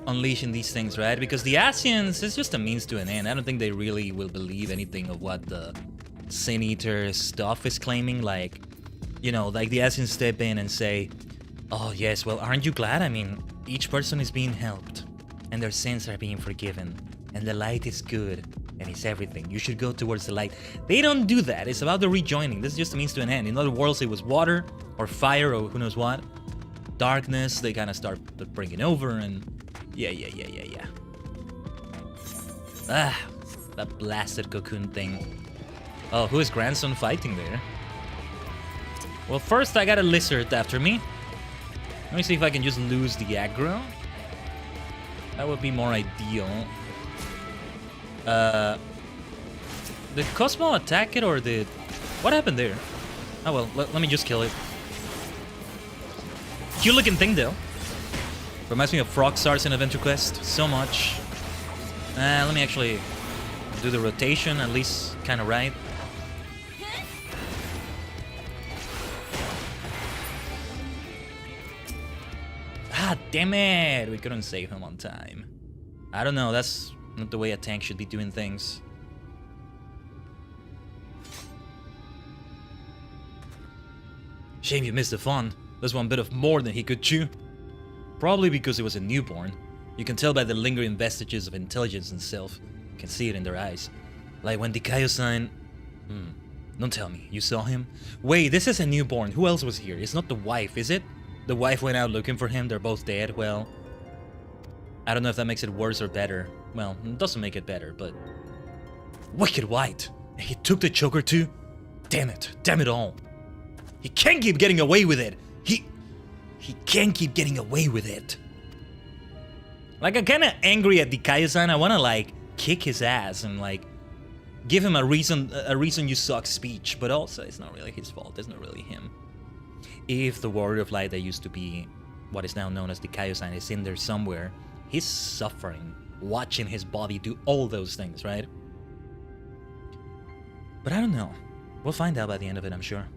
Unleashing these things, right? Because the Asians is just a means to an end. I don't think they really will believe anything of what the Sin Eater stuff is claiming. Like, you know, like the Asians step in and say, oh yes, well, aren't you glad? I mean, each person is being helped and their sins are being forgiven and the light is good and it's everything. You should go towards the light. They don't do that. It's about the rejoining. This is just a means to an end. In other worlds, it was water or fire or who knows what. Darkness, they kind of start bringing over and yeah. That blasted cocoon thing. Oh, who is grandson fighting there? Well, first I got a lizard after me. Let me see if I can just lose the aggro. That would be more ideal. Did Cosmo attack it or did... What happened there? Oh well, let me just kill it. Cute looking thing though. Reminds me of Frog-Stars in Adventure Quest so much. Let me actually do the rotation, at least kind of right. Ah, damn it! We couldn't save him on time. I don't know, that's not the way a tank should be doing things. Shame you missed the fun. There's one bit of more than he could chew. Probably because he was a newborn. You can tell by the lingering vestiges of intelligence and self. You can see it in their eyes. Like when Dikaio-san... Don't tell me, you saw him? Wait, this is a newborn. Who else was here? It's not the wife, is it? The wife went out looking for him, they're both dead. Well, I don't know if that makes it worse or better. Well, it doesn't make it better, but... Wicked White! He took the choker too? Damn it all. He can't keep getting away with it. He can't keep getting away with it. Like, I'm kinda angry at Dikaio-san. I wanna, like, kick his ass and, like, give him a reason you suck speech. But also, it's not really his fault. It's not really him. If the Warrior of Light that used to be what is now known as Dikaio-san is in there somewhere, he's suffering, watching his body do all those things, right? But I don't know. We'll find out by the end of it, I'm sure.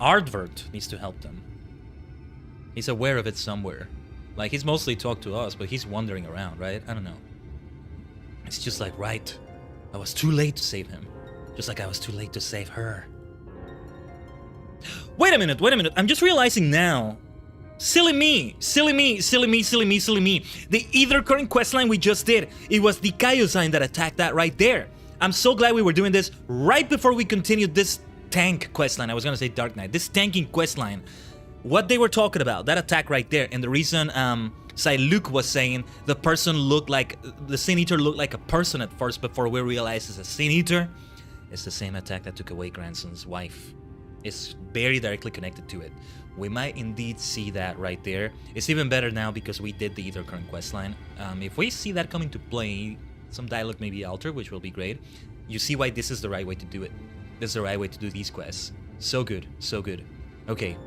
Artvert needs to help them. He's aware of it somewhere. Like, he's mostly talked to us, but he's wandering around, right? I don't know. It's just like, right. I was too late to save him. Just like I was too late to save her. Wait a minute, I'm just realizing now. Silly me. The either current questline we just did, it was the Kaio-san that attacked that right there. I'm so glad we were doing this right before we continued this tank questline. I was gonna say Dark Knight. This tanking questline. What they were talking about, that attack right there, and the reason Luke was saying the person looked like, the Sin Eater looked like a person at first before we realized it's a Sin Eater. It's the same attack that took away Grandson's wife. It's very directly connected to it. We might indeed see that right there. It's even better now because we did the either current questline. If we see that come into play, some dialogue may be altered, which will be great. You see why this is the right way to do it. This is the right way to do these quests. So good, so good. Okay,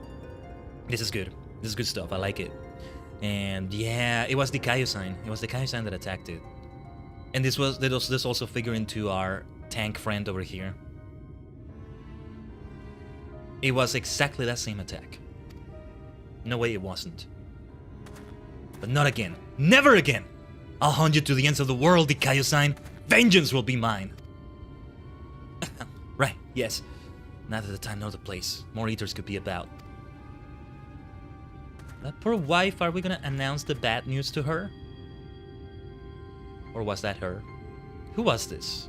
this is good. This is good stuff. I like it. And yeah, it was the Kaio-san. It was the Kaio-san that attacked it. And this also figure into our tank friend over here. It was exactly that same attack. No way it wasn't. But not again. Never again! I'll hunt you to the ends of the world, the Kaio-san. Vengeance will be mine. Right, yes. Neither the time nor the place. More eaters could be about. That poor wife, are we gonna announce the bad news to her? Or was that her? Who was this?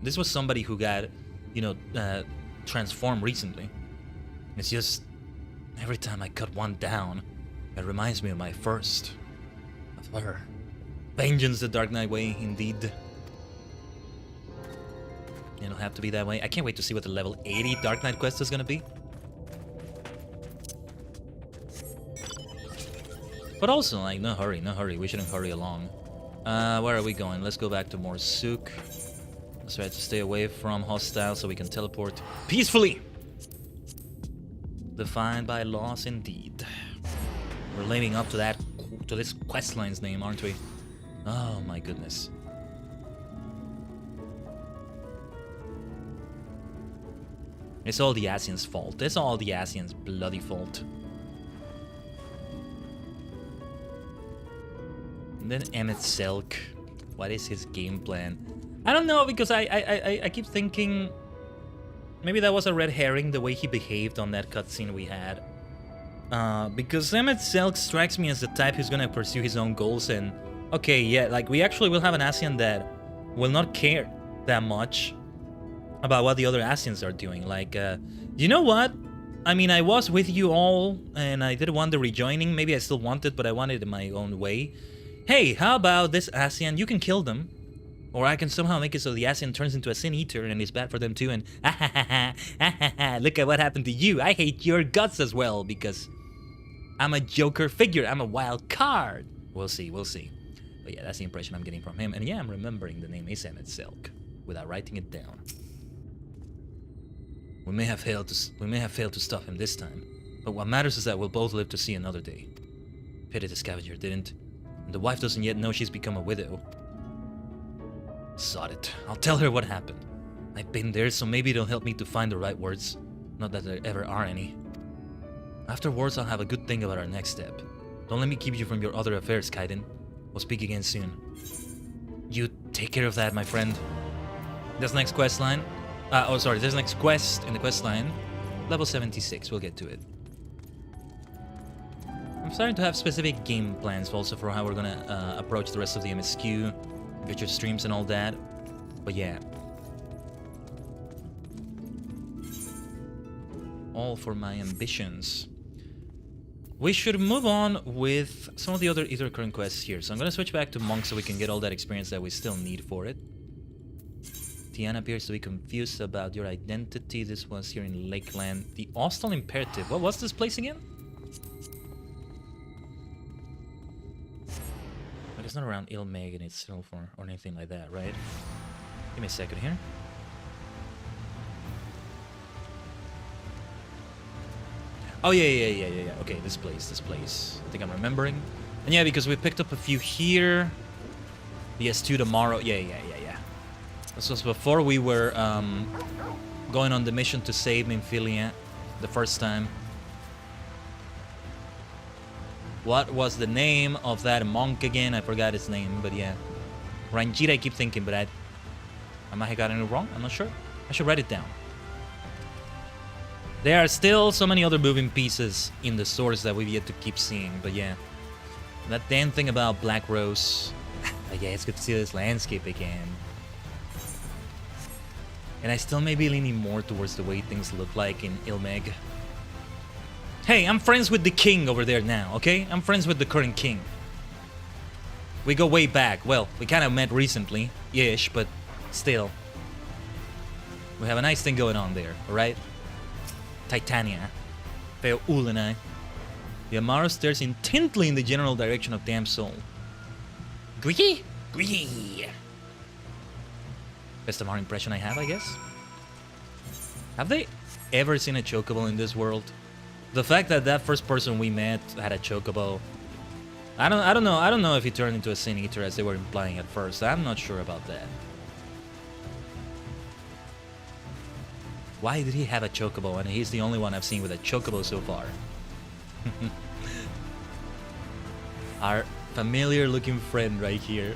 This was somebody who got, transformed recently. It's just, every time I cut one down, it reminds me of my first. Of her. Vengeance the Dark Knight way, indeed. It'll have to be that way. I can't wait to see what the level 80 Dark Knight quest is gonna be. But also, like, no hurry. We shouldn't hurry along. Where are we going? Let's go back to Morsuk. Let's try to stay away from hostiles so we can teleport peacefully. Defined by laws, indeed. We're living up to this questline's name, aren't we? Oh my goodness. It's all the Asian's fault. It's all the Asian's bloody fault. And then Emmett Selk. What is his game plan? I don't know, because I keep thinking maybe that was a red herring, the way he behaved on that cutscene we had. Because Emmett Selk strikes me as the type who's gonna pursue his own goals, and okay, yeah, like we actually will have an Asian that will not care that much about what the other Asians are doing. Like, you know what? I mean, I was with you all, and I did want the rejoining. Maybe I still want it, but I want it in my own way. Hey, how about this Asian? You can kill them. Or I can somehow make it so the Asian turns into a Sin Eater and it's bad for them too, and look at what happened to you. I hate your guts as well, because I'm a Joker figure. I'm a wild card. We'll see, we'll see. But yeah, that's the impression I'm getting from him. And yeah, I'm remembering the name is Emmett Selk without writing it down. We may have failed to stop him this time, but what matters is that we'll both live to see another day. Pity the scavenger didn't. And the wife doesn't yet know she's become a widow. Sod it. I'll tell her what happened. I've been there, so maybe it'll help me to find the right words. Not that there ever are any. Afterwards, I'll have a good think about our next step. Don't let me keep you from your other affairs, Khaiden. We'll speak again soon. You take care of that, my friend. This next quest line... this next quest in the quest line. Level 76, we'll get to it. I'm starting to have specific game plans also for how we're gonna approach the rest of the MSQ. Get your streams and all that. But yeah. All for my ambitions. We should move on with some of the other either current quests here. So I'm gonna switch back to Monk so we can get all that experience that we still need for it. Tiana appears to be confused about your identity. This was here in Lakeland. The Austral Imperative. What was this place again? But it's not around Ilmegan itself or anything like that, right? Give me a second here. Oh, yeah. Okay, this place. I think I'm remembering. And yeah, because we picked up a few here. The S2 tomorrow. Yeah. This was before we were going on the mission to save Nymphilia the first time. What was the name of that monk again? I forgot his name, but yeah. Ranjit, I keep thinking, but I might have gotten it wrong. I'm not sure. I should write it down. There are still so many other moving pieces in the source that we've yet to keep seeing, but yeah. That damn thing about Black Rose. Yeah, it's good to see this landscape again. And I still may be leaning more towards the way things look like in Ilmeg. Hey, I'm friends with the king over there now, okay? I'm friends with the current king. We go way back. Well, we kind of met recently-ish, but still. We have a nice thing going on there, alright? Titania. Feo Ulanai. The Amaro stares intently in the general direction of Damn Soul. Gui? Gui! Best Amaro impression I have, I guess? Have they ever seen a chocobo in this world? The fact that that first person we met had a chocobo... I don't know if he turned into a Sin Eater as they were implying at first. I'm not sure about that. Why did he have a chocobo and he's the only one I've seen with a chocobo so far? Our familiar looking friend right here.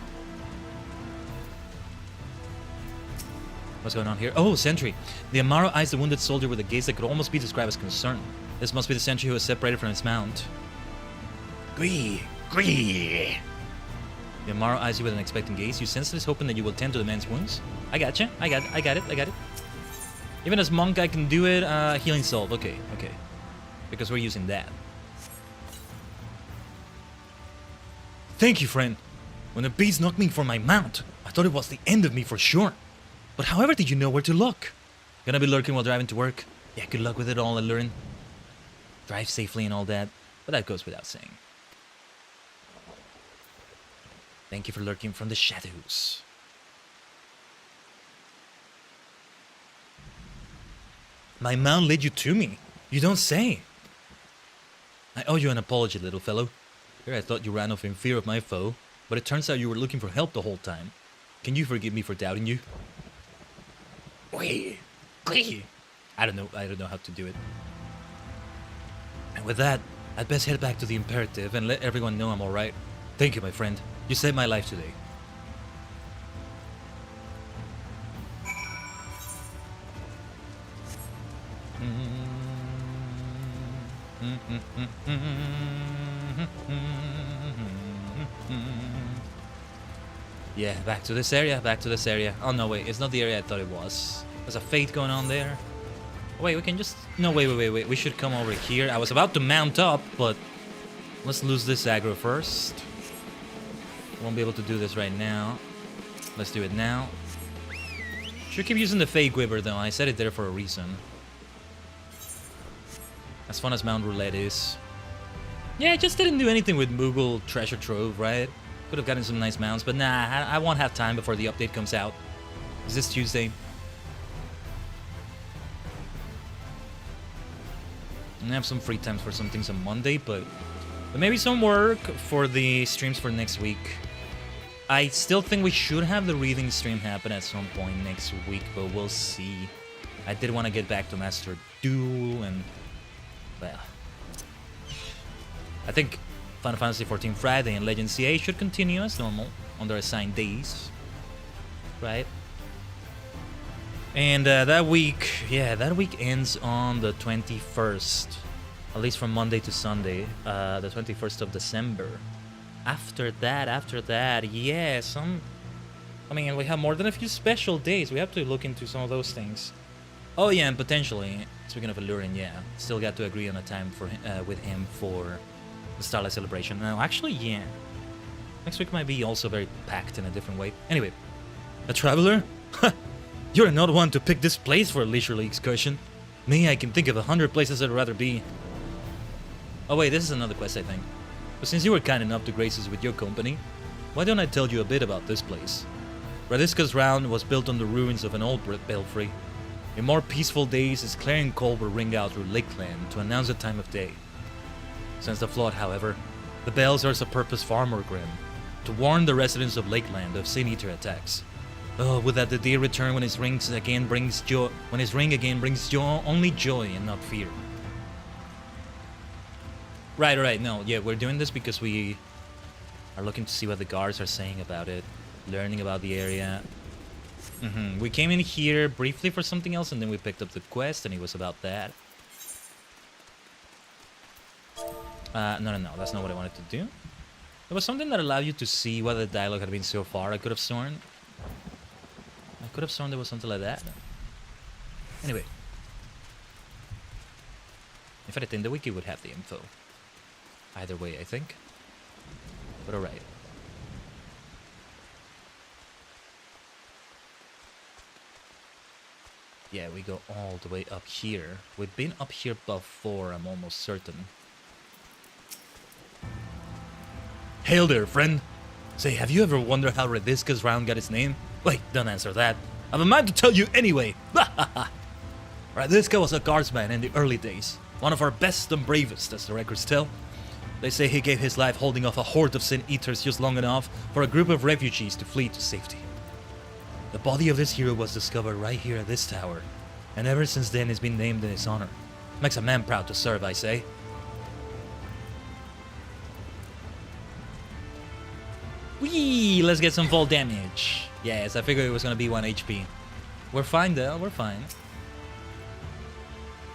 What's going on here? Oh, sentry. The Amaro eyes the wounded soldier with a gaze that could almost be described as concern. This must be the sentry who was separated from his mount. Gree! Gree! The Amaro eyes you with an expectant gaze. You sense this, hoping that you will tend to the man's wounds. I gotcha. I got it. Even as monk, I can do it. Healing salve. Okay. Because we're using that. Thank you, friend. When the beast knocked me from my mount, I thought it was the end of me for sure. But however did you know where to look? Gonna be lurking while driving to work? Yeah, good luck with it all, Allurin. Drive safely and all that, but that goes without saying. Thank you for lurking from the shadows. My mount led you to me. You don't say. I owe you an apology, little fellow. Here I thought you ran off in fear of my foe, but it turns out you were looking for help the whole time. Can you forgive me for doubting you? Wait. I don't know how to do it. And with that, I'd best head back to the Imperative and let everyone know I'm alright. Thank you, my friend. You saved my life today. Yeah, back to this area. Oh no, wait, it's not the area I thought it was. There's a fate going on there. Wait, we can just... No, wait. We should come over here. I was about to mount up, but... Let's lose this aggro first. Won't be able to do this right now. Let's do it now. Should keep using the fake quiver though. I set it there for a reason. As fun as Mount Roulette is. Yeah, I just didn't do anything with Moogle Treasure Trove, right? Could have gotten some nice mounts, but nah, I won't have time before the update comes out. Is this Tuesday? I have some free times for some things on Monday, but maybe some work for the streams for next week. I still think we should have the reading stream happen at some point next week, but we'll see. I did want to get back to Master Duel, and well, I think Final Fantasy XIV Friday and Legend CA should continue as normal on their assigned days, right? And that week ends on the 21st, at least from Monday to Sunday, the 21st of December. After that, yeah, I mean, we have more than a few special days. We have to look into some of those things. Oh yeah, and potentially, speaking of Allurin, yeah, still got to agree on a time for with him for the Starlight Celebration. Now, actually, yeah, next week might be also very packed in a different way. Anyway, a traveler? You're not one to pick this place for a leisurely excursion. Me, I can think of 100 places I'd rather be. Oh wait, this is another quest, I think. But since you were kind enough to grace us with your company, why don't I tell you a bit about this place? Radiska's Round was built on the ruins of an old belfry. In more peaceful days, its clarion call will ring out through Lakeland to announce the time of day. Since the flood, however, the bell serves a purpose far more grim, to warn the residents of Lakeland of Sin Eater attacks. Oh, would that the day return when his ring again brings joy, only joy and not fear. Right, no, yeah, we're doing this because we are looking to see what the guards are saying about it, learning about the area. We came in here briefly for something else, and then we picked up the quest, and it was about that. No, that's not what I wanted to do. There was something that allowed you to see what the dialogue had been so far. I could have sworn there was something like that. Anyway. If anything, the wiki would have the info. Either way, I think. But alright. Yeah, we go all the way up here. We've been up here before, I'm almost certain. Hail there, friend. Say, have you ever wondered how Redisca's round got its name? Wait, don't answer that. I'm a man to tell you anyway. Redisca was a guardsman in the early days. One of our best and bravest, as the records tell. They say he gave his life holding off a horde of sin eaters just long enough for a group of refugees to flee to safety. The body of this hero was discovered right here at this tower, and ever since then it's been named in his honor. Makes a man proud to serve, I say. Whee! Let's get some fall damage. Yes, I figured it was gonna be 1 HP. We're fine though, we're fine.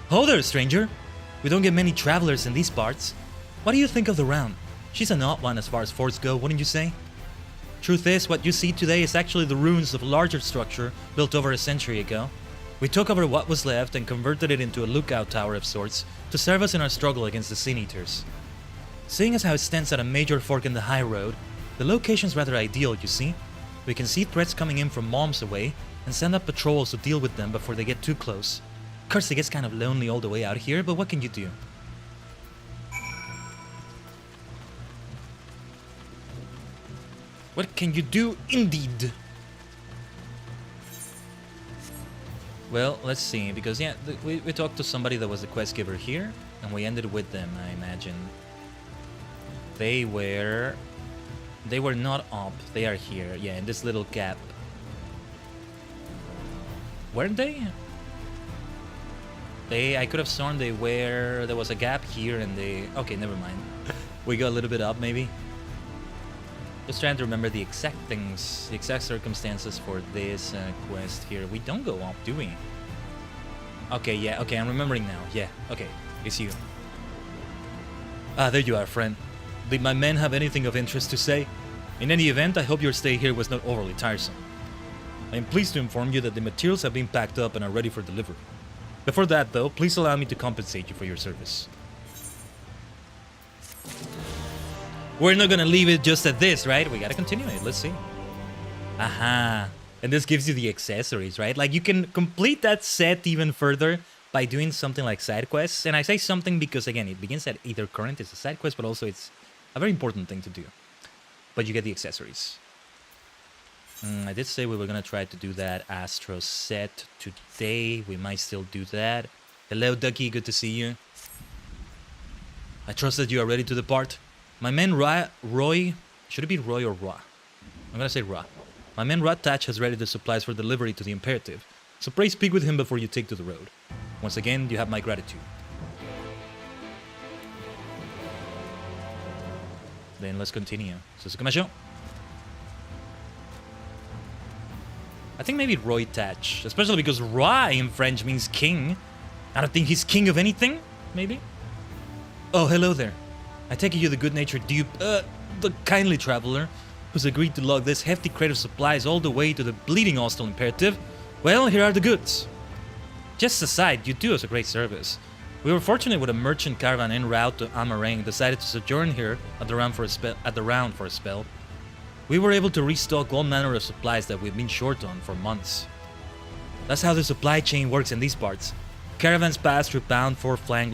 Ho there, stranger! We don't get many travelers in these parts. What do you think of the round? She's an odd one as far as forts go, wouldn't you say? Truth is, what you see today is actually the ruins of a larger structure built over a century ago. We took over what was left and converted it into a lookout tower of sorts to serve us in our struggle against the sin eaters. Seeing as how it stands at a major fork in the high road, the location's rather ideal, you see. We can see threats coming in from miles away and send up patrols to deal with them before they get too close. Of course, it gets kind of lonely all the way out here, but what can you do? What can you do, indeed? Well, let's see, because yeah, we talked to somebody that was the quest giver here, and we ended with them, I imagine. They were not up, they are here, yeah, in this little gap. Weren't they? I could have sworn they were, there was a gap here and they, okay, never mind. We go a little bit up, maybe. Just trying to remember the exact things, the exact circumstances for this quest here. We don't go up, do we? Okay, yeah, okay, I'm remembering now. Yeah, okay, it's you. Ah, there you are, friend. Did my men have anything of interest to say? In any event, I hope your stay here was not overly tiresome. I am pleased to inform you that the materials have been packed up and are ready for delivery. Before that, though, please allow me to compensate you for your service. We're not gonna leave it just at this, right? We gotta continue it. Let's see. Aha. And this gives you the accessories, right? Like, you can complete that set even further by doing something like side quests. And I say something because, again, it begins at either current, it's a side quest, but also it's a very important thing to do. But you get the accessories. I did say we were gonna try to do that Astro set today. We might still do that. Hello, Ducky. Good to see you. I trust that you are ready to depart. My man Roy... Should it be Roy or Ra? I'm gonna say Ra. My man Ratach has ready the supplies for delivery to the Imperative, so pray speak with him before you take to the road. Once again, you have my gratitude. Then let's continue. Susukamashou. I think maybe Roy Tach, especially because Ra in French means king. I don't think he's king of anything, maybe? Oh, hello there. I take it you're the good-natured dupe, the kindly traveler, who's agreed to lug this hefty crate of supplies all the way to the bleeding hostile Imperative. Well, here are the goods. Just aside, you do us a great service. We were fortunate with a merchant caravan en route to Amarang decided to sojourn here at the round for a spell. We were able to restock all manner of supplies that we've been short on for months. That's how the supply chain works in these parts. Caravans pass through far-flung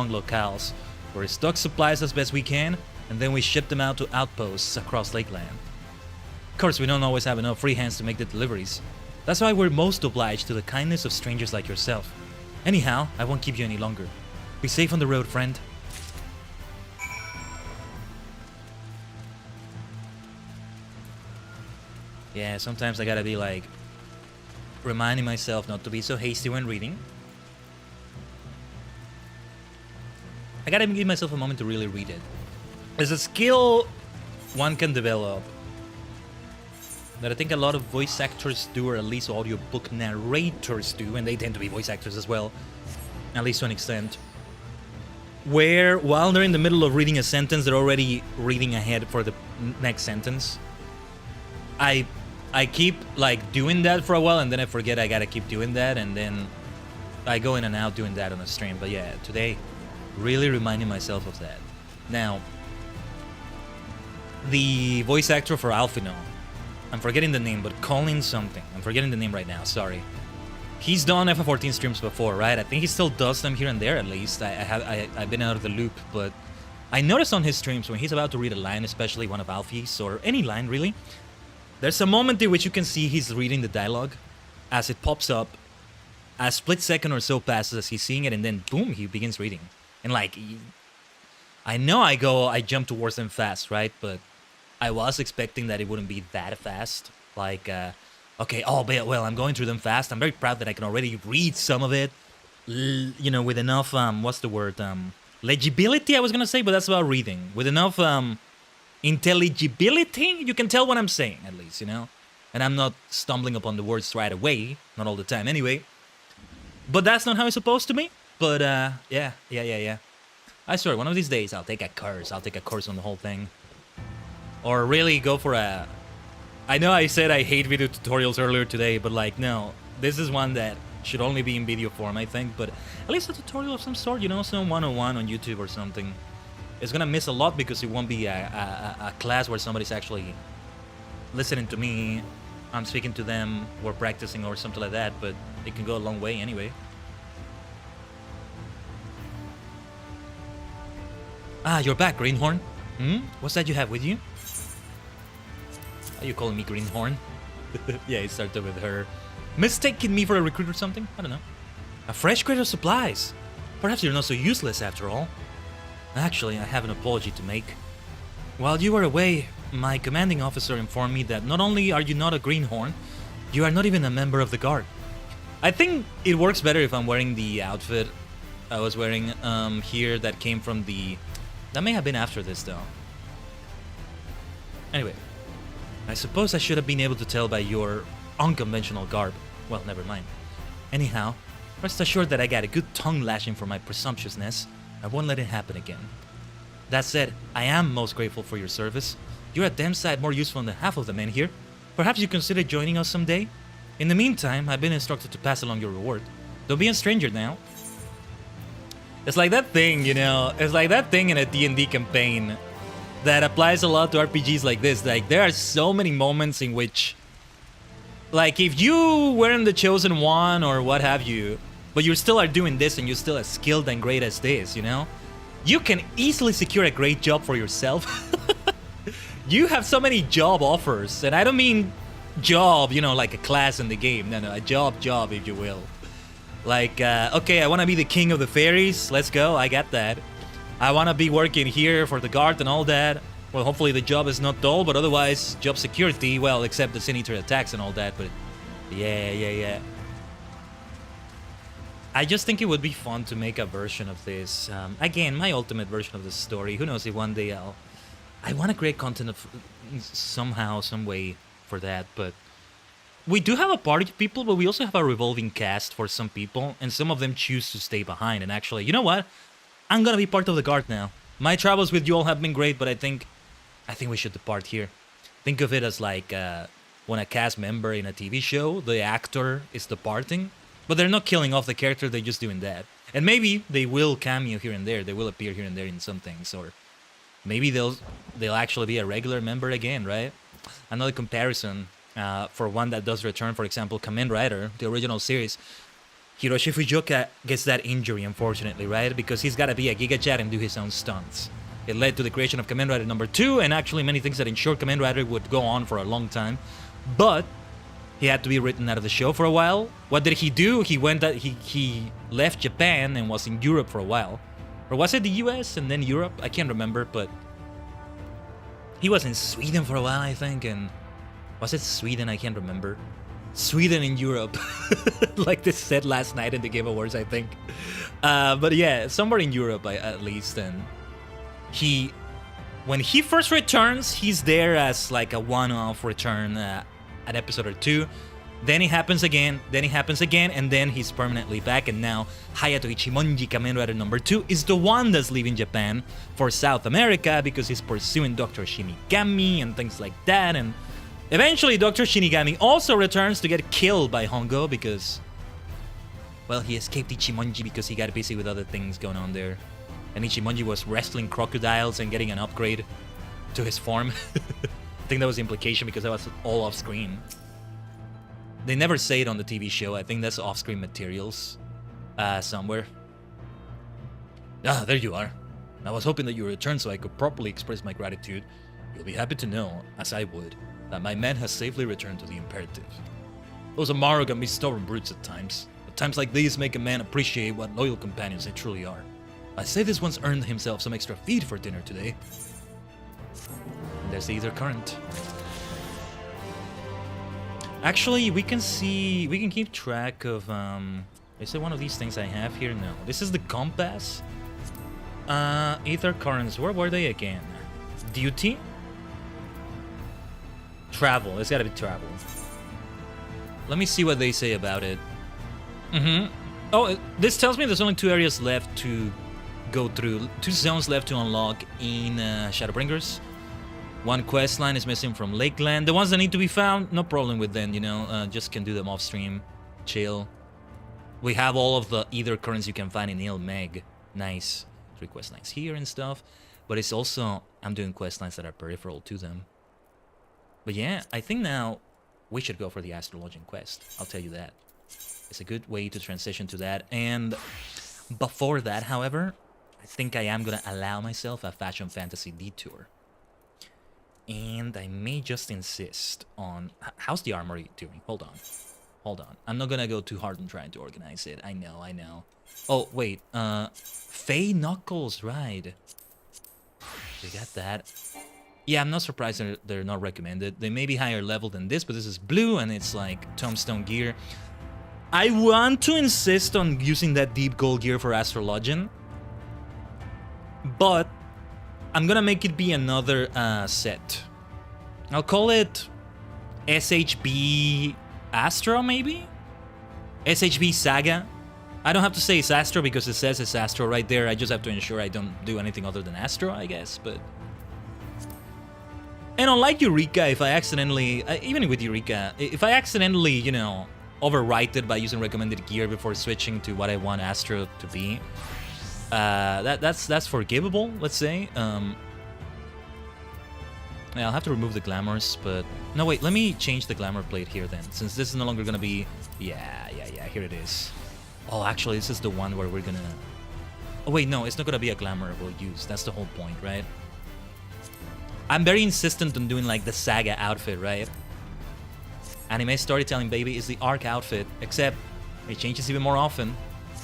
locales, where we stock supplies as best we can, and then we ship them out to outposts across Lakeland. Of course, we don't always have enough free hands to make the deliveries. That's why we're most obliged to the kindness of strangers like yourself. Anyhow, I won't keep you any longer. Be safe on the road, friend. Yeah, sometimes I gotta be like, reminding myself not to be so hasty when reading. I gotta give myself a moment to really read it. It's a skill one can develop that I think a lot of voice actors do, or at least audiobook narrators do, and they tend to be voice actors as well, at least to an extent, where while they're in the middle of reading a sentence, they're already reading ahead for the next sentence. I keep like doing that for a while, and then I forget I gotta keep doing that, and then I go in and out doing that on the stream. But yeah, today, really reminding myself of that. Now, the voice actor for Alphino, I'm forgetting the name, but Colin something. I'm forgetting the name right now, sorry. He's done FF14 streams before, right? I think he still does them here and there, at least. I've been out of the loop, but I noticed on his streams when he's about to read a line, especially one of Alfie's, or any line really, there's a moment in which you can see he's reading the dialogue as it pops up. A split second or so passes as he's seeing it, and then boom, he begins reading. And like, I know I jump towards them fast, right? But I was expecting that it wouldn't be that fast. Like, okay, oh, well, I'm going through them fast. I'm very proud that I can already read some of it, you know, with enough, what's the word? Legibility, I was gonna say, but that's about reading. With enough, intelligibility, you can tell what I'm saying, at least, you know? And I'm not stumbling upon the words right away, not all the time anyway. But that's not how it's supposed to be. But, yeah. I swear, one of these days, I'll take a course. I'll take a course on the whole thing. Or really go for a... I know I said I hate video tutorials earlier today, but like, no. This is one that should only be in video form, I think. But at least a tutorial of some sort, you know, some 101 on YouTube or something. It's gonna miss a lot because it won't be a class where somebody's actually listening to me, I'm speaking to them, we're practicing or something like that, but it can go a long way anyway. Ah, you're back, Greenhorn. What's that you have with you? Are you calling me Greenhorn? Yeah, it started with her mistaking me for a recruit or something? I don't know. A fresh crate of supplies. Perhaps you're not so useless after all. Actually, I have an apology to make. While you were away, my commanding officer informed me that not only are you not a greenhorn, you are not even a member of the guard. I think it works better if I'm wearing the outfit I was wearing here that came from the... That may have been after this, though. Anyway, I suppose I should have been able to tell by your unconventional garb. Well, never mind. Anyhow, rest assured that I got a good tongue lashing for my presumptuousness. I won't let it happen again. That said, I am most grateful for your service. You're a damn sight more useful than half of the men here. Perhaps you consider joining us someday? In the meantime, I've been instructed to pass along your reward. Don't be a stranger now. It's like that thing, you know, it's like that thing in a D&D campaign that applies a lot to RPGs like this. Like, there are so many moments in which, like, if you weren't the chosen one or what have you, but you still are doing this and you're still as skilled and great as this, you know? You can easily secure a great job for yourself. You have so many job offers, and I don't mean job, you know, like a class in the game. No, a job, if you will. Like, okay, I want to be the king of the fairies. Let's go, I got that. I want to be working here for the guard and all that. Well, hopefully the job is not dull, but otherwise, job security, well, except the Senator attacks and all that, but yeah. I just think it would be fun to make a version of this. Again, my ultimate version of the story. Who knows if one day I want to create content of somehow, some way for that, but we do have a party of people, but we also have a revolving cast for some people, and some of them choose to stay behind. And actually, you know what? I'm gonna be part of the guard now. My travels with you all have been great, but I think we should depart here. Think of it as like when a cast member in a TV show, the actor is departing, but they're not killing off the character, they're just doing that. And maybe they will cameo here and there, they will appear here and there in some things, or maybe they'll actually be a regular member again, right? Another comparison for one that does return, for example, Kamen Rider, the original series. Hiroshi Fujioka gets that injury, unfortunately, right? Because he's got to be a Giga Chad and do his own stunts. It led to the creation of Kamen Rider number 2, and actually many things that ensured Kamen Rider would go on for a long time. But he had to be written out of the show for a while. What did he do? He left Japan and was in Europe for a while. Or was it the US and then Europe? I can't remember, but he was in Sweden for a while, I think, and was it Sweden? I can't remember. Sweden in Europe, like this said last night in the Game Awards, I think. But yeah, somewhere in Europe at least. And when he first returns, he's there as like a one-off return an episode or two. Then it happens again, and then he's permanently back. And now Hayato Ichimonji, Kamen Rider number 2, is the one that's leaving Japan for South America because he's pursuing Dr. Shinigami and things like that. And eventually Dr. Shinigami also returns to get killed by Hongo because, well, he escaped Ichimonji because he got busy with other things going on there. And Ichimonji was wrestling crocodiles and getting an upgrade to his form. I think that was the implication because that was all off screen. They never say it on the TV show. I think that's off-screen materials somewhere. Ah, there you are. I was hoping that you returned so I could properly express my gratitude. You'll be happy to know, as I would, that my man has safely returned to the Imperative. Those Amaru can be stubborn brutes at times, but times like these make a man appreciate what loyal companions they truly are. I say this one's earned himself some extra feed for dinner today. And there's the Aether current. Actually, we can keep track of, is it one of these things I have here? No. This is the compass. Aether currents, where were they again? Duty? Travel, it's gotta be travel. Let me see what they say about it. Oh, this tells me there's only 2 areas left to go through. 2 zones left to unlock in Shadowbringers. 1 quest line is missing from Lakeland. The ones that need to be found, no problem with them, you know. Just can do them off stream. Chill. We have all of the Aether currents you can find in Il Meg. Nice. 3 quest lines here and stuff. But it's also, I'm doing quest lines that are peripheral to them. But yeah, I think now we should go for the Astrologian quest. I'll tell you that. It's a good way to transition to that. And before that, however, I think I am gonna allow myself a fashion fantasy detour. And I may just insist on... How's the armory doing? Hold on. I'm not gonna go too hard on trying to organize it. I know. Oh, wait. Faye Knuckles, right. We got that. Yeah, I'm not surprised they're not recommended. They may be higher level than this, but this is blue and it's like tombstone gear. I want to insist on using that deep gold gear for Astrologian. But... I'm gonna make it be another set. I'll call it SHB Astro, maybe? SHB Saga. I don't have to say it's Astro because it says it's Astro right there. I just have to ensure I don't do anything other than Astro, I guess, but... And unlike Eureka, if I accidentally... even with Eureka, if I accidentally, you know, overwrite it by using recommended gear before switching to what I want Astro to be... that's forgivable, let's say. Yeah, I'll have to remove the glamours, but... No, wait, let me change the glamour plate here then, since this is no longer gonna be... Yeah, here it is. Oh, actually, this is the one where we're gonna... Oh, wait, no, it's not gonna be a glamour we'll use. That's the whole point, right? I'm very insistent on doing, like, the Saga outfit, right? Anime storytelling, baby, is the arc outfit, except it changes even more often.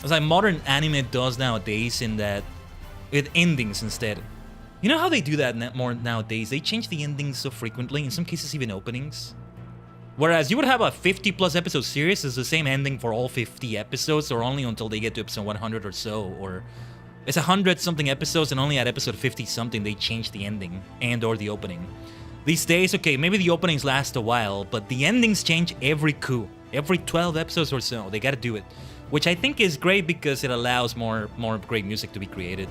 It's like modern anime does nowadays in that with endings instead. You know how they do that more nowadays? They change the endings so frequently, in some cases even openings. Whereas you would have a 50+ episode series, it's the same ending for all 50 episodes, or only until they get to episode 100 or so, or it's 100-something episodes and only at episode 50-something they change the ending and or the opening. These days, okay, maybe the openings last a while, but the endings change every coup. Every 12 episodes or so, they gotta do it. Which I think is great because it allows more great music to be created.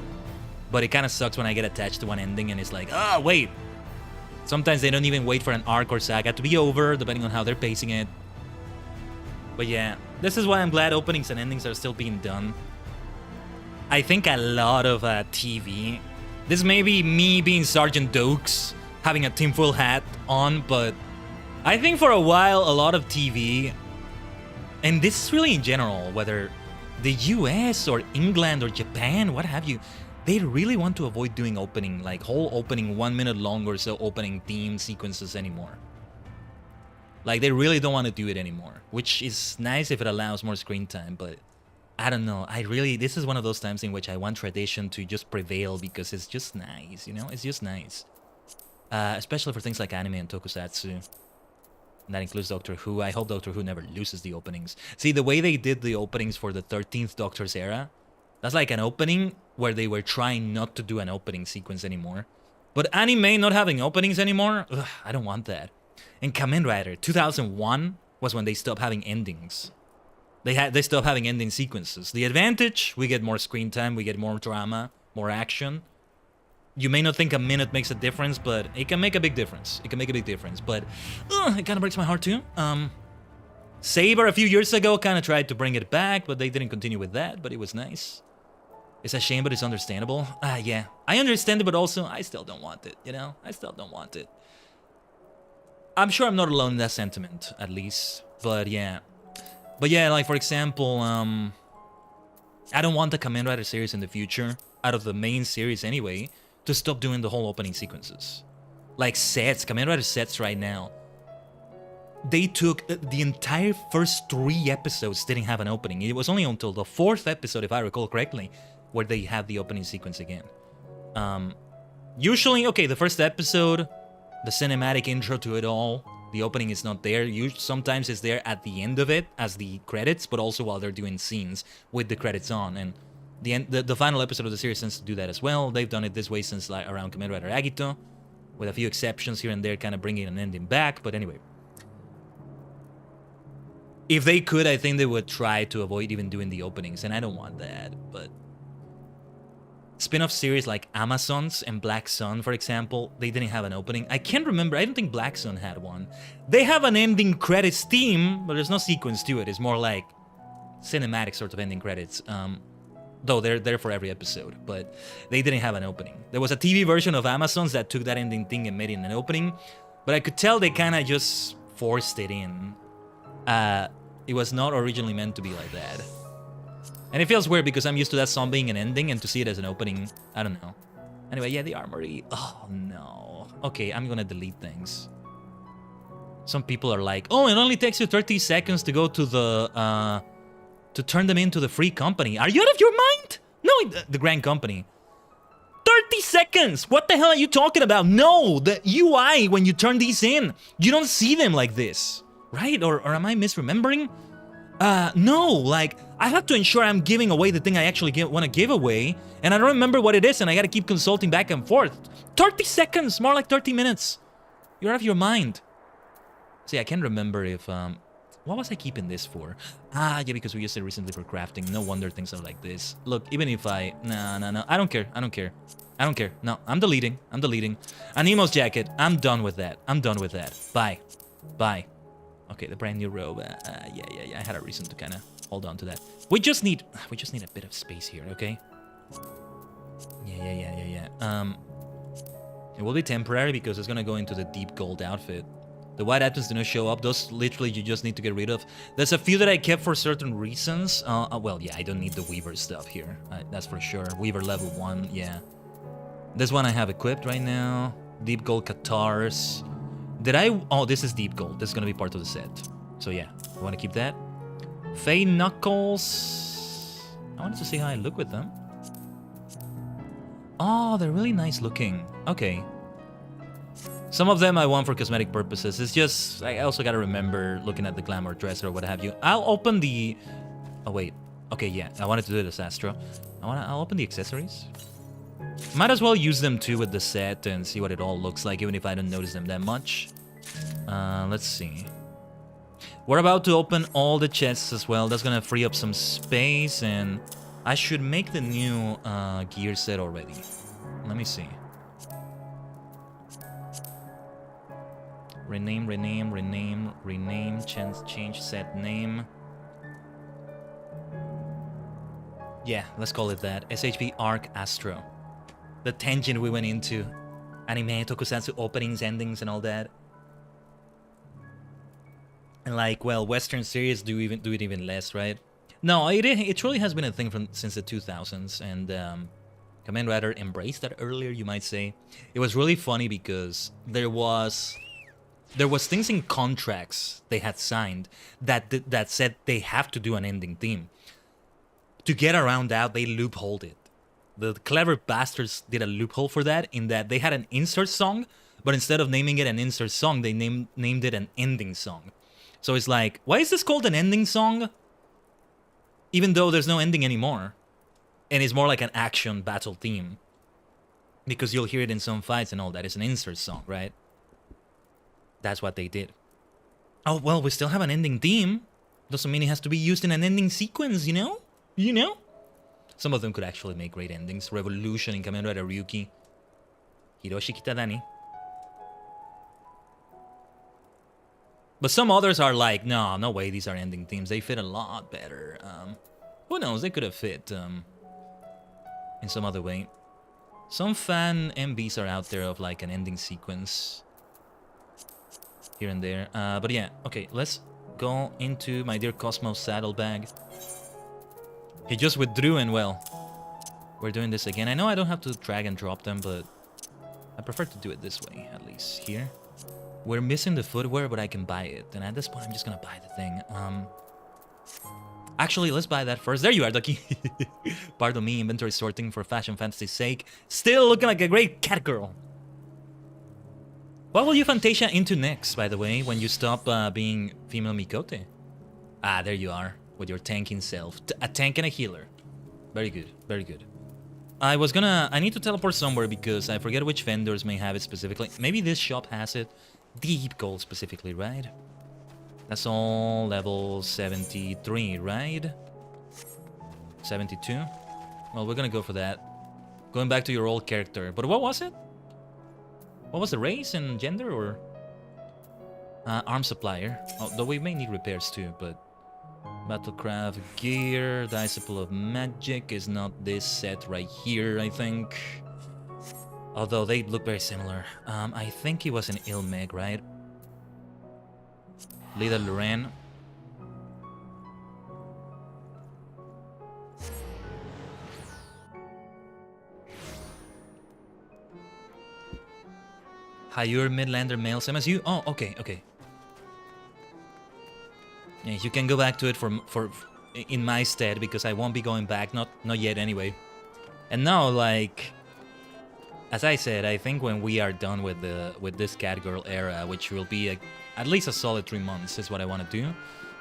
But it kind of sucks when I get attached to one ending and it's like, oh, wait. Sometimes they don't even wait for an arc or saga to be over, depending on how they're pacing it. But yeah, this is why I'm glad openings and endings are still being done. I think a lot of TV... This may be me being Sergeant Dokes, having a tinfoil hat on, but... I think for a while, a lot of TV... And this is really in general, whether the US or England or Japan, what have you, they really want to avoid doing opening, like whole opening 1 minute long or so opening theme sequences anymore. Like they really don't want to do it anymore, which is nice if it allows more screen time, but I don't know. This is one of those times in which I want tradition to just prevail because it's just nice, you know? It's just nice. Especially for things like anime and tokusatsu. And that includes Doctor Who. I hope Doctor Who never loses the openings. See, the way they did the openings for the 13th Doctor's era, that's like an opening where they were trying not to do an opening sequence anymore. But anime not having openings anymore? Ugh, I don't want that. And Kamen Rider 2001 was when they stopped having endings. They stopped having ending sequences. The advantage, we get more screen time, we get more drama, more action. You may not think a minute makes a difference, but it can make a big difference. It can make a big difference, but it kind of breaks my heart too. Saber a few years ago kind of tried to bring it back, but they didn't continue with that, but it was nice. It's a shame, but it's understandable. Yeah, I understand it, but also I still don't want it, you know? I still don't want it. I'm sure I'm not alone in that sentiment, at least, but yeah. But yeah, like for example, I don't want the Kamen Rider series in the future, out of the main series anyway, to stop doing the whole opening sequences. Like sets, Kamen Rider sets right now. They took the entire first 3 episodes didn't have an opening. It was only until the 4th episode, if I recall correctly, where they had the opening sequence again. Usually, okay, the first episode, the cinematic intro to it all, the opening is not there. Sometimes it's there at the end of it as the credits, but also while they're doing scenes with the credits on. And the final episode of the series tends to do that as well. They've done it this way since like around Kamen Rider Agito, with a few exceptions here and there, kind of bringing an ending back. But anyway, if they could, I think they would try to avoid even doing the openings, and I don't want that. But spin-off series like Amazons and Black Sun, for example, they didn't have an opening. I can't remember. I don't think Black Sun had one. They have an ending credits theme, but there's no sequence to it. It's more like cinematic sort of ending credits. Though they're there for every episode, but they didn't have an opening. There was a TV version of Amazons that took that ending thing and made it an opening, but I could tell they kind of just forced it in. It was not originally meant to be like that. And it feels weird because I'm used to that song being an ending, and to see it as an opening, I don't know. Anyway, yeah, the armory. Oh, no. Okay, I'm gonna delete things. Some people are like, oh, it only takes you 30 seconds to go to the, to turn them into the free company. Are you out of your mind? No, the grand company. 30 seconds! What the hell are you talking about? No, the UI, when you turn these in, you don't see them like this. Right? Or am I misremembering? No, like, I have to ensure I'm giving away the thing I actually want to give away, and I don't remember what it is, and I gotta keep consulting back and forth. 30 seconds! More like 30 minutes. You're out of your mind. See, I can't remember if, what was I keeping this for? Yeah, because we used it recently for crafting. No wonder things are like this. Look, even if I... No. I don't care. I don't care. No, I'm deleting. An Nemo's jacket. I'm done with that. Bye. Okay, the brand new robe. Yeah. I had a reason to kind of hold on to that. We just need a bit of space here, okay? Yeah. It will be temporary because it's gonna go into the deep gold outfit. The white items do not show up. Those literally you just need to get rid of. There's a few that I kept for certain reasons. Well, yeah, I don't need the Weaver stuff here. That's for sure. Weaver level 1, yeah. This one I have equipped right now. Deep gold Katars. Did I... Oh, this is deep gold. This is going to be part of the set. So yeah, I want to keep that. Fey Knuckles. I wanted to see how I look with them. Oh, they're really nice looking. Okay. Some of them I want for cosmetic purposes. It's just... I also got to remember looking at the glamour dress or what have you. I'll open the... Oh, wait. Okay, yeah. I wanted to do this, Astro. I'll open the accessories. Might as well use them too with the set and see what it all looks like, even if I don't notice them that much. Let's see. We're about to open all the chests as well. That's gonna free up some space, and I should make the new gear set already. Let me see. Rename, change set name. Yeah, let's call it that. SHP Arc Astro. The tangent we went into. Anime, tokusatsu openings, endings, and all that. And like, well, Western series do it even less, right? No, it truly has been a thing since the 2000s, and Kamen Rider embraced that earlier, you might say. It was really funny because there was things in contracts they had signed that said they have to do an ending theme. To get around that, they loopholed it. The clever bastards did a loophole for that, in that they had an insert song, but instead of naming it an insert song, they named it an ending song. So it's like, why is this called an ending song? Even though there's no ending anymore. And it's more like an action battle theme. Because you'll hear it in some fights and all that. It's an insert song, right? That's what they did. Oh, well, we still have an ending theme. Doesn't mean it has to be used in an ending sequence, you know? You know? Some of them could actually make great endings. Revolution in Kamen Rider Ryuki. Hiroshi Kitadani. But some others are like, no, no way, these are ending themes. They fit a lot better. Who knows, they could have fit in some other way. Some fan MVs are out there of like an ending sequence. Here and there. But yeah, okay, let's go into my dear Cosmos saddlebag. He just withdrew and well, we're doing this again. I know I don't have to drag and drop them, but I prefer to do it this way, at least here. We're missing the footwear, but I can buy it. And at this point, I'm just gonna buy the thing. Actually, let's buy that first. There you are, Ducky. Pardon me, inventory sorting for fashion fantasy's sake. Still looking like a great cat girl. What will you Fantasia into next, by the way, when you stop being female Mikote? Ah, there you are, with your tanking self. A tank and a healer. Very good, very good. I need to teleport somewhere because I forget which vendors may have it specifically. Maybe this shop has it. Deep gold specifically, right? That's all level 73, right? 72? Well, we're gonna go for that. Going back to your old character. But what was it? What was the race and gender or... arm supplier. Although we may need repairs too, but... Battlecraft gear, Disciple of Magic is not this set right here, I think. Although they look very similar. I think he was an Ilmeg, right? Lida Loren. Hayur Midlander male, same as you? Oh, okay, okay. Yeah, you can go back to it for in my stead because I won't be going back, not yet anyway. And now, like, as I said, I think when we are done with this Catgirl era, which will be at least a solid 3 months, is what I want to do.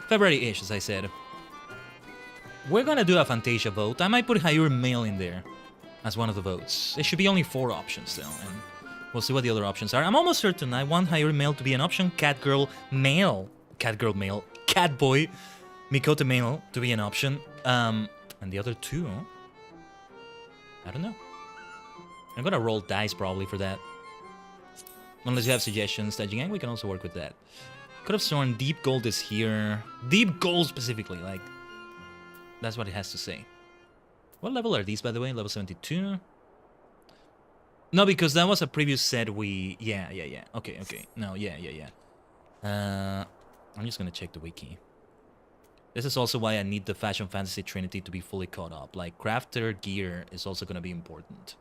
February-ish, as I said. We're gonna do a Fantasia vote. I might put Hayur male in there as one of the votes. It should be only 4 options though, and we'll see what the other options are. I'm almost certain I want Hayur male to be an option, Catgirl male, Catgirl male, Catboy, Mikoto male to be an option. And the other 2, I don't know. I'm gonna roll dice probably for that. Unless you have suggestions, Tajigen, we can also work with that. Could have sworn Deep Gold is here. Deep Gold specifically, like... That's what it has to say. What level are these, by the way? Level 72? No, because that was a previous set we... Yeah. Okay. No, yeah. I'm just gonna check the wiki. This is also why I need the Fashion Fantasy Trinity to be fully caught up. Like, crafter gear is also gonna be important.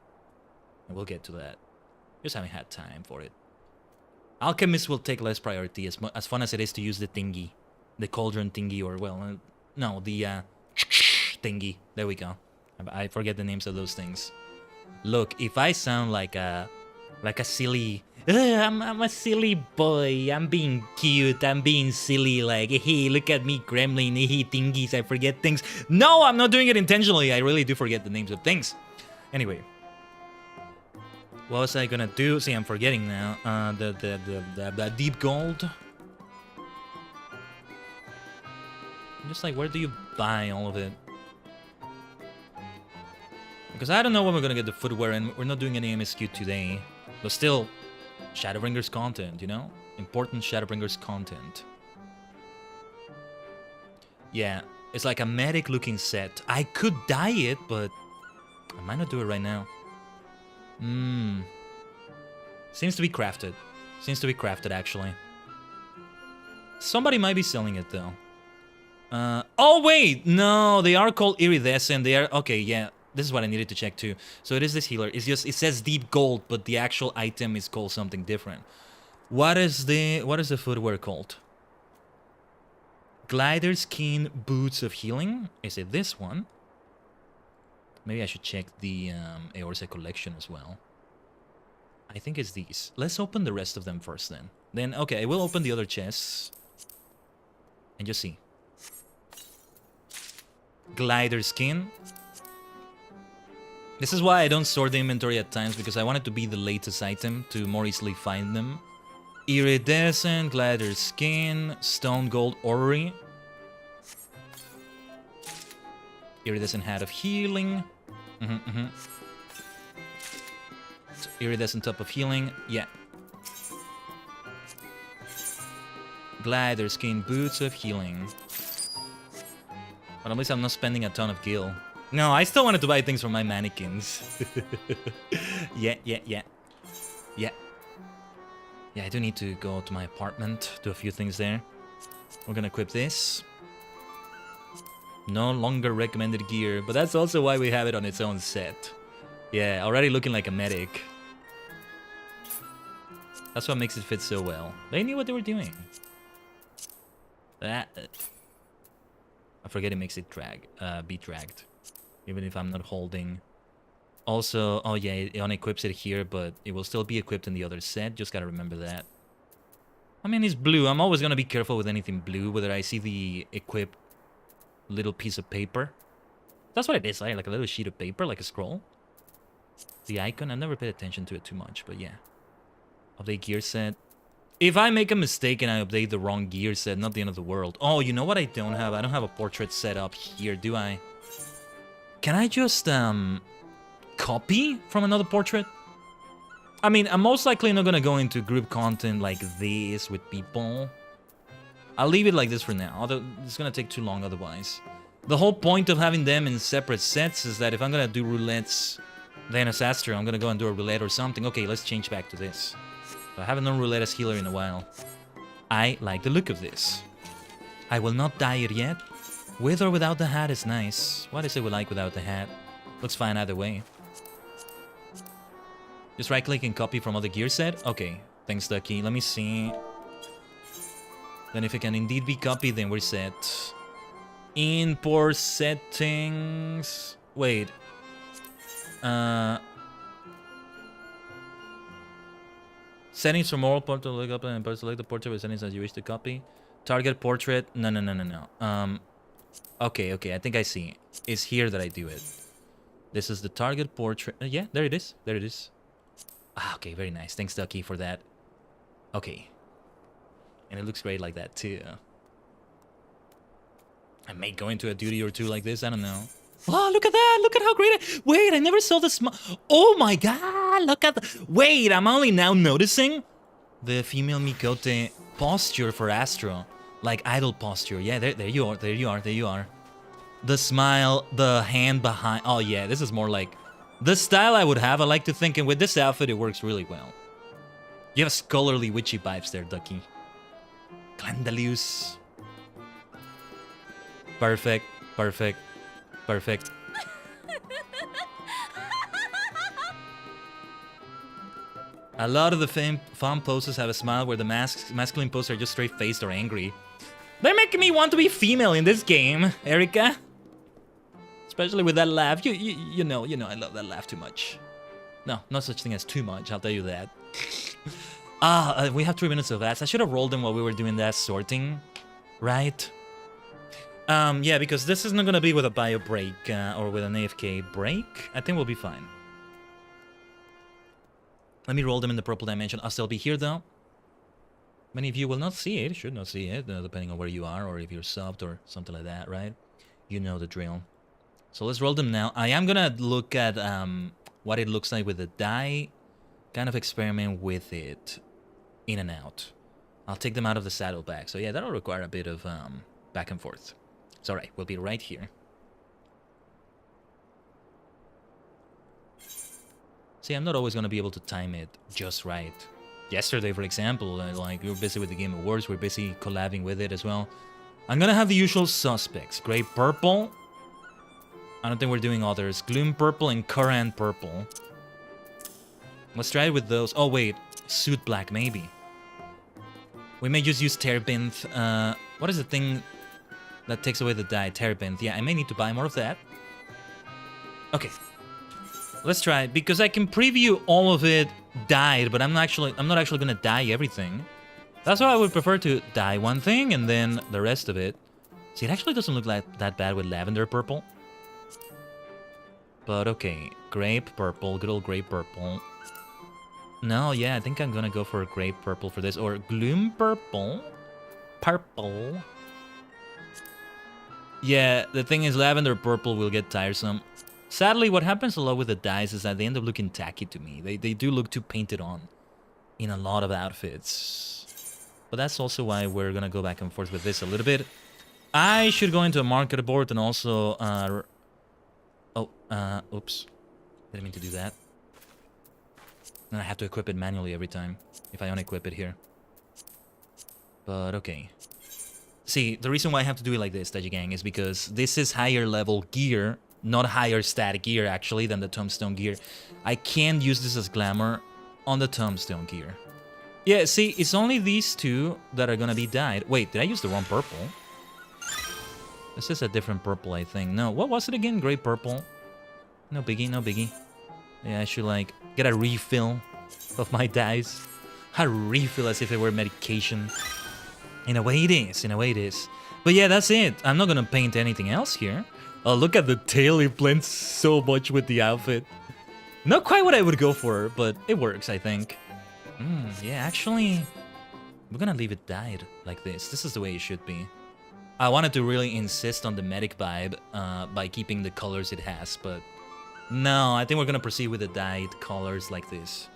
And we'll get to that. Just haven't had time for it. Alchemist will take less priority, as fun as it is to use the thingy. The cauldron thingy, or, well, no, the thingy. There we go. I forget the names of those things. Look, if I sound like a silly... I'm a silly boy, I'm being cute, I'm being silly, like, hey, look at me, gremlin, hey, thingies, I forget things. No, I'm not doing it intentionally, I really do forget the names of things. Anyway. What was I gonna do? See, I'm forgetting now. The Deep Gold. I'm just like, where do you buy all of it? Because I don't know when we're gonna get the footwear, and we're not doing any MSQ today. But still, Shadowbringers content, you know? Important Shadowbringers content. Yeah, it's like a medic looking set. I could dye it, but I might not do it right now. Seems to be crafted. Seems to be crafted, actually. Somebody might be selling it, though. Oh, wait! No, they are called iridescent. They are... Okay, yeah. This is what I needed to check, too. So it is this healer. It's just... It says deep gold, but the actual item is called something different. What is the footwear called? Glider Skin Boots of Healing? Is it this one? Maybe I should check the Eorze collection as well. I think it's these. Let's open the rest of them first then. Then, okay, I will open the other chests. And just see. Glider Skin. This is why I don't sort the inventory at times, because I want it to be the latest item to more easily find them. Iridescent, glider skin, stone gold orrery. Iridescent hat of healing. Iridescent top of healing, yeah. Glider skin, boots of healing. But at least I'm not spending a ton of gil. No, I still wanted to buy things from my mannequins. Yeah. Yeah, I do need to go to my apartment, do a few things there. We're gonna equip this. No longer recommended gear, but that's also why we have it on its own set. Yeah, already looking like a medic. That's what makes it fit so well. They knew what they were doing. That... I forget it makes it be dragged. Even if I'm not holding. Also, oh yeah, it unequips it here, but it will still be equipped in the other set. Just gotta remember that. I mean, it's blue. I'm always gonna be careful with anything blue, whether I see the equipped little piece of paper. That's what it is, right? Like a little sheet of paper, like a scroll. The icon, I never paid attention to it too much, but yeah. Update gear set. If I make a mistake and I update the wrong gear set, not the end of the world. Oh, you know what I don't have? I don't have a portrait set up here, do I? Can I just, copy from another portrait? I mean, I'm most likely not gonna go into group content like this with people. I'll leave it like this for now, although it's gonna take too long otherwise. The whole point of having them in separate sets is that if I'm gonna do roulettes, then as Astro, I'm gonna go and do a roulette or something. Okay, let's change back to this. I haven't done roulette as healer in a while. I like the look of this. I will not dye it yet. With or without the hat is nice. What is it we like without the hat? Looks fine either way. Just right click and copy from other gear set? Okay, thanks Ducky. Let me see. Then if it can indeed be copied, then we're set. Import settings... Wait. Settings for moral portrait, look up and select the portrait with settings as you wish to copy. Target portrait, no. Okay, I think I see. It's here that I do it. This is the target portrait. Yeah, there it is. Ah, okay, very nice. Thanks, Ducky, for that. Okay. And it looks great like that, too. I may go into a duty or two like this, I don't know. Oh, look at that! Look at how great Wait, I never saw the Oh my god! Look at Wait, I'm only now noticing the female Mikote posture for Astro. Like idle posture. Yeah, there you are. The smile, the hand behind. Oh yeah, this is more like the style I would have. I like to think, and with this outfit, it works really well. You have scholarly witchy vibes there, Ducky. Glendalius. Perfect. A lot of the fan poses have a smile where the masculine poses are just straight-faced or angry. They're making me want to be female in this game, Erica. Especially with that laugh. You know I love that laugh too much. No, not such thing as too much, I'll tell you that. We have 3 minutes of ads. I should have rolled them while we were doing that sorting. Right? Yeah, because this is not gonna be with a bio break or with an AFK break. I think we'll be fine. Let me roll them in the purple dimension. I'll still be here though. Many of you will not see it, should not see it, depending on where you are or if you're subbed or something like that, right? You know the drill. So let's roll them now. I am gonna look at what it looks like with the die. Kind of experiment with it in and out. I'll take them out of the saddlebag. So yeah, that'll require a bit of back and forth. It's alright, we'll be right here. See, I'm not always going to be able to time it just right. Yesterday, for example, like we were busy with the Game Awards, we're busy collabing with it as well. I'm going to have the usual suspects. Gray purple. I don't think we're doing others. Gloom purple and Current purple. Let's try it with those. Oh, wait. Suit black, maybe. We may just use Terbinth. What is the thing that takes away the dye? Terbinth. Yeah, I may need to buy more of that. Okay. Let's try it, because I can preview all of it dyed, but I'm not actually gonna dye everything. That's why I would prefer to dye one thing and then the rest of it. See, it actually doesn't look like that bad with lavender purple. But okay, grape purple, good old grape purple. No, yeah, I think I'm gonna go for a gray purple for this, or gloom purple. Purple. Yeah, the thing is, lavender purple will get tiresome. Sadly, what happens a lot with the dyes is that they end up looking tacky to me. They do look too painted on in a lot of outfits. But that's also why we're gonna go back and forth with this a little bit. I should go into a market board and also... oops. Didn't mean to do that. And I have to equip it manually every time, if I unequip it here. But okay. See, the reason why I have to do it like this, Tajigen, is because this is higher level gear, not higher stat gear, actually, than the tombstone gear. I can't use this as glamour on the tombstone gear. Yeah, see, it's only these two that are gonna be dyed. Wait, did I use the wrong purple? This is a different purple, I think. No, what was it again? Gray purple? No biggie, no biggie. Yeah, I should, like, get a refill of my dyes. A refill as if it were medication. In a way it is, in a way it is. But yeah, that's it. I'm not gonna paint anything else here. Oh, look at the tail. It blends so much with the outfit. Not quite what I would go for, but it works, I think. Yeah, actually, we're gonna leave it dyed like this. This is the way it should be. I wanted to really insist on the medic vibe by keeping the colors it has, but no, I think we're gonna proceed with the dyed colors like this.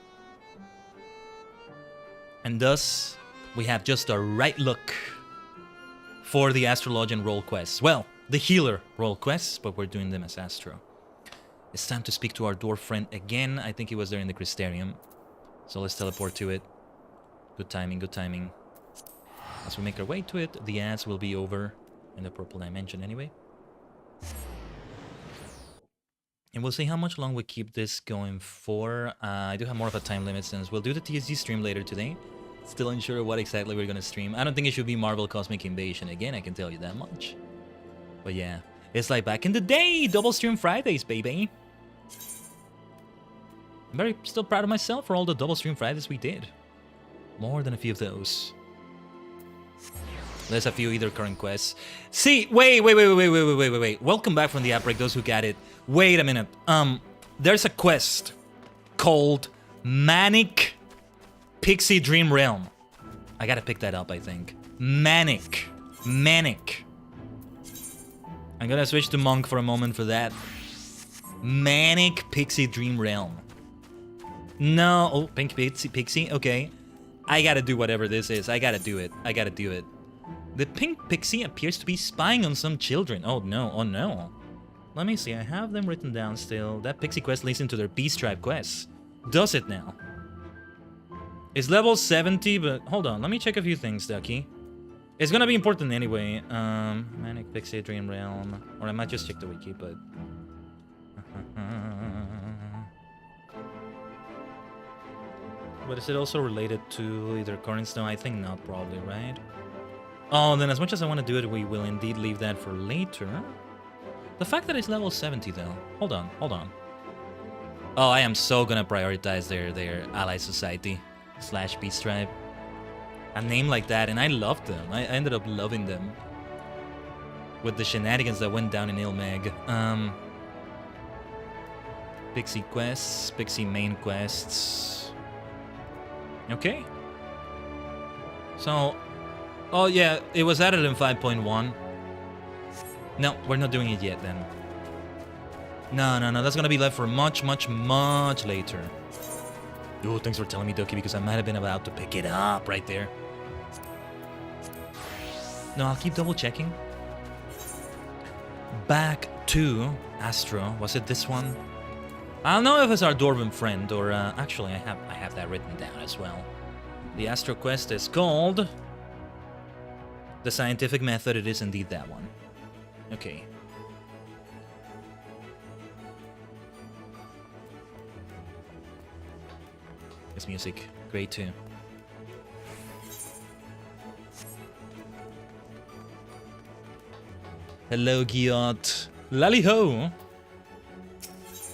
And thus, we have just a right look for the Astrologian role quests. Well, the healer role quests, but we're doing them as Astro. It's time to speak to our dwarf friend again. I think he was there in the Crystarium. So let's teleport to it. Good timing, good timing. As we make our way to it, the ads will be over in the purple dimension anyway. And we'll see how much long we keep this going for. I do have more of a time limit since we'll do the TSG stream later today. Still unsure what exactly we're gonna stream. I don't think it should be Marvel Cosmic Invasion again, I can tell you that much. But yeah, it's like back in the day, double stream Fridays, baby. I'm very still proud of myself for all the double stream Fridays we did. More than a few of those. There's a few either current quests. See, wait. Welcome back from the outbreak, those who got it. Wait a minute. There's a quest called Manic Pixie Dream Realm. I gotta pick that up, I think. Manic. I'm gonna switch to Monk for a moment for that. Manic Pixie Dream Realm. No, oh, Pink Pixie, okay. I gotta do whatever this is. I gotta do it. The Pink Pixie appears to be spying on some children. Oh no, oh no. Let me see, I have them written down still. That Pixie quest leads into their Beast Tribe quests. Does it now? It's level 70, but hold on, let me check a few things, Ducky. It's gonna be important anyway. Manic Pixie Dream Realm. Or I might just check the wiki, but... But is it also related to either current snow? I think not, probably, right? Oh, then as much as I want to do it, we will indeed leave that for later. The fact that it's level 70, though. Hold on. Oh, I am so gonna prioritize their ally society / Beast Tribe. A name like that, and I loved them. I ended up loving them. With the shenanigans that went down in Ilmeg. Pixie quests, Pixie main quests. Okay. So, oh yeah, it was added in 5.1. No, we're not doing it yet then. No, that's gonna be left for much later. Oh, thanks for telling me, Doki, because I might have been about to pick it up right there. No, I'll keep double checking. Back to Astro. Was it this one? I don't know if it's our Dwarven friend or actually I have that written down as well. The Astro quest is called The Scientific Method. It is indeed that one. Okay. This music, great too. Hello, Giot. Lally-ho!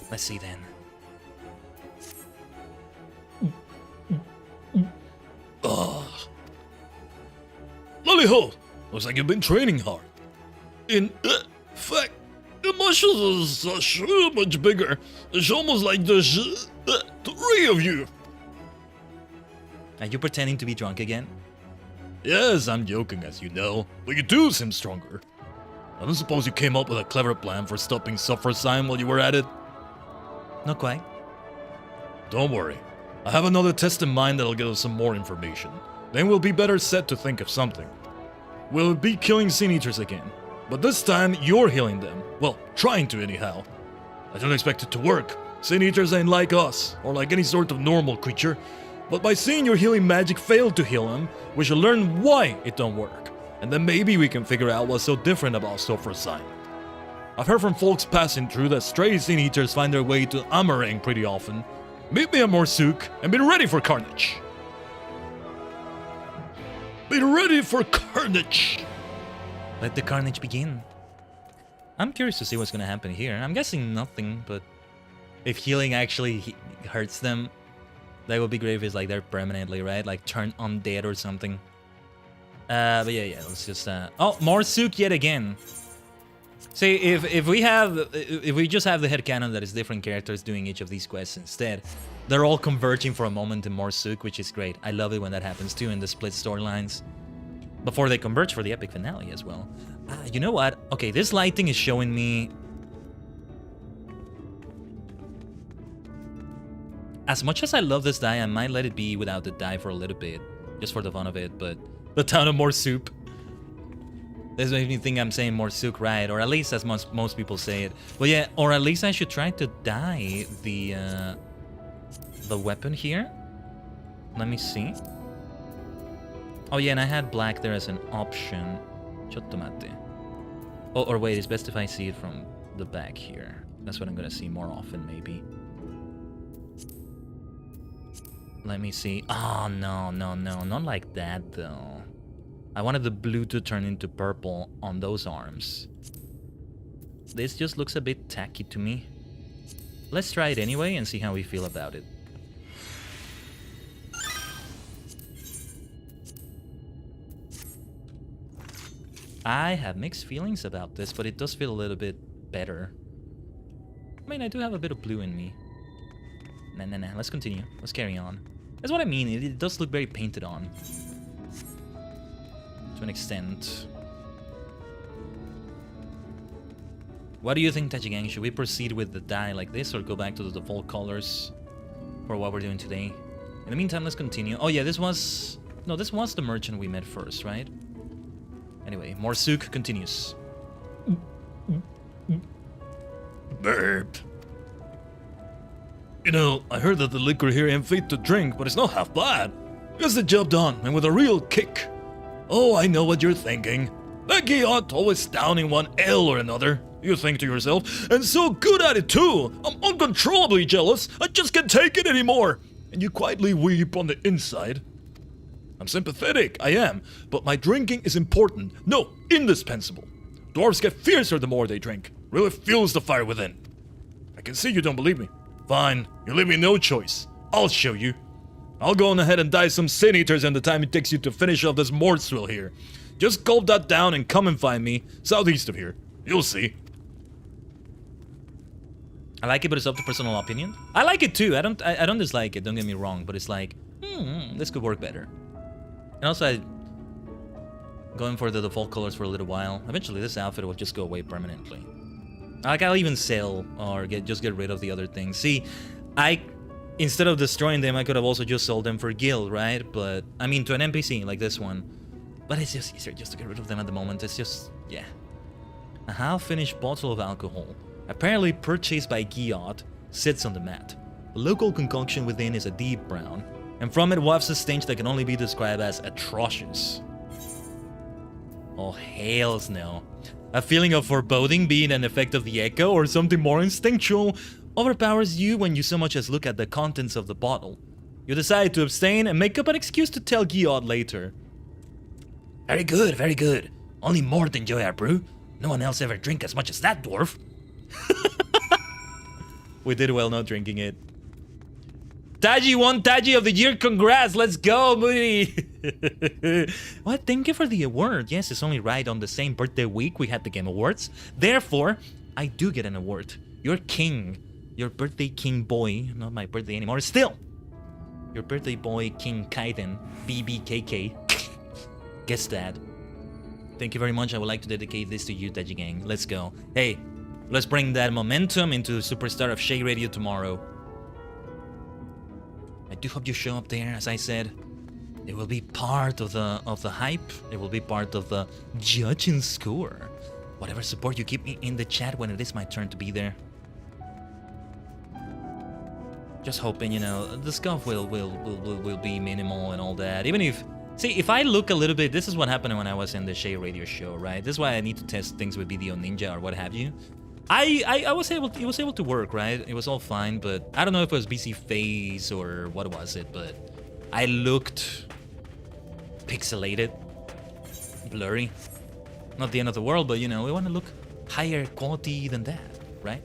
Let's see then. Oh. Lally-ho! Looks like you've been training hard. In fact, the muscles are so much bigger. It's almost like there's 3 of you. Are you pretending to be drunk again? Yes, I'm joking, as you know, but you do seem stronger. I don't suppose you came up with a clever plan for stopping Suffer-Sign while you were at it? Not quite. Don't worry. I have another test in mind that'll give us some more information. Then we'll be better set to think of something. We'll be killing Sin Eaters again, but this time you're healing them. Well, trying to anyhow. I don't expect it to work. Sin Eaters ain't like us, or like any sort of normal creature. But by seeing your healing magic fail to heal him, we should learn why it don't work. And then maybe we can figure out what's so different about Suffer-Sign. I've heard from folks passing through that stray Sin Eaters find their way to Amarang pretty often. Meet me at Morsuk and be ready for carnage. Be ready for carnage! Let the carnage begin. I'm curious to see what's gonna happen here. I'm guessing nothing, but if healing actually hurts them, that would be great if it's like they're permanently, right? Like turn undead or something. But yeah, let's just oh, Morsuk yet again. See, if we just have the headcanon that is different characters doing each of these quests instead, they're all converging for a moment in Morsuk, which is great. I love it when that happens too in the split storylines. Before they converge for the epic finale as well. You know what? Okay, this lighting is showing me... As much as I love this die, I might let it be without the die for a little bit. Just for the fun of it, but... The town of Morsuk. This makes me think I'm saying Morsuk right, or at least as most people say it. But yeah, or at least I should try to dye the weapon here. Let me see. Oh yeah, and I had black there as an option. Chottomate. Oh, or wait, it's best if I see it from the back here. That's what I'm gonna see more often, maybe. Let me see. Oh, no, not like that, though. I wanted the blue to turn into purple on those arms. This just looks a bit tacky to me. Let's try it anyway and see how we feel about it. I have mixed feelings about this, but it does feel a little bit better. I mean, I do have a bit of blue in me. Nah, let's continue. Let's carry on. That's what I mean, it does look very painted on. To an extent. What do you think, Tajigen? Should we proceed with the dye like this or go back to the default colors for what we're doing today? In the meantime, let's continue. Oh yeah, this was... No, this was the merchant we met first, right? Anyway, Morsuk continues. Burp. You know, I heard that the liquor here ain't fit to drink, but it's not half bad. Gets the job done, and with a real kick. Oh, I know what you're thinking. That guy ought always down in one ale or another. You think to yourself, and so good at it too. I'm uncontrollably jealous. I just can't take it anymore. And you quietly weep on the inside. I'm sympathetic, I am, but my drinking is important. No, indispensable. Dwarves get fiercer the more they drink. Really fuels the fire within. I can see you don't believe me. Fine, you leave me no choice. I'll show you. I'll go on ahead and die some Sin Eaters in the time it takes you to finish off this Mortswill here. Just gulp that down and come and find me, southeast of here. You'll see. I like it, but it's up to personal opinion. I like it too. I don't dislike it, don't get me wrong, but it's like, this could work better. And also, I going for the default colors for a little while. Eventually, this outfit will just go away permanently. Like, I'll even sell or just get rid of the other things. See, instead of destroying them, I could have also just sold them for guild, right? But, I mean, to an NPC like this one. But it's just easier just to get rid of them at the moment. It's just, yeah. A half-finished bottle of alcohol, apparently purchased by Giot, sits on the mat. The local concoction within is a deep brown, and from it wafts a stench that can only be described as atrocious. Oh, hells no. A feeling of foreboding being an effect of the echo or something more instinctual overpowers you when you so much as look at the contents of the bottle. You decide to abstain and make up an excuse to tell Giot later. Very good, very good. Only Mort enjoy our brew. No one else ever drink as much as that dwarf. We did well not drinking it. Taji won Taji of the Year, congrats, let's go, Moody. What, thank you for the award. Yes, it's only right on the same birthday week we had the Game Awards. Therefore, I do get an award. You're king. Your birthday king boy, not my birthday anymore. Still, Your birthday boy, King Khaiden, BBKK. Guess that. Thank you very much. I would like to dedicate this to you, Tajigen. Let's go. Hey, let's bring that momentum into Superstar of Shay Radio tomorrow. I do hope you show up there. As I said, it will be part of the hype. It will be part of the judging score. Whatever support you keep me in the chat when it is my turn to be there. Just hoping, you know, the scuff will be minimal and all that. Even if, see, if I look a little bit, this is what happened when I was in the Shay Radio show, right? This is why I need to test things with Video Ninja or what have you. I was able, it was able to work, right? It was all fine, but I don't know if it was BC face or what was it, but I looked pixelated, blurry. Not the end of the world, but you know, we want to look higher quality than that, right?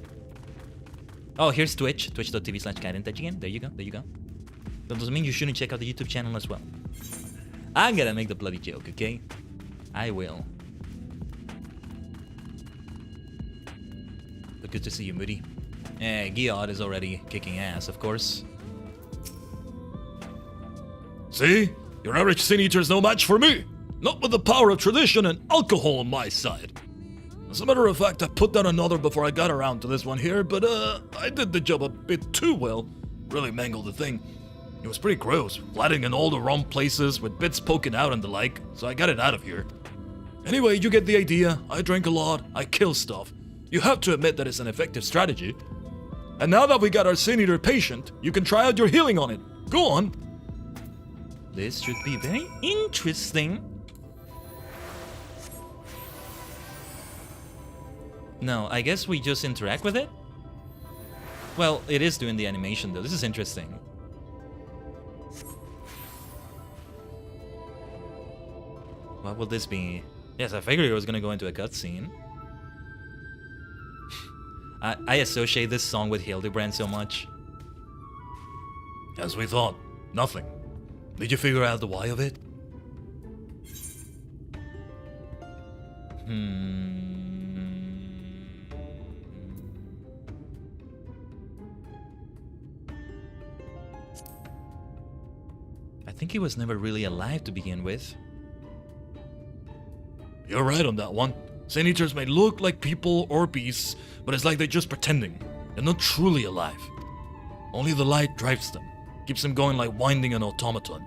Oh, here's Twitch, twitch.tv/KhaidenTajigen. There you go, there you go. That doesn't mean you shouldn't check out the YouTube channel as well. I'm gonna make the bloody joke, okay? I will. But good to see you, Moody. Giod is already kicking ass, of course. See? Your average Sin Eater is no match for me. Not with the power of tradition and alcohol on my side. As a matter of fact, I put down another before I got around to this one here, but I did the job a bit too well. Really mangled the thing. It was pretty gross, flatting in all the wrong places with bits poking out and the like, so I got it out of here. Anyway, you get the idea. I drink a lot, I kill stuff. You have to admit that it's an effective strategy. And now that we got our Sin Eater patient, you can try out your healing on it. Go on. This should be very interesting. No, I guess we just interact with it? Well, it is doing the animation though. This is interesting. What will this be? Yes, I figured it was gonna go into a cutscene. I associate this song with Hildebrand so much. As we thought, nothing. Did you figure out the why of it? I think he was never really alive to begin with. You're right on that one. Sin Eaters may look like people or beasts, but it's like they're just pretending. They're not truly alive. Only the light drives them, keeps them going like winding an automaton.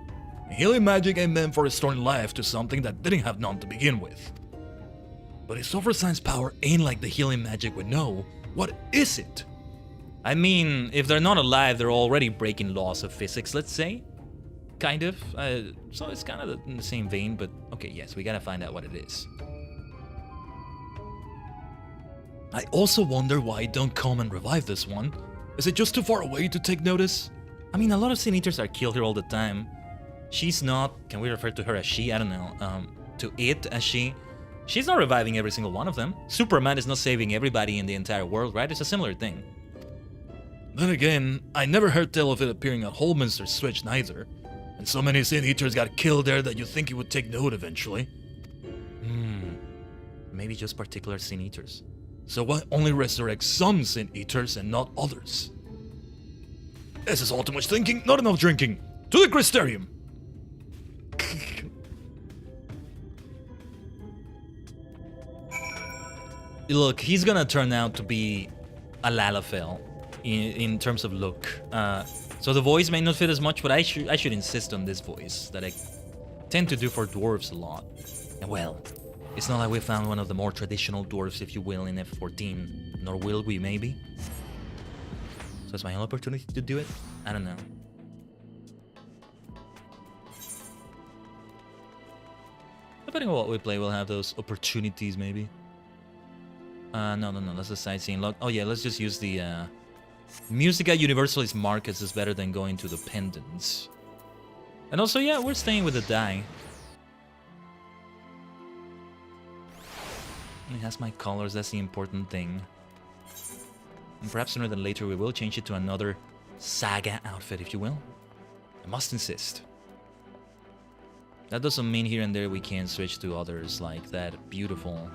Healing magic ain't meant for restoring life to something that didn't have none to begin with. But if Sovereign Science power ain't like the healing magic we know, what is it? I mean, if they're not alive, they're already breaking laws of physics, let's say. Kind of. So it's kind of in the same vein, but okay, yes, we gotta find out what it is. I also wonder why I don't come and revive this one. Is it just too far away to take notice? I mean, a lot of Sin Eaters are killed here all the time. She's not, can we refer to her as she? I don't know. To it as she. She's not reviving every single one of them. Superman is not saving everybody in the entire world, right? It's a similar thing. Then again, I never heard tell of it appearing at Holminster's Switch neither. And so many Sin Eaters got killed there that you'd think it would take note eventually. Maybe just particular Sin Eaters. So why only resurrect some Sin Eaters and not others? This is all too much thinking, not enough drinking. To the Crystarium! Look, he's gonna turn out to be a Lalafell in terms of look. So the voice may not fit as much, but I should insist on this voice that I tend to do for dwarves a lot. And well, it's not like we found one of the more traditional dwarves, if you will, in F14. Nor will we, maybe. So it's my own opportunity to do it? I don't know. Depending on what we play, we'll have those opportunities, maybe. No, that's the sightseeing log. Oh yeah, let's just use the, Musica Universalis Markets is better than going to the pendants. And also, yeah, we're staying with the die. It has my colors, that's the important thing. And perhaps sooner than later we will change it to another saga outfit, if you will. I must insist. That doesn't mean here and there we can't switch to others like that beautiful...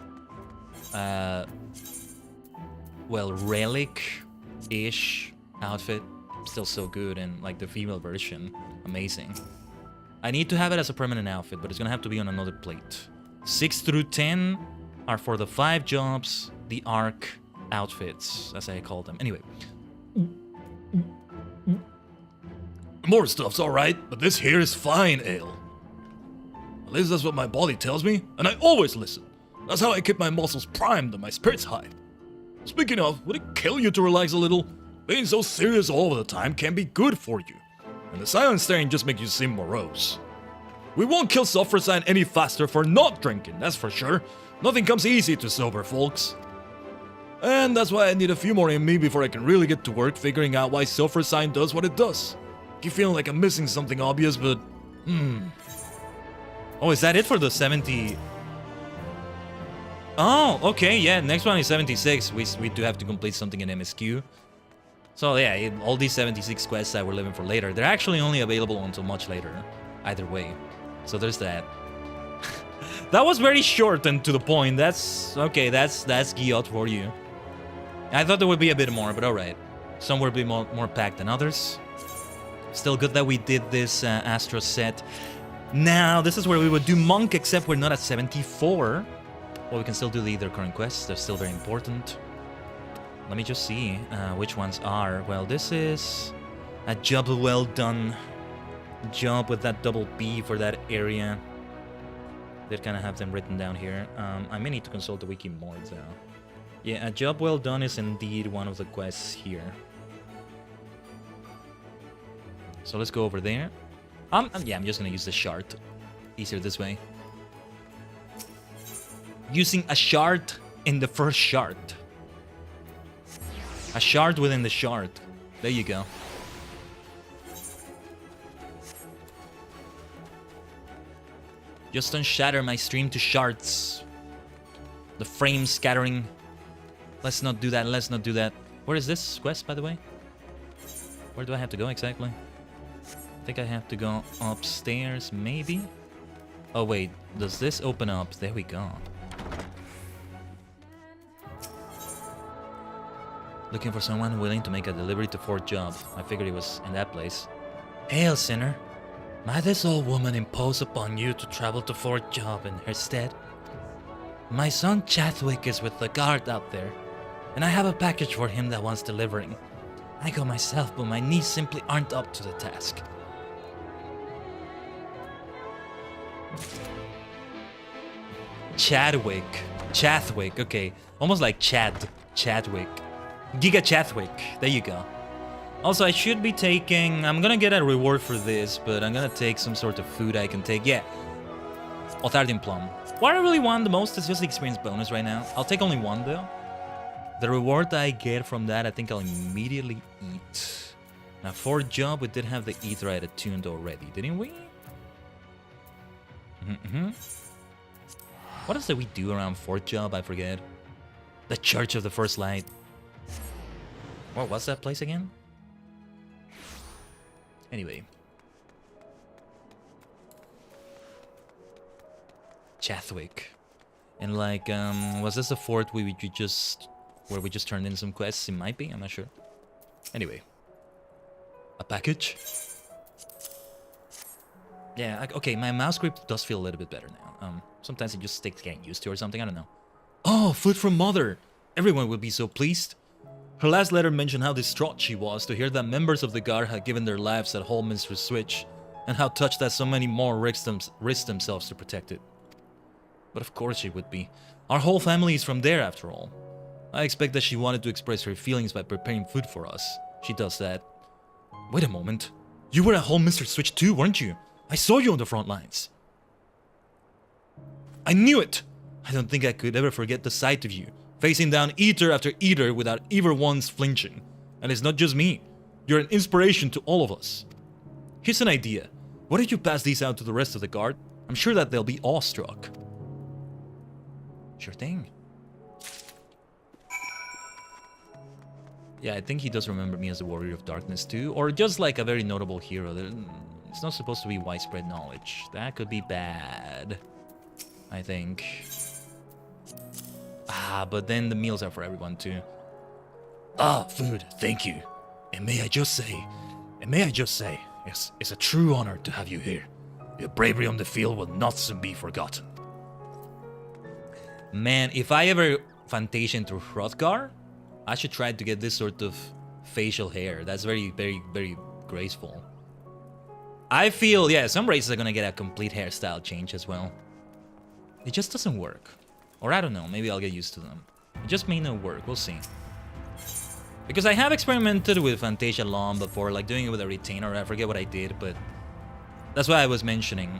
well, relic-ish outfit. Still so good, and like the female version. Amazing. I need to have it as a permanent outfit, but it's gonna have to be on another plate. 6 through 10 are for the 5 jobs, the arc outfits, as I call them. Anyway. More stuff's alright, but this here is fine ale. At least that's what my body tells me, and I always listen. That's how I keep my muscles primed and my spirits high. Speaking of, would it kill you to relax a little? Being so serious all the time can be good for you. And the silent staring just makes you seem morose. We won't kill Suffersign any faster for not drinking, that's for sure. Nothing comes easy to sober folks. And that's why I need a few more in me before I can really get to work figuring out why Suffersign does what it does. Keep feeling like I'm missing something obvious, but... Oh, is that it for the 70? Oh, okay, yeah, next one is 76. We do have to complete something in MSQ. So yeah, all these 76 quests that we're leaving for later, they're actually only available until much later, either way. So there's that. That was very short and to the point. That's okay, that's Giot for you. I thought there would be a bit more, but alright. Some will be more packed than others. Still good that we did this Astro set. Now, this is where we would do Monk, except we're not at 74. Well, we can still do the other current quests. They're still very important. Let me just see which ones are. Well, this is a job well done. Job with that double B for that area. Did kind of have them written down here. I may need to consult the wiki more though. Yeah, a job well done is indeed one of the quests here. So let's go over there. Yeah, I'm just gonna use the shard. Easier this way. Using a shard in the first shard. A shard within the shard. There you go. Just don't shatter my stream to shards. The frame scattering. Let's not do that, let's not do that. Where is this quest, by the way? Where do I have to go exactly? I think I have to go upstairs, maybe? Oh wait, does this open up? There we go. Looking for someone willing to make a delivery to Fort Job. I figured he was in that place. Hail, sinner. Might this old woman impose upon you to travel to Fort Job in her stead? My son Chathwick is with the guard out there, and I have a package for him that wants delivering. I go myself, but my knees simply aren't up to the task. Chathwick, okay. Almost like Chadwick. Giga Chathwick, there you go. Also, I should be taking... I'm gonna get a reward for this, but I'm gonna take some sort of food I can take. Yeah. Othardian Plum. What I really want the most is just the experience bonus right now. I'll take only one, though. The reward I get from that, I think I'll immediately eat. Now, for job, we did have the aether attuned already, didn't we? What else did we do around Fort Job? I forget. The Church of the First Light. What was that place again? Anyway. Chathwick. And like, was this the fort where we just turned in some quests? It might be, I'm not sure. Anyway. A package? Yeah, okay, my mouse grip does feel a little bit better now. Sometimes it just sticks getting used to or something, I don't know. Oh, food from Mother! Everyone would be so pleased. Her last letter mentioned how distraught she was to hear that members of the guard had given their lives at Holminster's Switch, and how touched that so many more risked themselves to protect it. But of course she would be. Our whole family is from there, after all. I expect that she wanted to express her feelings by preparing food for us. She does that. Wait a moment. You were at Holminster's Switch too, weren't you? I saw you on the front lines. I knew it! I don't think I could ever forget the sight of you, facing down aether after aether without ever once flinching. And it's not just me. You're an inspiration to all of us. Here's an idea. Why don't you pass these out to the rest of the guard? I'm sure that they'll be awestruck. Sure thing. Yeah, I think he does remember me as a warrior of darkness too, or just like a very notable hero. It's not supposed to be widespread knowledge. That could be bad, I think. Ah, but then the meals are for everyone too. Ah, food, thank you. And may I just say, It's a true honor to have you here. Your bravery on the field will not soon be forgotten. Man, if I ever Fantasia through Hrothgar, I should try to get this sort of facial hair. That's very, very, very graceful. I feel, yeah, some races are gonna get a complete hairstyle change as well. It just doesn't work. Or I don't know, maybe I'll get used to them. It just may not work, we'll see. Because I have experimented with Fantasia Lawn before, like doing it with a retainer, I forget what I did, but that's why I was mentioning.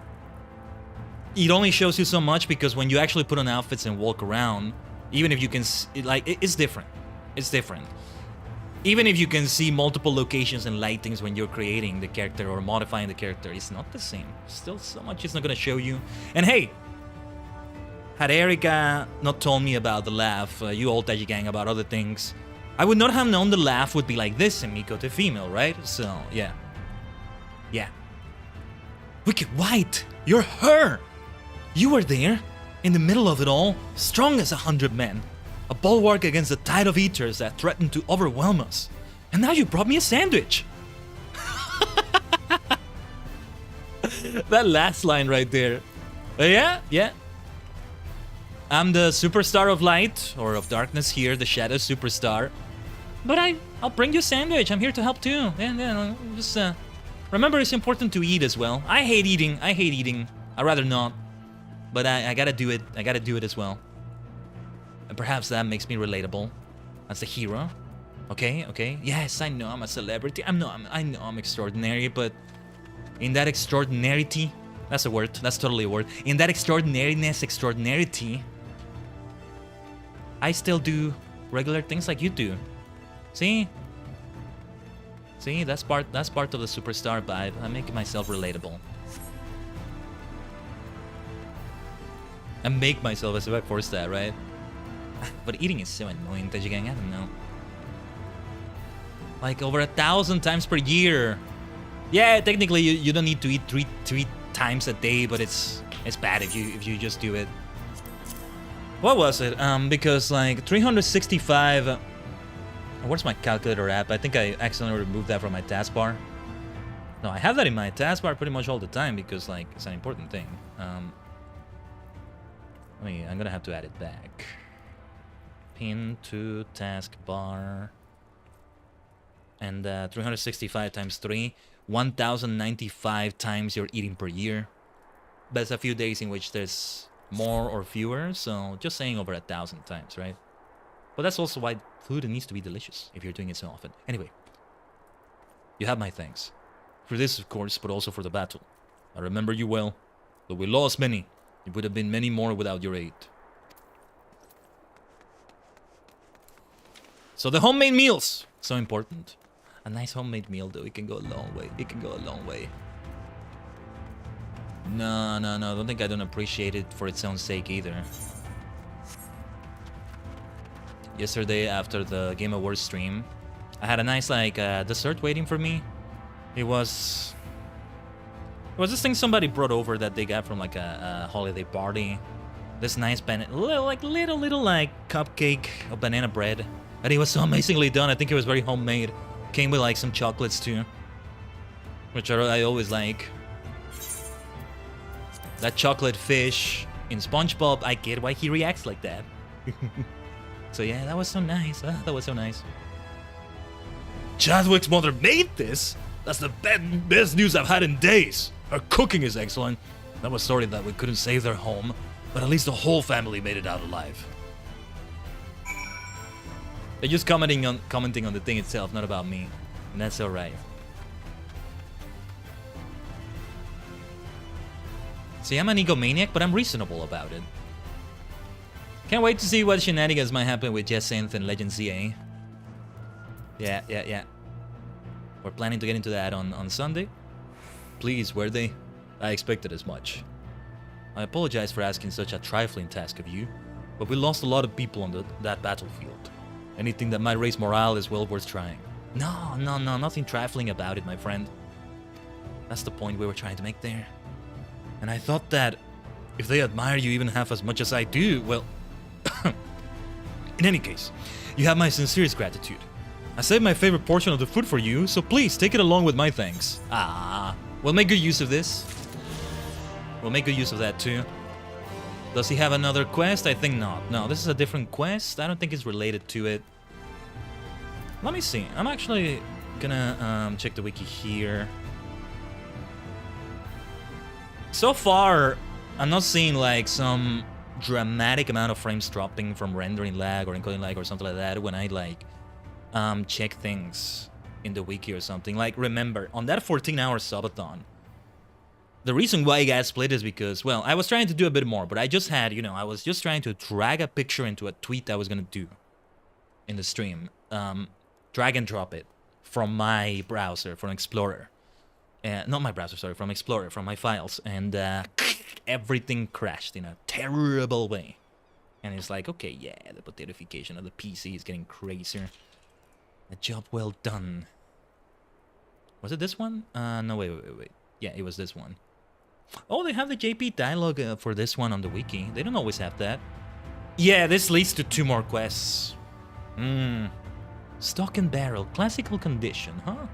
It only shows you so much because when you actually put on outfits and walk around, even if you can, it's different. It's different. Even if you can see multiple locations and lightings when you're creating the character or modifying the character, it's not the same. Still so much it's not gonna show you. And hey, had Erika not told me about the laugh, you old Tajigen about other things, I would not have known the laugh would be like this in Miko the female, right? So, yeah. Yeah. Wicked White, you're her! You were there, in the middle of it all, strong as 100 men. A bulwark against the tide of aethers that threatened to overwhelm us. And now you brought me a sandwich! That last line right there. Yeah. I'm the superstar of light, or of darkness here, the shadow superstar. But I'll bring you a sandwich, I'm here to help too. Yeah, just, remember it's important to eat as well. I hate eating, I'd rather not. But I gotta do it as well. And perhaps that makes me relatable as a hero. Okay. Yes, I know I'm a celebrity. I know I'm extraordinary, but in that extraordinarity, that's a word. That's totally a word. In that extraordinarity, I still do regular things like you do. See, that's part of the superstar vibe. I'm making myself relatable. I make myself as if I forced that, right? But eating is so annoying, Tajigen, I don't know. Like over 1,000 times per year. Yeah, technically you don't need to eat three times a day, but it's bad if you just do it. What was it? Because like 365. Where's my calculator app? I think I accidentally removed that from my taskbar. No, I have that in my taskbar pretty much all the time because like it's an important thing. I'm gonna have to add it back. Pin to taskbar. And 365 times 3, 1,095 times you're eating per year. That's a few days in which there's more or fewer, so just saying over 1,000 times, right? But that's also why food needs to be delicious if you're doing it so often. Anyway, you have my thanks. For this, of course, but also for the battle. I remember you well. Though we lost many, it would have been many more without your aid. So the homemade meals, so important. A nice homemade meal, though, it can go a long way. It can go a long way. No, don't think I don't appreciate it for its own sake either. Yesterday, after the Game Awards stream, I had a nice, dessert waiting for me. It was this thing somebody brought over that they got from, like, a holiday party. This nice little cupcake of banana bread. And it was so amazingly done. I think it was very homemade. Came with, like, some chocolates, too. Which I always like. That chocolate fish in SpongeBob, I get why he reacts like that. So yeah, that was so nice. That was so nice. Chadwick's mother made this? That's the best news I've had in days. Her cooking is excellent. I was sorry that we couldn't save their home, but at least the whole family made it out alive. They're just commenting on the thing itself, not about me. And that's alright. See, I'm an egomaniac, but I'm reasonable about it. Can't wait to see what shenanigans might happen with Jacinth and Legend ZA. Yeah. We're planning to get into that on Sunday. Please, were they? I expected as much. I apologize for asking such a trifling task of you, but we lost a lot of people on that battlefield. Anything that might raise morale is well worth trying. No, nothing trifling about it, my friend. That's the point we were trying to make there. And I thought that if they admire you even half as much as I do, well... In any case, you have my sincerest gratitude. I saved my favorite portion of the food for you, so please take it along with my thanks. Ah, we'll make good use of this. We'll make good use of that too. Does he have another quest? I think not. No, this is a different quest. I don't think it's related to it. Let me see. I'm actually gonna check the wiki here. So far, I'm not seeing like some dramatic amount of frames dropping from rendering lag or encoding lag or something like that when I like check things in the wiki or something. Like, remember, on that 14-hour subathon, the reason why I got split is because, well, I was trying to do a bit more, but I just had, you know, I was just trying to drag a picture into a tweet I was gonna do in the stream. Drag and drop it from my browser, from Explorer. Not my browser, sorry, from Explorer, from my files. And everything crashed in a terrible way. And it's like, okay, yeah, the potatoification of the PC is getting crazier. A job well done. Was it this one? No, wait. Yeah, it was this one. Oh, they have the JP dialogue for this one on the wiki. They don't always have that. Yeah, this leads to 2 more quests. Stock and barrel, classical condition, huh?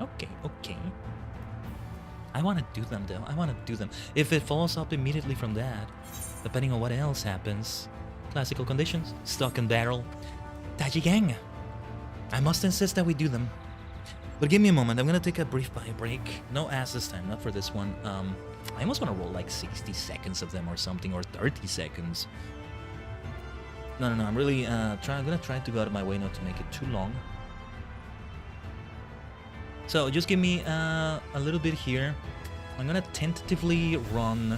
Okay. I want to do them, though. I want to do them. If it follows up immediately from that, depending on what else happens. Classical conditions, stock and barrel. Tajigen. I must insist that we do them. But give me a moment. I'm going to take a brief bio break. No ass this time, not for this one. I almost want to roll like 60 seconds of them or something, or 30 seconds. No, I'm really I'm going to try to go out of my way not to make it too long. So just give me a little bit here. I'm gonna tentatively run.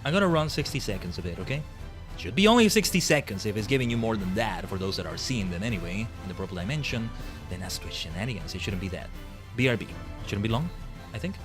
I'm gonna run 60 seconds of it, okay? Should be only 60 seconds. If it's giving you more than that, for those that are seeing them anyway, in the purple dimension, then that's Twitch shenanigans. It shouldn't be that. BRB. Shouldn't be long, I think.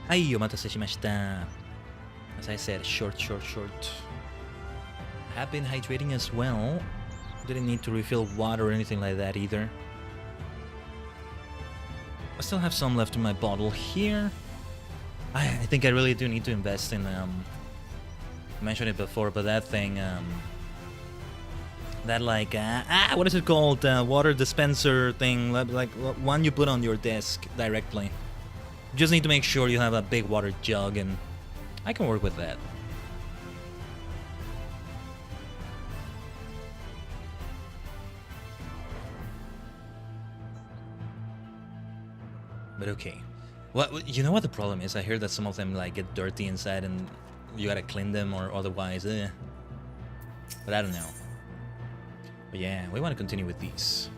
Hi, omatase shimashita. As I said, short. Have been hydrating as well. Didn't need to refill water or anything like that either. I still have some left in my bottle here. I think I really do need to invest in, I mentioned it before, but that thing, that like, what is it called? Water dispenser thing, like one you put on your desk directly. You just need to make sure you have a big water jug and I can work with that. But okay. Well, you know what the problem is? I hear that some of them like get dirty inside and you gotta clean them or otherwise. But I don't know. But yeah, we want to continue with these.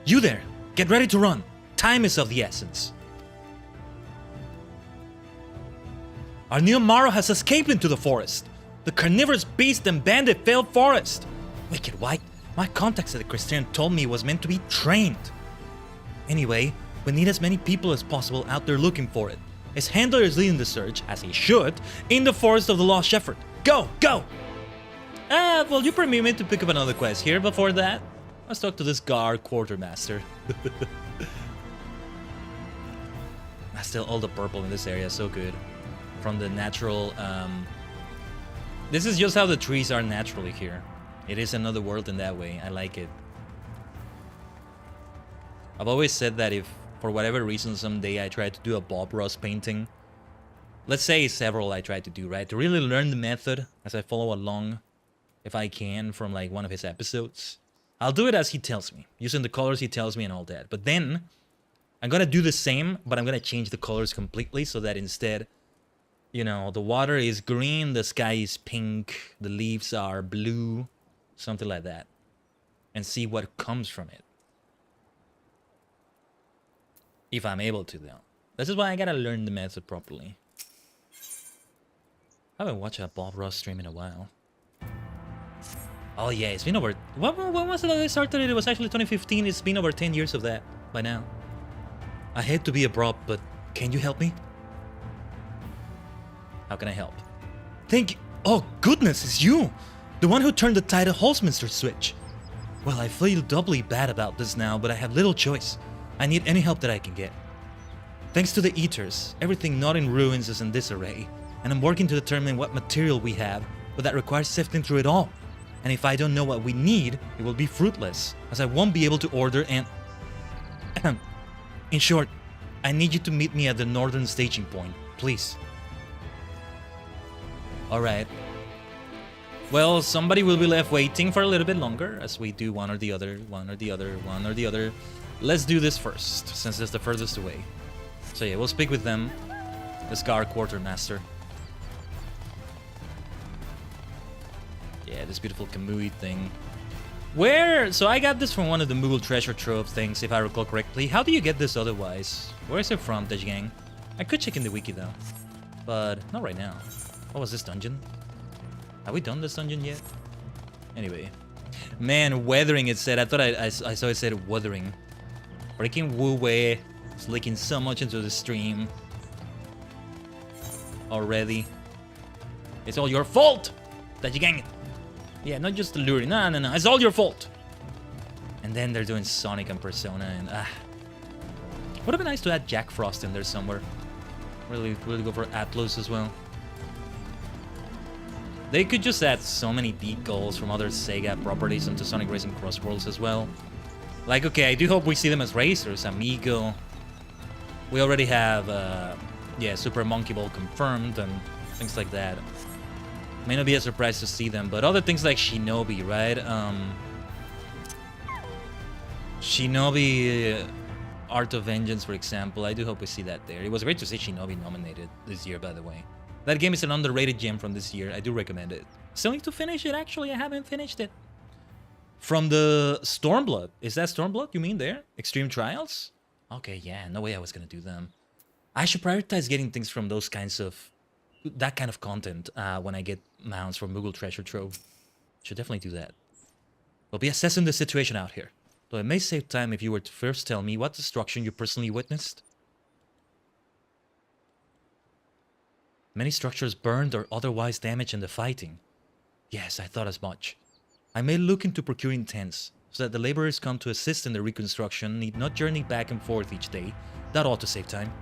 You there! Get ready to run! Time is of the essence. Our new Amaro has escaped into the forest. The carnivorous beast and bandit filled forest. Wicked White, my contacts at the Christian told me it was meant to be trained. Anyway, we need as many people as possible out there looking for it. His handler is leading the search, as he should, in the forest of the Lost Shepherd. Go! Go! Well, you permit me to pick up another quest here before that. Let's talk to this guard quartermaster. Still, all the purple in this area is so good. From the natural... This is just how the trees are naturally here. It is another world in that way. I like it. I've always said that if, for whatever reason, someday I try to do a Bob Ross painting, let's say several I try to do, right? To really learn the method as I follow along, if I can, from like one of his episodes. I'll do it as he tells me, using the colors he tells me and all that. But then, I'm gonna do the same, but I'm gonna change the colors completely so that instead, you know, the water is green, the sky is pink, the leaves are blue, something like that. And see what comes from it. If I'm able to, though. This is why I gotta learn the method properly. I haven't watched a Bob Ross stream in a while. Oh yeah, it's been over... When was it that I started it? It was actually 2015. It's been over 10 years of that by now. I hate to be abrupt, but can you help me? How can I help? Thank you. Oh goodness, it's you! The one who turned the tide of Holzminster switch. Well, I feel doubly bad about this now, but I have little choice. I need any help that I can get. Thanks to the ethers, everything not in ruins is in disarray, and I'm working to determine what material we have, but that requires sifting through it all. And if I don't know what we need, it will be fruitless, as I won't be able to order and... In short, I need you to meet me at the northern staging point, please. Alright. Well, somebody will be left waiting for a little bit longer, as we do one or the other, one or the other, one or the other. Let's do this first, since it's the furthest away. So yeah, we'll speak with them. The Scar Quartermaster. Yeah, this beautiful Kamui thing. Where? So I got this from one of the Moogle treasure trove things, if I recall correctly. How do you get this otherwise? Where is it from, Tajigen? I could check in the wiki though. But not right now. What was this dungeon? Have we done this dungeon yet? Anyway. Man, weathering it said. I thought I saw it said wuthering. Freaking Wu Wei is leaking so much into the stream already. It's all your fault! Tajigen! Yeah, not just the luring. No, it's all your fault! And then they're doing Sonic and Persona and would have been nice to add Jack Frost in there somewhere. Really go for Atlus as well. They could just add so many decals from other Sega properties into Sonic Racing Cross Worlds as well. Like, okay, I do hope we see them as racers, Amigo. We already have, yeah, Super Monkey Ball confirmed and things like that. May not be a surprise to see them, but other things like Shinobi, right? Shinobi, Art of Vengeance, for example. I do hope we see that there. It was great to see Shinobi nominated this year, by the way. That game is an underrated gem from this year. I do recommend it. Still need to finish it, actually. I haven't finished it. From the Stormblood. Is that Stormblood you mean there? Extreme Trials? Okay, yeah, no way I was gonna do them. I should prioritize getting things from those kinds of... that kind of content when I get mounts from Moogle Treasure Trove. Should definitely do that. We'll be assessing the situation out here. Though it may save time if you were to first tell me what destruction you personally witnessed. Many structures burned or otherwise damaged in the fighting. Yes, I thought as much. I may look into procuring tents, so that the laborers come to assist in the reconstruction need not journey back and forth each day. That ought to save time.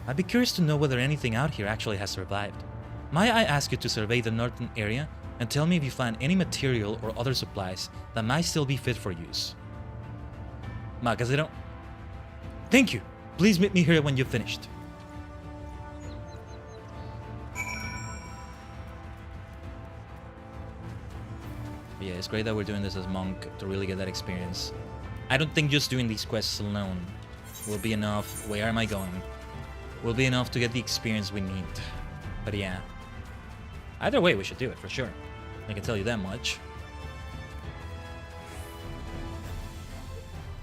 I'd be curious to know whether anything out here actually has survived. May I ask you to survey the northern area and tell me if you find any material or other supplies that might still be fit for use. Magazero. Thank you. Please meet me here when you've finished. But yeah, it's great that we're doing this as monk to really get that experience. I don't think just doing these quests alone will be enough. Where am I going? Will be enough to get the experience we need. But yeah. Either way, we should do it for sure. I can tell you that much.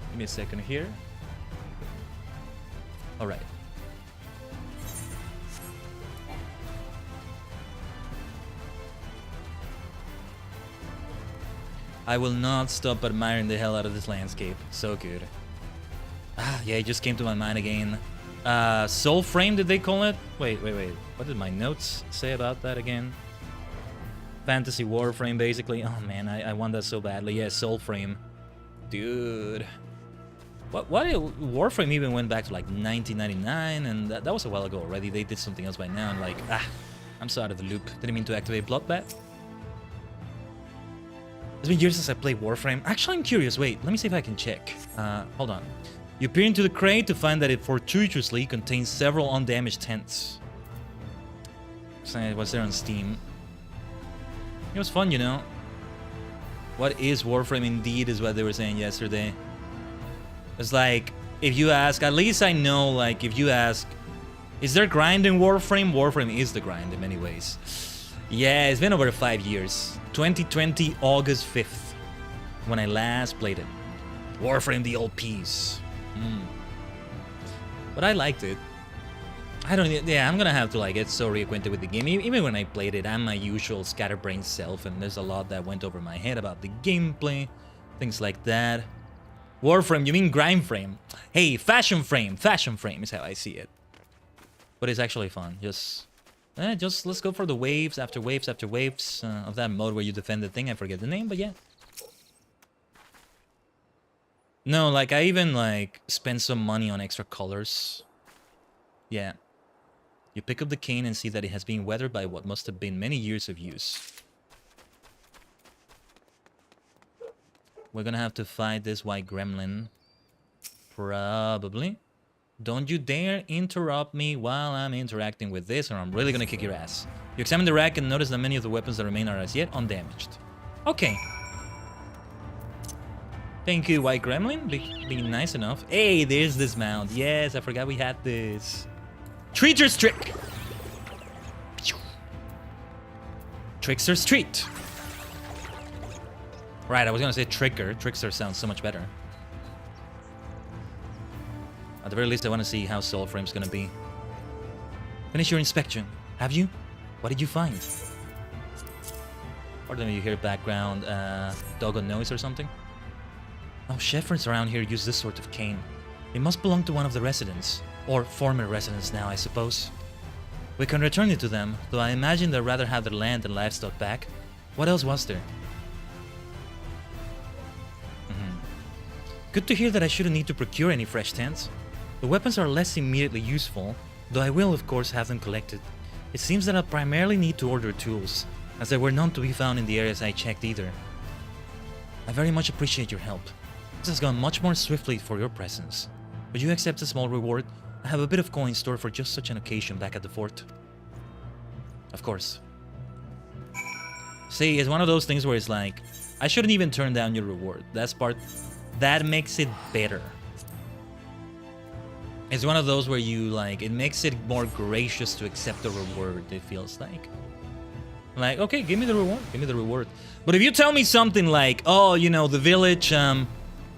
Give me a second here. Alright. I will not stop admiring the hell out of this landscape. So good. Ah, yeah, it just came to my mind again. Soul frame, did they call it? Wait. What did my notes say about that again? Fantasy warframe, basically. Oh man, I want that so badly. Yeah, soul frame. Dude. What Warframe even went back to like 1999, and that was a while ago already. They did something else by now, and like, I'm so out of the loop. Didn't mean to activate Bloodbath. It's been years since I played Warframe. Actually, I'm curious. Wait, let me see if I can check. Hold on. You peer into the crate to find that it fortuitously contains several undamaged tents. So it was there on Steam. It was fun, you know. What is Warframe indeed is what they were saying yesterday. It's like, if you ask, at least I know, like, if you ask, is there grind in Warframe? Warframe is the grind in many ways. Yeah, it's been over 5 years. 2020, August 5th, when I last played it. Warframe the old piece. But I liked it. Yeah, I'm gonna have to like get so reacquainted with the game. Even when I played it, I'm my usual scatterbrained self, and there's a lot that went over my head about the gameplay, things like that. Warframe, you mean grind frame? Hey, fashion frame is how I see it. But it's actually fun. Just let's go for the waves after waves after waves of that mode where you defend the thing. I forget the name, but yeah. No, like I even like spend some money on extra colors. Yeah. You pick up the cane and see that it has been weathered by what must have been many years of use. We're gonna have to fight this white gremlin. Probably. Don't you dare interrupt me while I'm interacting with this, or I'm really gonna kick your ass. You examine the rack and notice that many of the weapons that remain are as yet undamaged. Okay. Thank you, white gremlin. Being nice enough. Hey, there's this mount. Yes, I forgot we had this. Treacher's trick. Trickster's treat. Right, I was gonna say tricker. Trickster sounds so much better. At the very least, I want to see how Soul Frame's gonna be. Finish your inspection. Have you? What did you find? Pardon me, you hear background doggo noise or something? Oh, shepherds around here use this sort of cane. It must belong to one of the residents. Or former residents now, I suppose. We can return it to them, though I imagine they'd rather have their land and livestock back. What else was there? Good to hear that I shouldn't need to procure any fresh tents. The weapons are less immediately useful, though I will of course have them collected. It seems that I'll primarily need to order tools, as there were none to be found in the areas I checked either. I very much appreciate your help. This has gone much more swiftly for your presence. Would you accept a small reward? I have a bit of coin stored for just such an occasion back at the fort. Of course. See, it's one of those things where it's like, I shouldn't even turn down your reward. That makes it better. It's one of those where you like, it makes it more gracious to accept the reward, it feels like. Like, okay, give me the reward. But if you tell me something like, oh, you know, the village,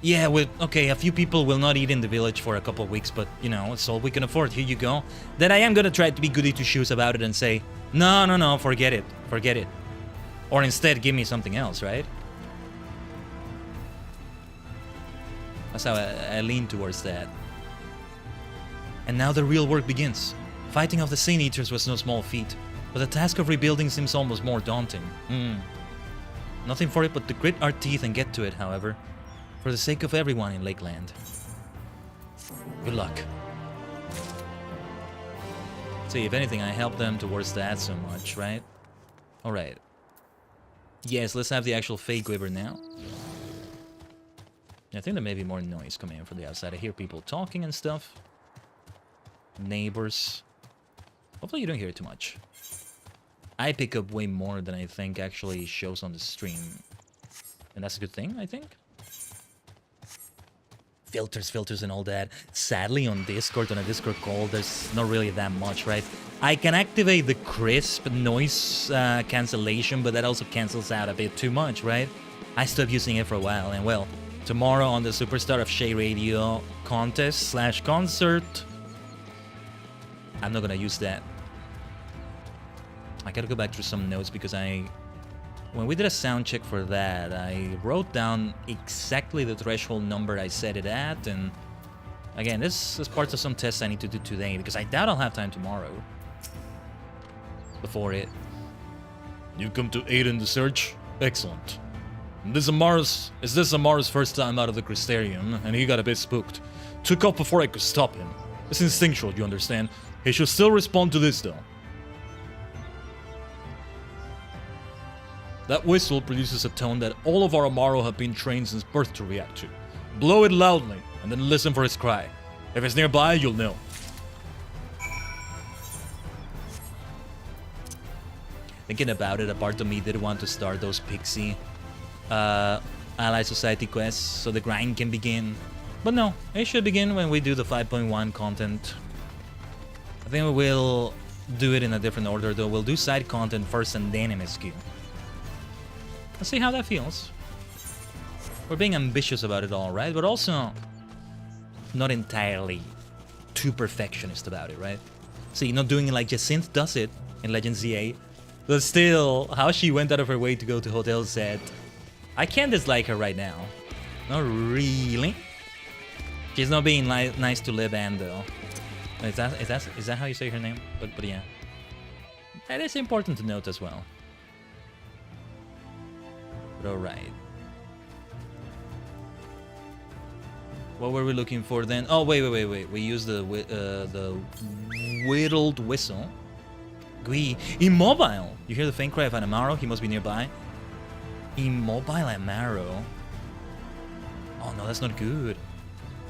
yeah, okay, a few people will not eat in the village for a couple of weeks, but, you know, it's all we can afford, here you go. Then I am gonna try to be goody two-shoes about it and say, no, forget it. Or instead, give me something else, right? That's how I lean towards that. And now the real work begins. Fighting off the Sin Eaters was no small feat, but the task of rebuilding seems almost more daunting. Nothing for it but to grit our teeth and get to it, however, for the sake of everyone in Lakeland. Good luck. See, if anything, I helped them towards that so much, right? Alright. Yes, let's have the actual fake quiver now. I think there may be more noise coming in from the outside. I hear people talking and stuff. Neighbors. Hopefully you don't hear it too much. I pick up way more than I think actually shows on the stream. And that's a good thing, I think. Filters and all that. Sadly, on Discord, on a Discord call, there's not really that much, right? I can activate the crisp noise cancellation, but that also cancels out a bit too much, right? I stopped using it for a while, and well, tomorrow on the Superstar of Shay Radio contest / concert, I'm not gonna use that. I gotta go back through some notes because when we did a sound check for that, I wrote down exactly the threshold number I set it at, and again, this is part of some tests I need to do today, because I doubt I'll have time tomorrow before it. You come to aid in the search? Excellent. Is this Amara's first time out of the Crystarium, and he got a bit spooked. Took off before I could stop him. It's instinctual, you understand? He should still respond to this, though. That whistle produces a tone that all of our Amaro have been trained since birth to react to. Blow it loudly, and then listen for his cry. If it's nearby, you'll know. Thinking about it, a part of me did want to start those Pixie Ally Society quests so the grind can begin. But no, it should begin when we do the 5.1 content. I think we will do it in a different order, though. We'll do side content first and then MSQ. Let's see how that feels. We're being ambitious about it all, right? But also not entirely too perfectionist about it, right? See, not doing it like Jacinth does it in Legend ZA. But still, how she went out of her way to go to Hotel Z. I can't dislike her right now. Not really. She's not being nice to Liban, though. Is that how you say her name? But yeah. That is important to note as well. But alright. What were we looking for then? Oh, wait. We used the whittled whistle. Gui. Immobile! You hear the faint cry of an Amaro? He must be nearby. Immobile Amaro. Oh no, that's not good.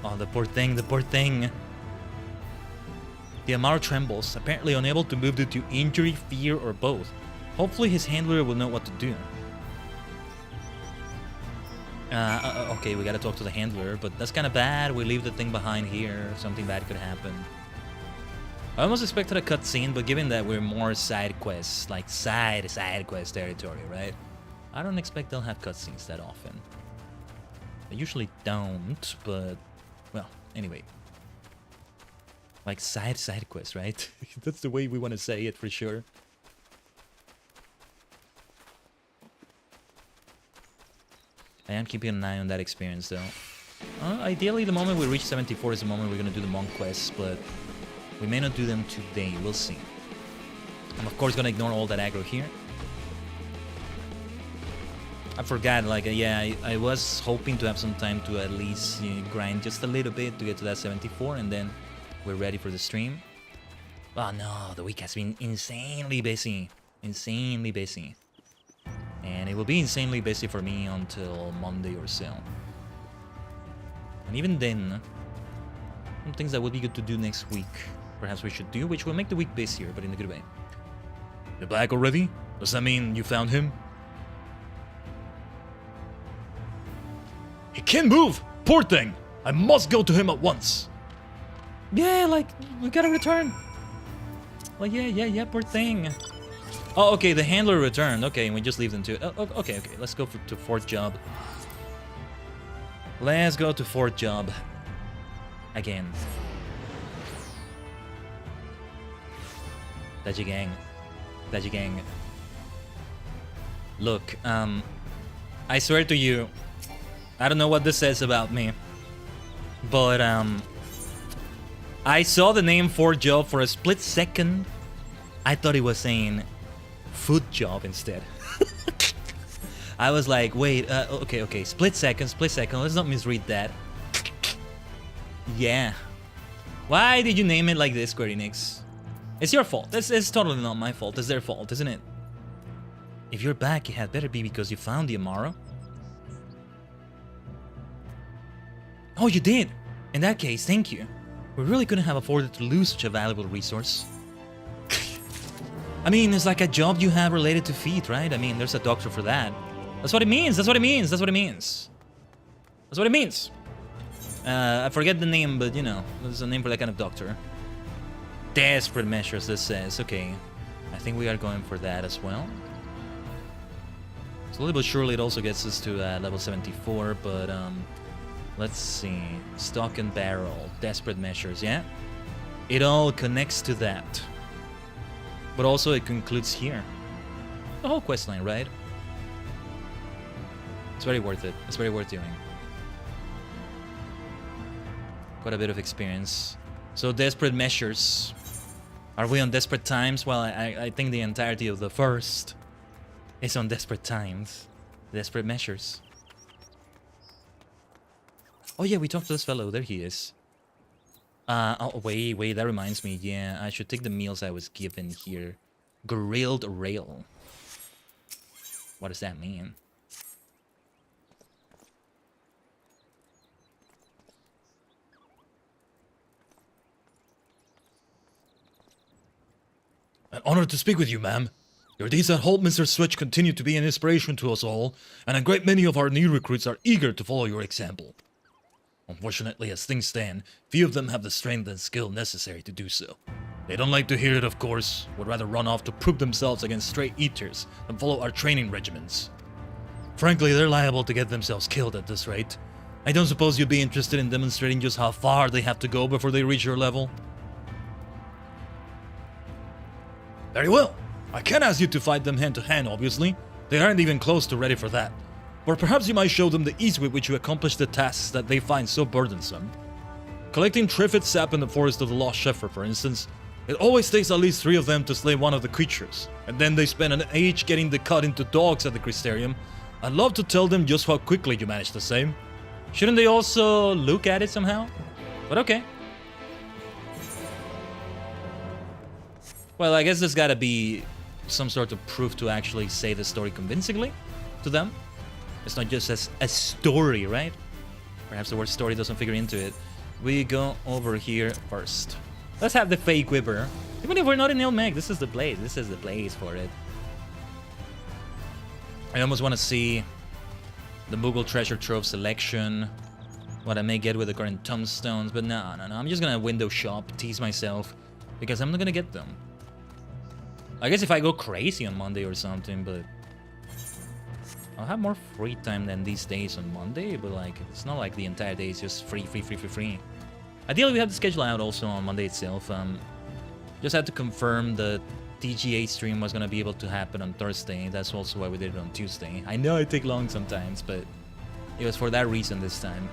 Oh, the poor thing. The Amaro trembles, apparently unable to move due to injury, fear, or both. Hopefully his handler will know what to do. Okay, we gotta talk to the handler, but that's kind of bad. We leave the thing behind here. Something bad could happen. I almost expected a cutscene, but given that we're more side quests, like side quest territory, right? I don't expect they'll have cutscenes that often. I usually don't, but well, anyway. Like side quest, right? That's the way we want to say it for sure. I am keeping an eye on that experience, though. Ideally, the moment we reach 74 is the moment we're gonna do the monk quests, but we may not do them today. We'll see. I'm of course gonna ignore all that aggro here. I forgot, like, yeah, I was hoping to have some time to at least grind just a little bit to get to that 74, and then we're ready for the stream. Oh no, the week has been insanely busy. Insanely busy. And it will be insanely busy for me until Monday or so. And even then, some things that would be good to do next week, perhaps we should do, which will make the week busier, but in a good way. You're back already? Does that mean you found him? He can't move! Poor thing! I must go to him at once! Yeah, like, we gotta return. Well, yeah, poor thing. Oh, okay, the handler returned. Okay, and we just leave them to it. Oh, okay, let's go to fourth job. Let's go to fourth job. Again. Tajigen. Look, I swear to you, I don't know what this says about me, but I saw the name fourth job for a split second. I thought it was saying food job instead. I was like, wait, okay, split second, let's not misread that. Yeah. Why did you name it like this, Square Enix? It's your fault. It's totally not my fault. It's their fault, isn't it? If you're back, it had better be because you found the Amaro. Oh, you did? In that case, thank you. We really couldn't have afforded to lose such a valuable resource. I mean, it's like a job you have related to feet, right? I mean, there's a doctor for that. That's what it means. That's what it means. That's what it means. That's what it means. I forget the name, but you know, there's a name for that kind of doctor. Desperate measures, this says. Okay. I think we are going for that as well. Slowly but surely it also gets us to level 74, but let's see. Stock and barrel. Desperate measures, yeah? It all connects to that. But also it concludes here. The whole questline, right? It's very worth it. It's very worth doing. Quite a bit of experience. So desperate measures. Are we on desperate times? Well, I think the entirety of the first is on desperate times. Desperate measures. Oh yeah, we talked to this fellow. There he is. Oh, wait, that reminds me. Yeah, I should take the meals I was given here. Grilled rail. What does that mean? An honor to speak with you, ma'am. Your deeds at Mr. Switch continue to be an inspiration to us all, and a great many of our new recruits are eager to follow your example. Unfortunately, as things stand, few of them have the strength and skill necessary to do so. They don't like to hear it, of course, would rather run off to prove themselves against stray eaters than follow our training regimens. Frankly, they're liable to get themselves killed at this rate. I don't suppose you'd be interested in demonstrating just how far they have to go before they reach your level? Very well. I can't ask you to fight them hand to hand, obviously. They aren't even close to ready for that. Or perhaps you might show them the ease with which you accomplish the tasks that they find so burdensome. Collecting Triffid sap in the Forest of the Lost Shepherd, for instance, it always takes at least 3 of them to slay one of the creatures, and then they spend an age getting the cut into dogs at the Crystarium. I'd love to tell them just how quickly you manage the same. Shouldn't they also look at it somehow? But okay. Well, I guess there's gotta be some sort of proof to actually say the story convincingly to them. It's not just as a story, right? Perhaps the word story doesn't figure into it. We go over here first. Let's have the fake whipper. Even if we're not in Ilmeg, this is the place. This is the place for it. I almost want to see the Moogle Treasure Trove selection. What I may get with the current tombstones, but no. I'm just gonna window shop, tease myself, because I'm not gonna get them. I guess if I go crazy on Monday or something, but I'll have more free time than these days on Monday, but like, it's not like the entire day is just free. Ideally, we have the schedule out also on Monday itself. Just had to confirm the TGA stream was gonna be able to happen on Thursday. That's also why we did it on Tuesday. I know it takes long sometimes, but it was for that reason this time.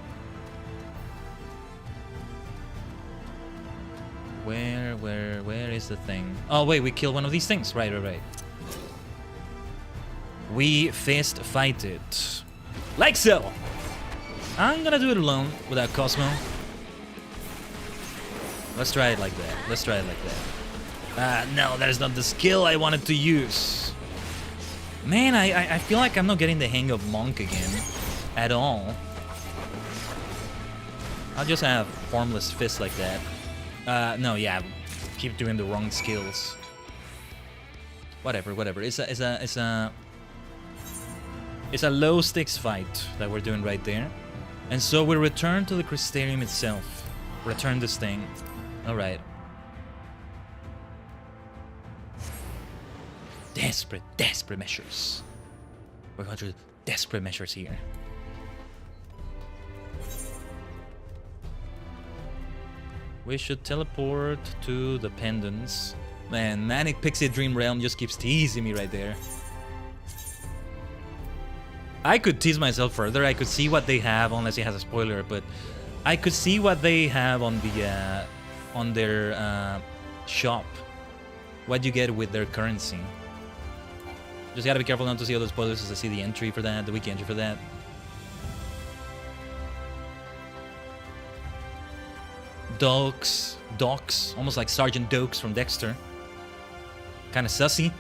Where is the thing? Oh wait, we killed one of these things. Right. We fist fight it. Like so! I'm gonna do it alone without Cosmo. Let's try it like that. No, that is not the skill I wanted to use. Man, I feel like I'm not getting the hang of Monk again. At all. I'll just have Formless Fist like that. No, yeah, keep doing the wrong skills. Whatever. It's a low stakes fight that we're doing right there. And so we return to the Crystarium itself. Return this thing. Alright. Desperate measures. We're going through desperate measures here. We should teleport to the pendants. Man, Manic Pixie Dream Realm just keeps teasing me right there. I could tease myself further. I could see what they have, unless it has a spoiler, but I could see what they have on the on their shop. What you get with their currency. Just gotta be careful not to see all the spoilers as I see the entry for that, the wiki entry for that. Docks, almost like Sergeant Dokes from Dexter. Kinda sussy.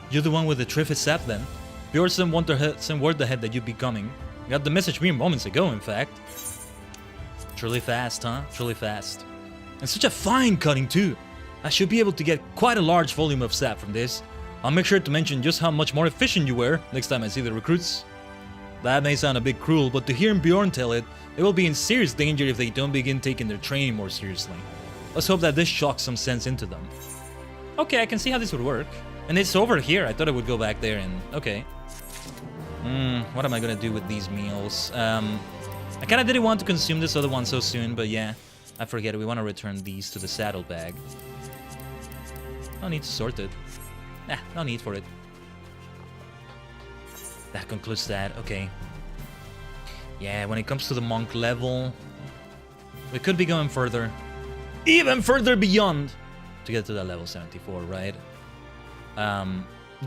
You're the one with the Triffid sap then. Bjornsson sent word ahead that you'd be coming. Got the message mere moments ago, in fact. Truly fast, huh? Truly fast. And such a fine cutting too. I should be able to get quite a large volume of sap from this. I'll make sure to mention just how much more efficient you were next time I see the recruits. That may sound a bit cruel, but to hear Bjorn tell it, they will be in serious danger if they don't begin taking their training more seriously. Let's hope that this shocks some sense into them. Okay, I can see how this would work. And it's over here. I thought I would go back there and... Okay. What am I gonna do with these meals? I kinda didn't want to consume this other one so soon, but yeah. I forget it. We want to return these to the saddlebag. No need to sort it. No need for it. That concludes that. Okay. Yeah, when it comes to the monk level, we could be going further. Even further beyond to get to that level 74, right?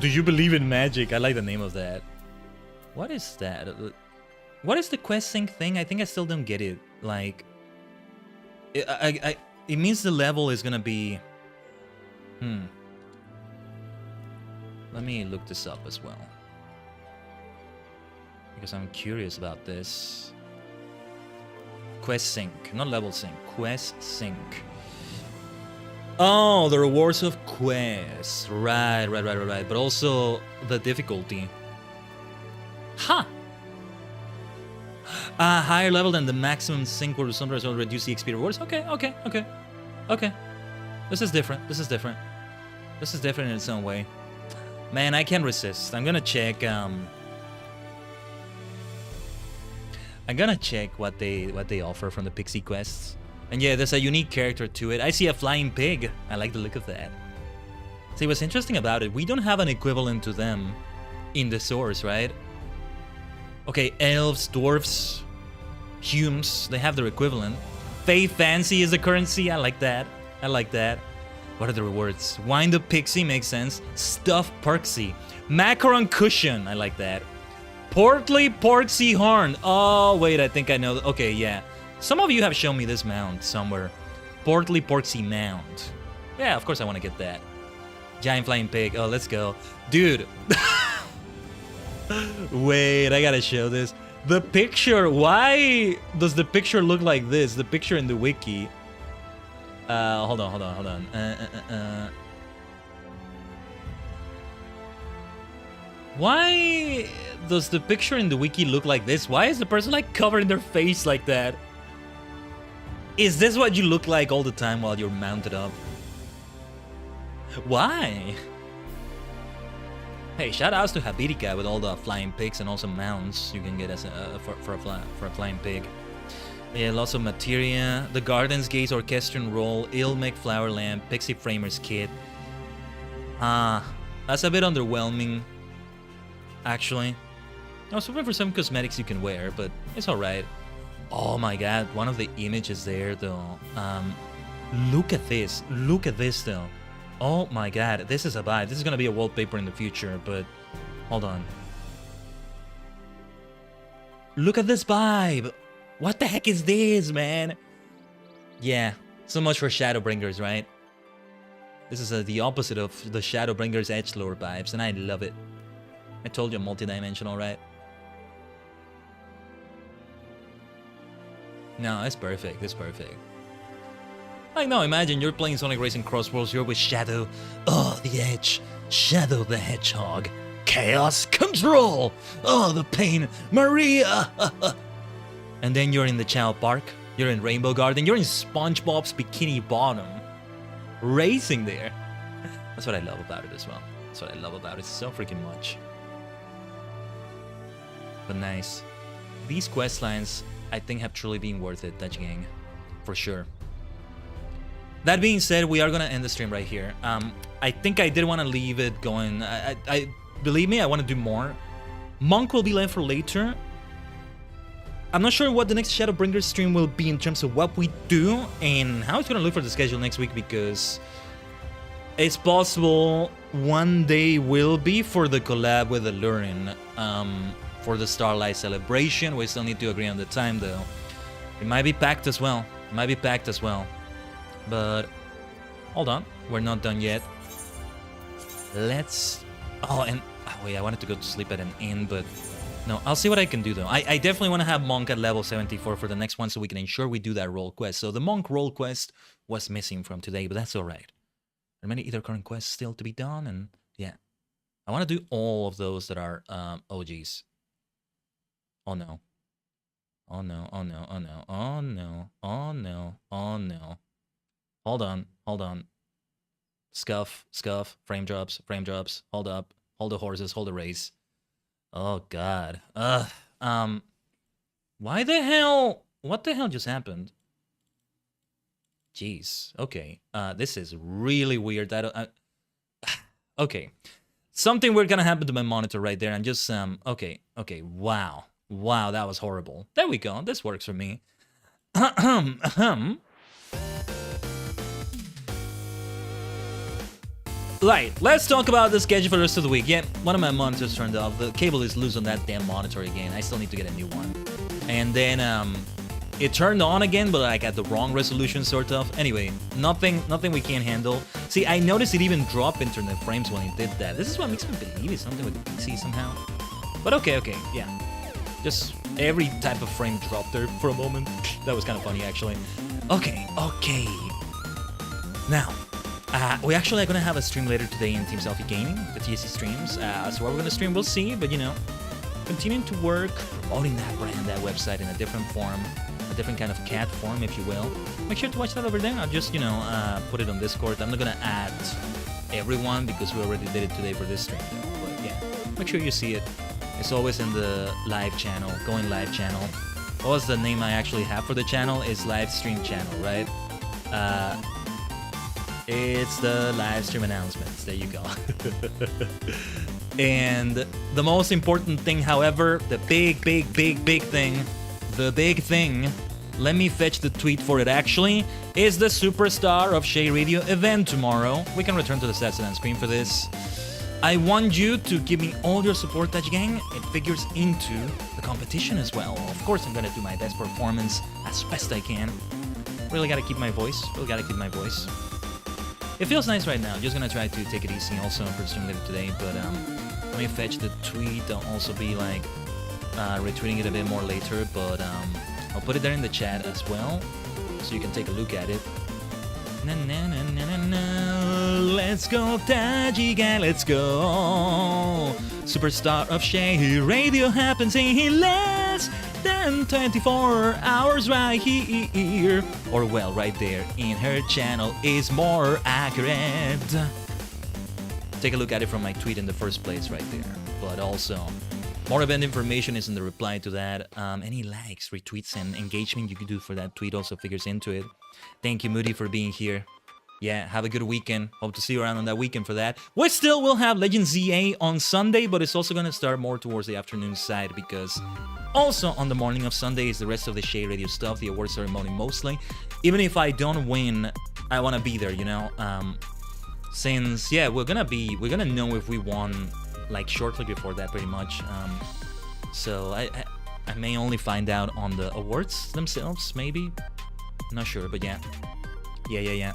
Do you believe in magic? I like the name of that. What is that? What is the quest sync thing? I think I still don't get it. Like, it means the level is gonna be... Let me look this up as well. Because I'm curious about this. Quest sync, not level sync. Quest sync. Oh, the rewards of quests. Right. But also the difficulty. Huh. Higher level than the maximum sync where sometimes will reduce the XP rewards. Okay. This is different. This is different in its own way. Man, I can't resist. I'm gonna check. I'm gonna check what they offer from the Pixie quests. And yeah, there's a unique character to it. I see a flying pig. I like the look of that. See, what's interesting about it, we don't have an equivalent to them in the source, right? Okay, elves, dwarfs, humans, they have their equivalent. Fae Fancy is a currency. I like that. What are the rewards? Wind Up Pixie makes sense. Stuff Perksy. Macaron Cushion. I like that. Portly Porksy Horn. Oh, wait, I think I know. Okay, yeah. Some of you have shown me this mount somewhere. Portly Porksy Mount. Yeah, of course I want to get that. Giant Flying Pig. Oh, let's go. Dude. Wait, I gotta show this. The picture. Why does the picture look like this? The picture in the wiki. Hold on. Why does the picture in the wiki look like this? Why is the person like covering their face like that? Is this what you look like all the time while you're mounted up? Why? Hey, shoutouts to Habitica with all the flying pigs and also mounts you can get as for a flying pig. Yeah, lots of materia. The Garden's Gaze Orchestrion Roll, Ilmec Flower Lamp, Pixie Framer's Kit. That's a bit underwhelming, actually. I was hoping for some cosmetics you can wear, but it's alright. Oh my god, one of the images there, though. Look at this. Look at this, though. Oh my god, this is a vibe. This is gonna be a wallpaper in the future, but... Hold on. Look at this vibe! What the heck is this, man? Yeah, so much for Shadowbringers, right? This is the opposite of the Shadowbringers edgelord vibes, and I love it. I told you I'm multidimensional, right? No, it's perfect. It's perfect. Like, no, imagine you're playing Sonic Racing Cross Worlds, you're with Shadow. Oh, the Edge. Shadow the Hedgehog. Chaos Control. Oh, the pain. Maria. And then you're in the Chow Park. You're in Rainbow Garden. You're in SpongeBob's Bikini Bottom. Racing there. That's what I love about it as well. That's what I love about it so freaking much. But nice. These quest lines, I think, have truly been worth it, Tajigen. For sure. That being said, we are gonna end the stream right here. I think I did want to leave it going. I believe me, I want to do more. Monk will be left for later. I'm not sure what the next Shadowbringers stream will be in terms of what we do and how it's gonna look for the schedule next week, because it's possible one day will be for the collab with Allurin, for the Starlight Celebration. We still need to agree on the time, though. It might be packed as well. But hold on, we're not done yet. Let's... Oh, wait, I wanted to go to sleep at an inn, but no, I'll see what I can do, though. I definitely want to have Monk at level 74 for the next one, so we can ensure we do that role quest. So the Monk role quest was missing from today, but that's all right. There are many other current quests still to be done, and yeah, I want to do all of those that are OGs. Oh no. Oh no, oh no, oh no, oh no, oh no, oh no. Hold on. Scuff, frame drops, hold up, hold the horses, hold the race. Oh god. Why the hell? What the hell just happened? Jeez. Okay. This is really weird. Okay. Something weird gonna happen to my monitor right there. I'm just okay. Wow, that was horrible. There we go. This works for me. Right, let's talk about the schedule for the rest of the week. Yeah, one of my monitors turned off. The cable is loose on that damn monitor again. I still need to get a new one. And then it turned on again, but like at the wrong resolution, sort of. Anyway, nothing we can't handle. See, I noticed it even dropped internet frames when it did that. This is what makes me believe it's something with the PC somehow. But okay, yeah. Just every type of frame dropped there for a moment. That was kind of funny, actually. Okay. Now, we actually are going to have a stream later today in Team Selfie Gaming, the TSC streams. So what we're going to stream, we'll see, but you know, continuing to work, promoting that brand, that website in a different form, a different kind of cat form, if you will. Make sure to watch that over there. I'll just, you know, put it on Discord. I'm not going to add everyone because we already did it today for this stream, though. But yeah, make sure you see it. It's always in the live channel, going live channel. What was the name I actually have for the channel? Is live stream channel, right? It's the live stream announcements. There you go. And the most important thing, however, the big thing, let me fetch the tweet for it actually, is the Superstar of Shay Radio event tomorrow. We can return to the stats on screen for this. I want you to give me all your support, Tajigen. It figures into the competition as well. Of course, I'm gonna do my best performance as best I can. Really gotta keep my voice. It feels nice right now. Just gonna try to take it easy also for stream later today, but let me fetch the tweet. I'll also be like retweeting it a bit more later, but I'll put it there in the chat as well, so you can take a look at it. Let's go, Tajigen, let's go. Superstar of Shay Radio happens in less than 24 hours right here. Or well, right there in her channel is more accurate. Take a look at it from my tweet in the first place right there. But also, more event information is in the reply to that. Any likes, retweets, and engagement you could do for that tweet also figures into it. Thank you, Moody, for being here. Yeah, have a good weekend. Hope to see you around on that weekend for that. We still will have Legend ZA on Sunday, but it's also going to start more towards the afternoon side because also on the morning of Sunday is the rest of the Shay Radio stuff, the award ceremony mostly. Even if I don't win, I want to be there, you know? Since, yeah, we're gonna know if we won like shortly before that pretty much. So I may only find out on the awards themselves, maybe. Not sure, but yeah. Yeah.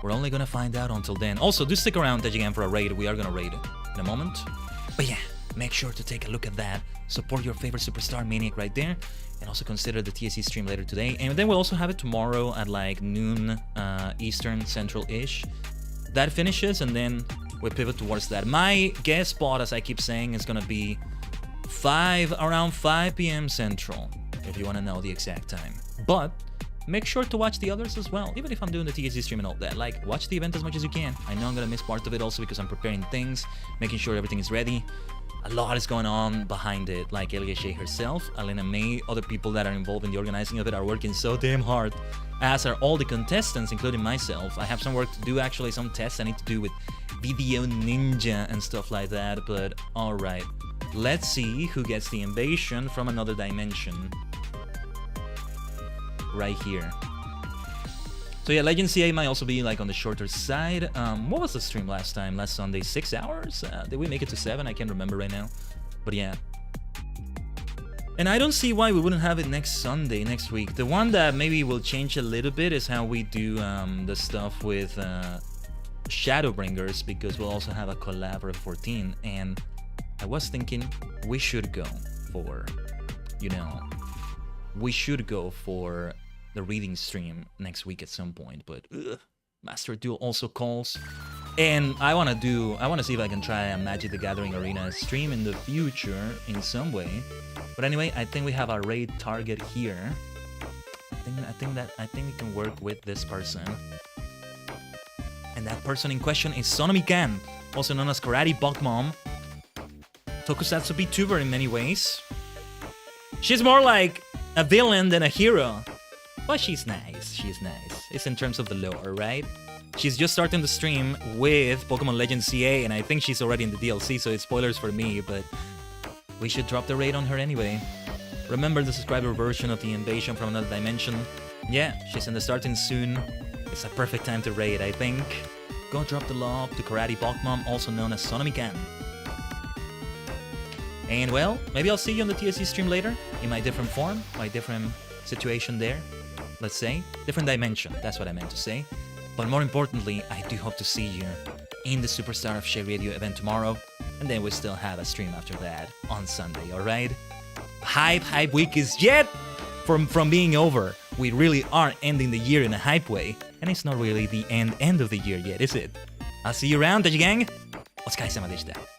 We're only gonna find out until then. Also, do stick around, Tajigen, for a raid. We are gonna raid in a moment. But yeah, make sure to take a look at that. Support your favorite superstar maniac right there. And also consider the TSC stream later today. And then we'll also have it tomorrow at like noon Eastern, Central-ish. That finishes, and then we pivot towards that. My guest spot, as I keep saying, is gonna be around 5 p.m. Central, if you want to know the exact time. But make sure to watch the others as well, even if I'm doing the TSC stream and all that. Like, watch the event as much as you can. I know I'm gonna miss part of it also because I'm preparing things, making sure everything is ready. A lot is going on behind it, like Elia Shea herself, Alena May, other people that are involved in the organizing of it are working so damn hard, as are all the contestants, including myself. I have some work to do, actually, some tests I need to do with Video Ninja and stuff like that, but alright. Let's see who gets the invasion from another dimension. Right here. So yeah, Legend CA might also be like on the shorter side. What was the stream last Sunday? 6 hours? Did we make it to 7? I can't remember right now. But yeah. And I don't see why we wouldn't have it next Sunday, next week. The one that maybe will change a little bit is how we do the stuff with Shadowbringers, because we'll also have a collab for 14. And I was thinking we should go for, you know, the reading stream next week at some point, but Master Duel also calls. And I want to see if I can try a Magic the Gathering Arena stream in the future in some way. But anyway, I think we have our raid target here. I think we can work with this person. And that person in question is Sonomikan, also known as Karate Bug Mom. Tokusatsu VTuber in many ways. She's more like a villain than a hero. But she's nice, she's nice. It's in terms of the lore, right? She's just starting the stream with Pokemon Legends CA, and I think she's already in the DLC, so it's spoilers for me, but we should drop the raid on her anyway. Remember the subscriber version of the Invasion from Another Dimension? Yeah, she's in the starting soon. It's a perfect time to raid, I think. Go drop the love to Karate Bug Mom, also known as Sonomikan. And well, maybe I'll see you on the TSC stream later, in my different form, my different situation there. Let's say, different dimension, that's what I meant to say. But more importantly, I do hope to see you in the Superstar of Shay Radio event tomorrow, and then we still have a stream after that on Sunday, alright? Hype week is yet from being over. We really are ending the year in a hype way, and it's not really the end of the year yet, is it? I'll see you around, Tajigen! お疲れ様でした。